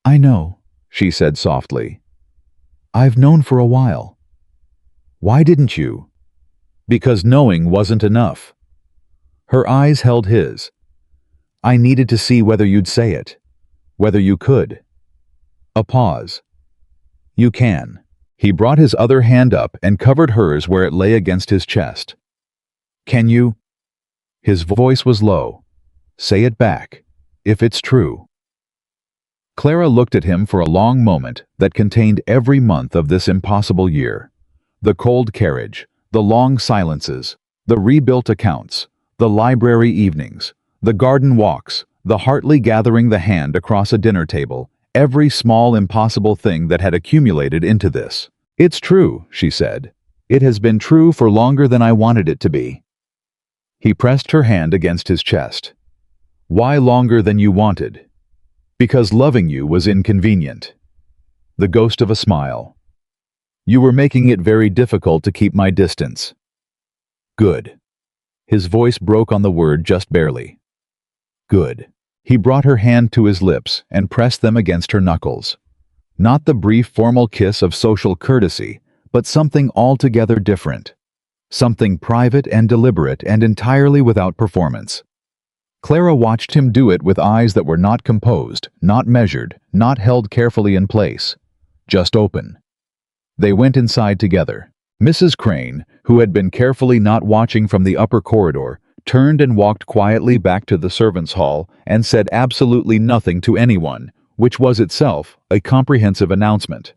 "I know," she said softly. "I've known for a while." "Why didn't you?" "Because knowing wasn't enough." Her eyes held his. "I needed to see whether you'd say it. Whether you could." A pause. "You can." He brought his other hand up and covered hers where it lay against his chest. "Can you?" His voice was low. "Say it back. If it's true." Clara looked at him for a long moment that contained every month of this impossible year. The cold carriage, the long silences, the rebuilt accounts, the library evenings, the garden walks, the heartily gathering the hand across a dinner table, every small impossible thing that had accumulated into this. "It's true," she said. "It has been true for longer than I wanted it to be." He pressed her hand against his chest. "Why longer than you wanted?" "Because loving you was inconvenient." The ghost of a smile. You were making it very difficult to keep my distance. Good. His voice broke on the word just barely. Good. He brought her hand to his lips and pressed them against her knuckles. Not the brief formal kiss of social courtesy, but something altogether different. Something private and deliberate and entirely without performance. Clara watched him do it with eyes that were not composed, not measured, not held carefully in place. Just open. They went inside together. Mrs. Crane, who had been carefully not watching from the upper corridor, turned and walked quietly back to the servants' hall and said absolutely nothing to anyone, which was itself a comprehensive announcement.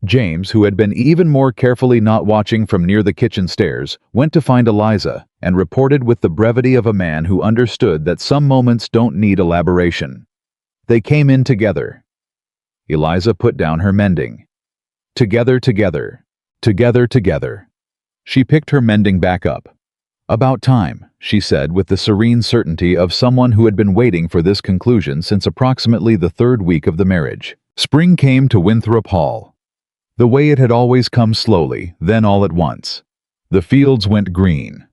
James, who had been even more carefully not watching from near the kitchen stairs, went to find Eliza and reported with the brevity of a man who understood that some moments don't need elaboration. They came in together. Eliza put down her mending. Together, together. Together, together. She picked her mending back up. About time, she said with the serene certainty of someone who had been waiting for this conclusion since approximately the third week of the marriage. Spring came to Winthrop Hall. The way it had always come slowly, then all at once. The fields went green.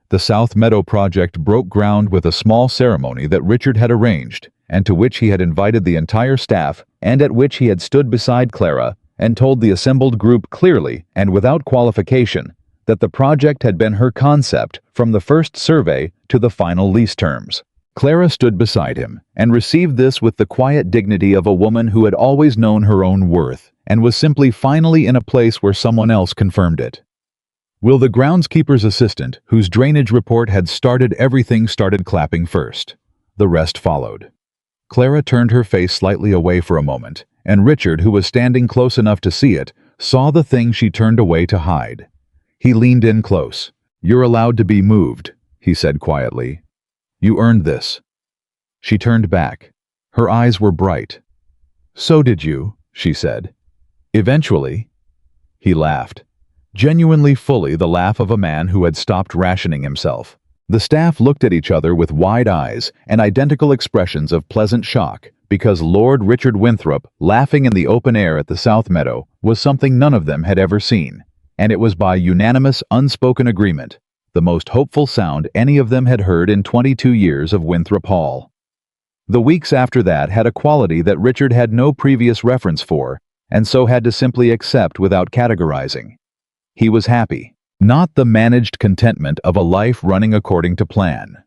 The South Meadow project broke ground with a small ceremony that Richard had arranged, and to which he had invited the entire staff, and at which he had stood beside Clara and told the assembled group clearly and without qualification that the project had been her concept from the first survey to the final lease terms. Clara stood beside him and received this with the quiet dignity of a woman who had always known her own worth and was simply finally in a place where someone else confirmed it. Will the groundskeeper's assistant, whose drainage report had started everything, started clapping first. The rest followed. Clara turned her face slightly away for a moment, and Richard, who was standing close enough to see it, saw the thing she turned away to hide. He leaned in close. "You're allowed to be moved," he said quietly. "You earned this." She turned back. Her eyes were bright. "So did you," she said. "Eventually." He laughed. Genuinely fully the laugh of a man who had stopped rationing himself. The staff looked at each other with wide eyes and identical expressions of pleasant shock, because Lord Richard Winthrop, laughing in the open air at the South Meadow, was something none of them had ever seen, and it was by unanimous, unspoken agreement, the most hopeful sound any of them had heard in 22 years of Winthrop Hall. The weeks after that had a quality that Richard had no previous reference for, and so had to simply accept without categorizing. He was happy. Not the managed contentment of a life running according to plan.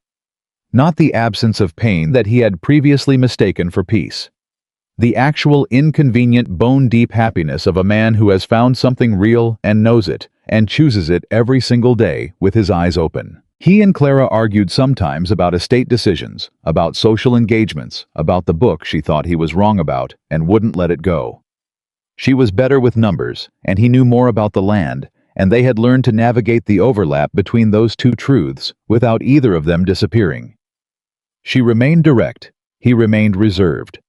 Not the absence of pain that he had previously mistaken for peace. The actual inconvenient bone-deep happiness of a man who has found something real and knows it, and chooses it every single day with his eyes open. He and Clara argued sometimes about estate decisions, about social engagements, about the book she thought he was wrong about and wouldn't let it go. She was better with numbers, and he knew more about the land, and they had learned to navigate the overlap between those two truths without either of them disappearing. She remained direct, he remained reserved.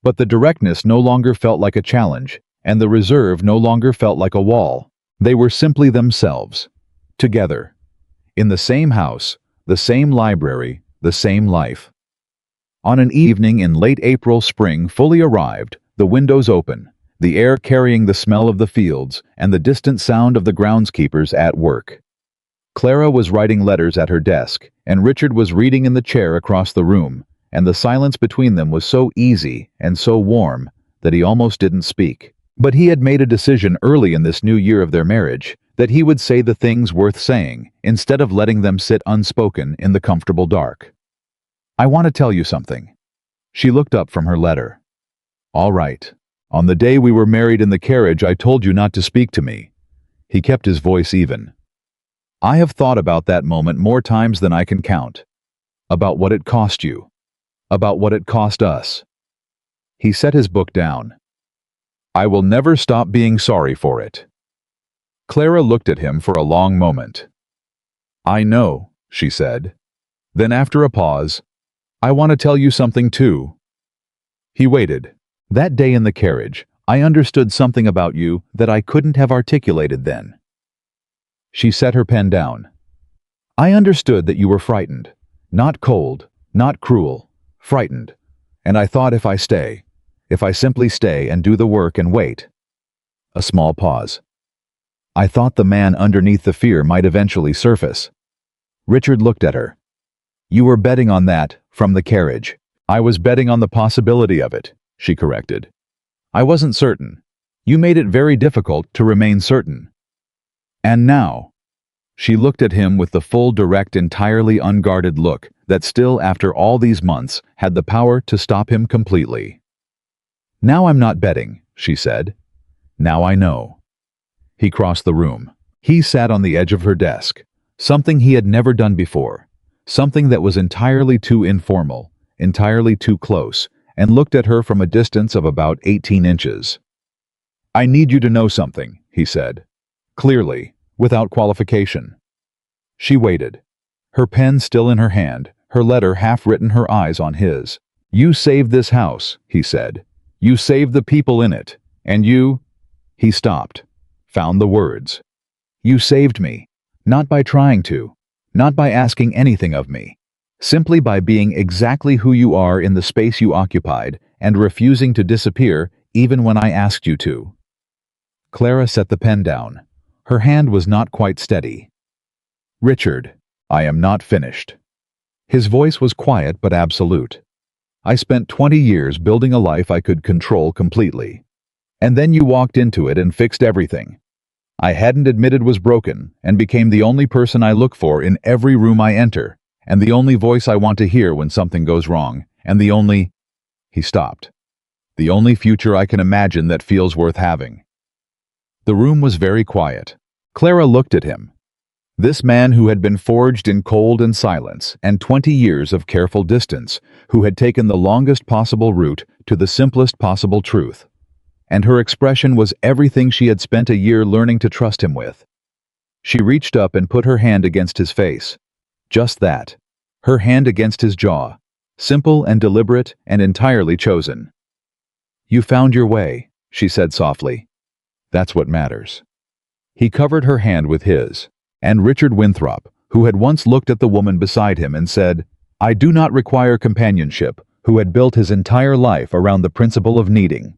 But the directness no longer felt like a challenge, and the reserve no longer felt like a wall. They were simply themselves, together, in the same house, the same library, the same life. On an evening in late April, spring fully arrived, the windows open, the air carrying the smell of the fields and the distant sound of the groundskeepers at work. Clara was writing letters at her desk, and Richard was reading in the chair across the room, and the silence between them was so easy and so warm that he almost didn't speak. But he had made a decision early in this new year of their marriage that he would say the things worth saying instead of letting them sit unspoken in the comfortable dark. "I want to tell you something." She looked up from her letter. "All right. On the day we were married in the carriage, I told you not to speak to me." He kept his voice even. "I have thought about that moment more times than I can count. About what it cost you. About what it cost us." He set his book down. "I will never stop being sorry for it." Clara looked at him for a long moment. "I know," she said. Then after a pause, "I want to tell you something too." He waited. "That day in the carriage, I understood something about you that I couldn't have articulated then." She set her pen down. "I understood that you were frightened. Not cold, not cruel, frightened. And I thought if I simply stay and do the work and wait." A small pause. I thought the man underneath the fear might eventually surface. Richard looked at her. You were betting on that, from the carriage. I was betting on the possibility of it, she corrected. I wasn't certain. You made it very difficult to remain certain. And now? She looked at him with the full, direct, entirely unguarded look that still, after all these months, had the power to stop him completely. Now I'm not betting, she said. Now I know. He crossed the room. He sat on the edge of her desk, something he had never done before, something that was entirely too informal, entirely too close, and looked at her from a distance of about 18 inches. I need you to know something, he said, clearly, without qualification. She waited, her pen still in her hand, her letter half-written, her eyes on his. You saved this house, he said. You saved the people in it, and you... He stopped, found the words. You saved me, not by trying to, not by asking anything of me, simply by being exactly who you are in the space you occupied and refusing to disappear even when I asked you to. Clara set the pen down. Her hand was not quite steady. Richard, I am not finished. His voice was quiet but absolute. I spent 20 years building a life I could control completely. And then you walked into it and fixed everything. I hadn't admitted was broken and became the only person I look for in every room I enter, and the only voice I want to hear when something goes wrong, and the only... He stopped. The only future I can imagine that feels worth having. The room was very quiet. Clara looked at him. This man who had been forged in cold and silence and 20 years of careful distance, who had taken the longest possible route to the simplest possible truth. And her expression was everything she had spent a year learning to trust him with. She reached up and put her hand against his face. Just that. Her hand against his jaw. Simple and deliberate and entirely chosen. You found your way, she said softly. That's what matters. He covered her hand with his, and Richard Winthrop, who had once looked at the woman beside him and said, I do not require companionship, who had built his entire life around the principle of needing.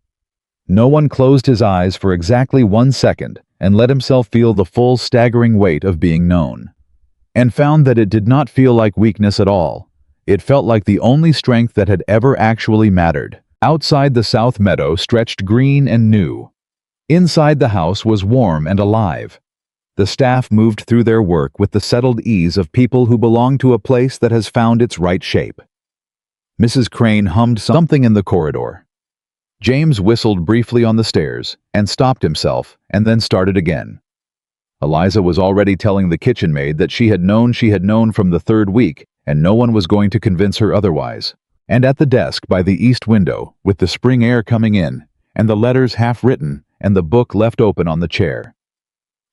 No one closed his eyes for exactly 1 second and let himself feel the full staggering weight of being known. And found that it did not feel like weakness at all. It felt like the only strength that had ever actually mattered. Outside the south meadow stretched green and new. Inside the house was warm and alive. The staff moved through their work with the settled ease of people who belong to a place that has found its right shape. Mrs. Crane hummed something in the corridor. James whistled briefly on the stairs and stopped himself and then started again. Eliza was already telling the kitchen maid that she had known from the 3rd week, and no one was going to convince her otherwise. And at the desk by the east window, with the spring air coming in, and the letters half-written, and the book left open on the chair,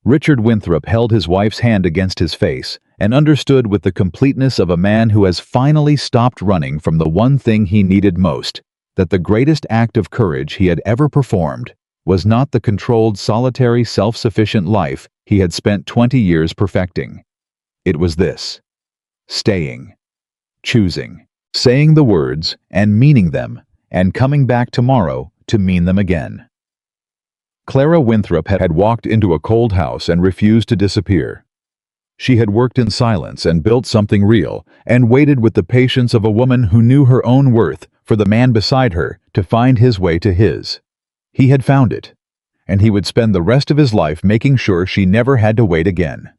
Richard Winthrop held his wife's hand against his face and understood with the completeness of a man who has finally stopped running from the one thing he needed most, that the greatest act of courage he had ever performed was not the controlled, solitary, self-sufficient life he had spent 20 years perfecting. It was this: staying, choosing, saying the words and meaning them, and coming back tomorrow to mean them again. Clara Winthrop had walked into a cold house and refused to disappear. She had worked in silence and built something real, and waited with the patience of a woman who knew her own worth for the man beside her to find his way to his. He had found it, and he would spend the rest of his life making sure she never had to wait again.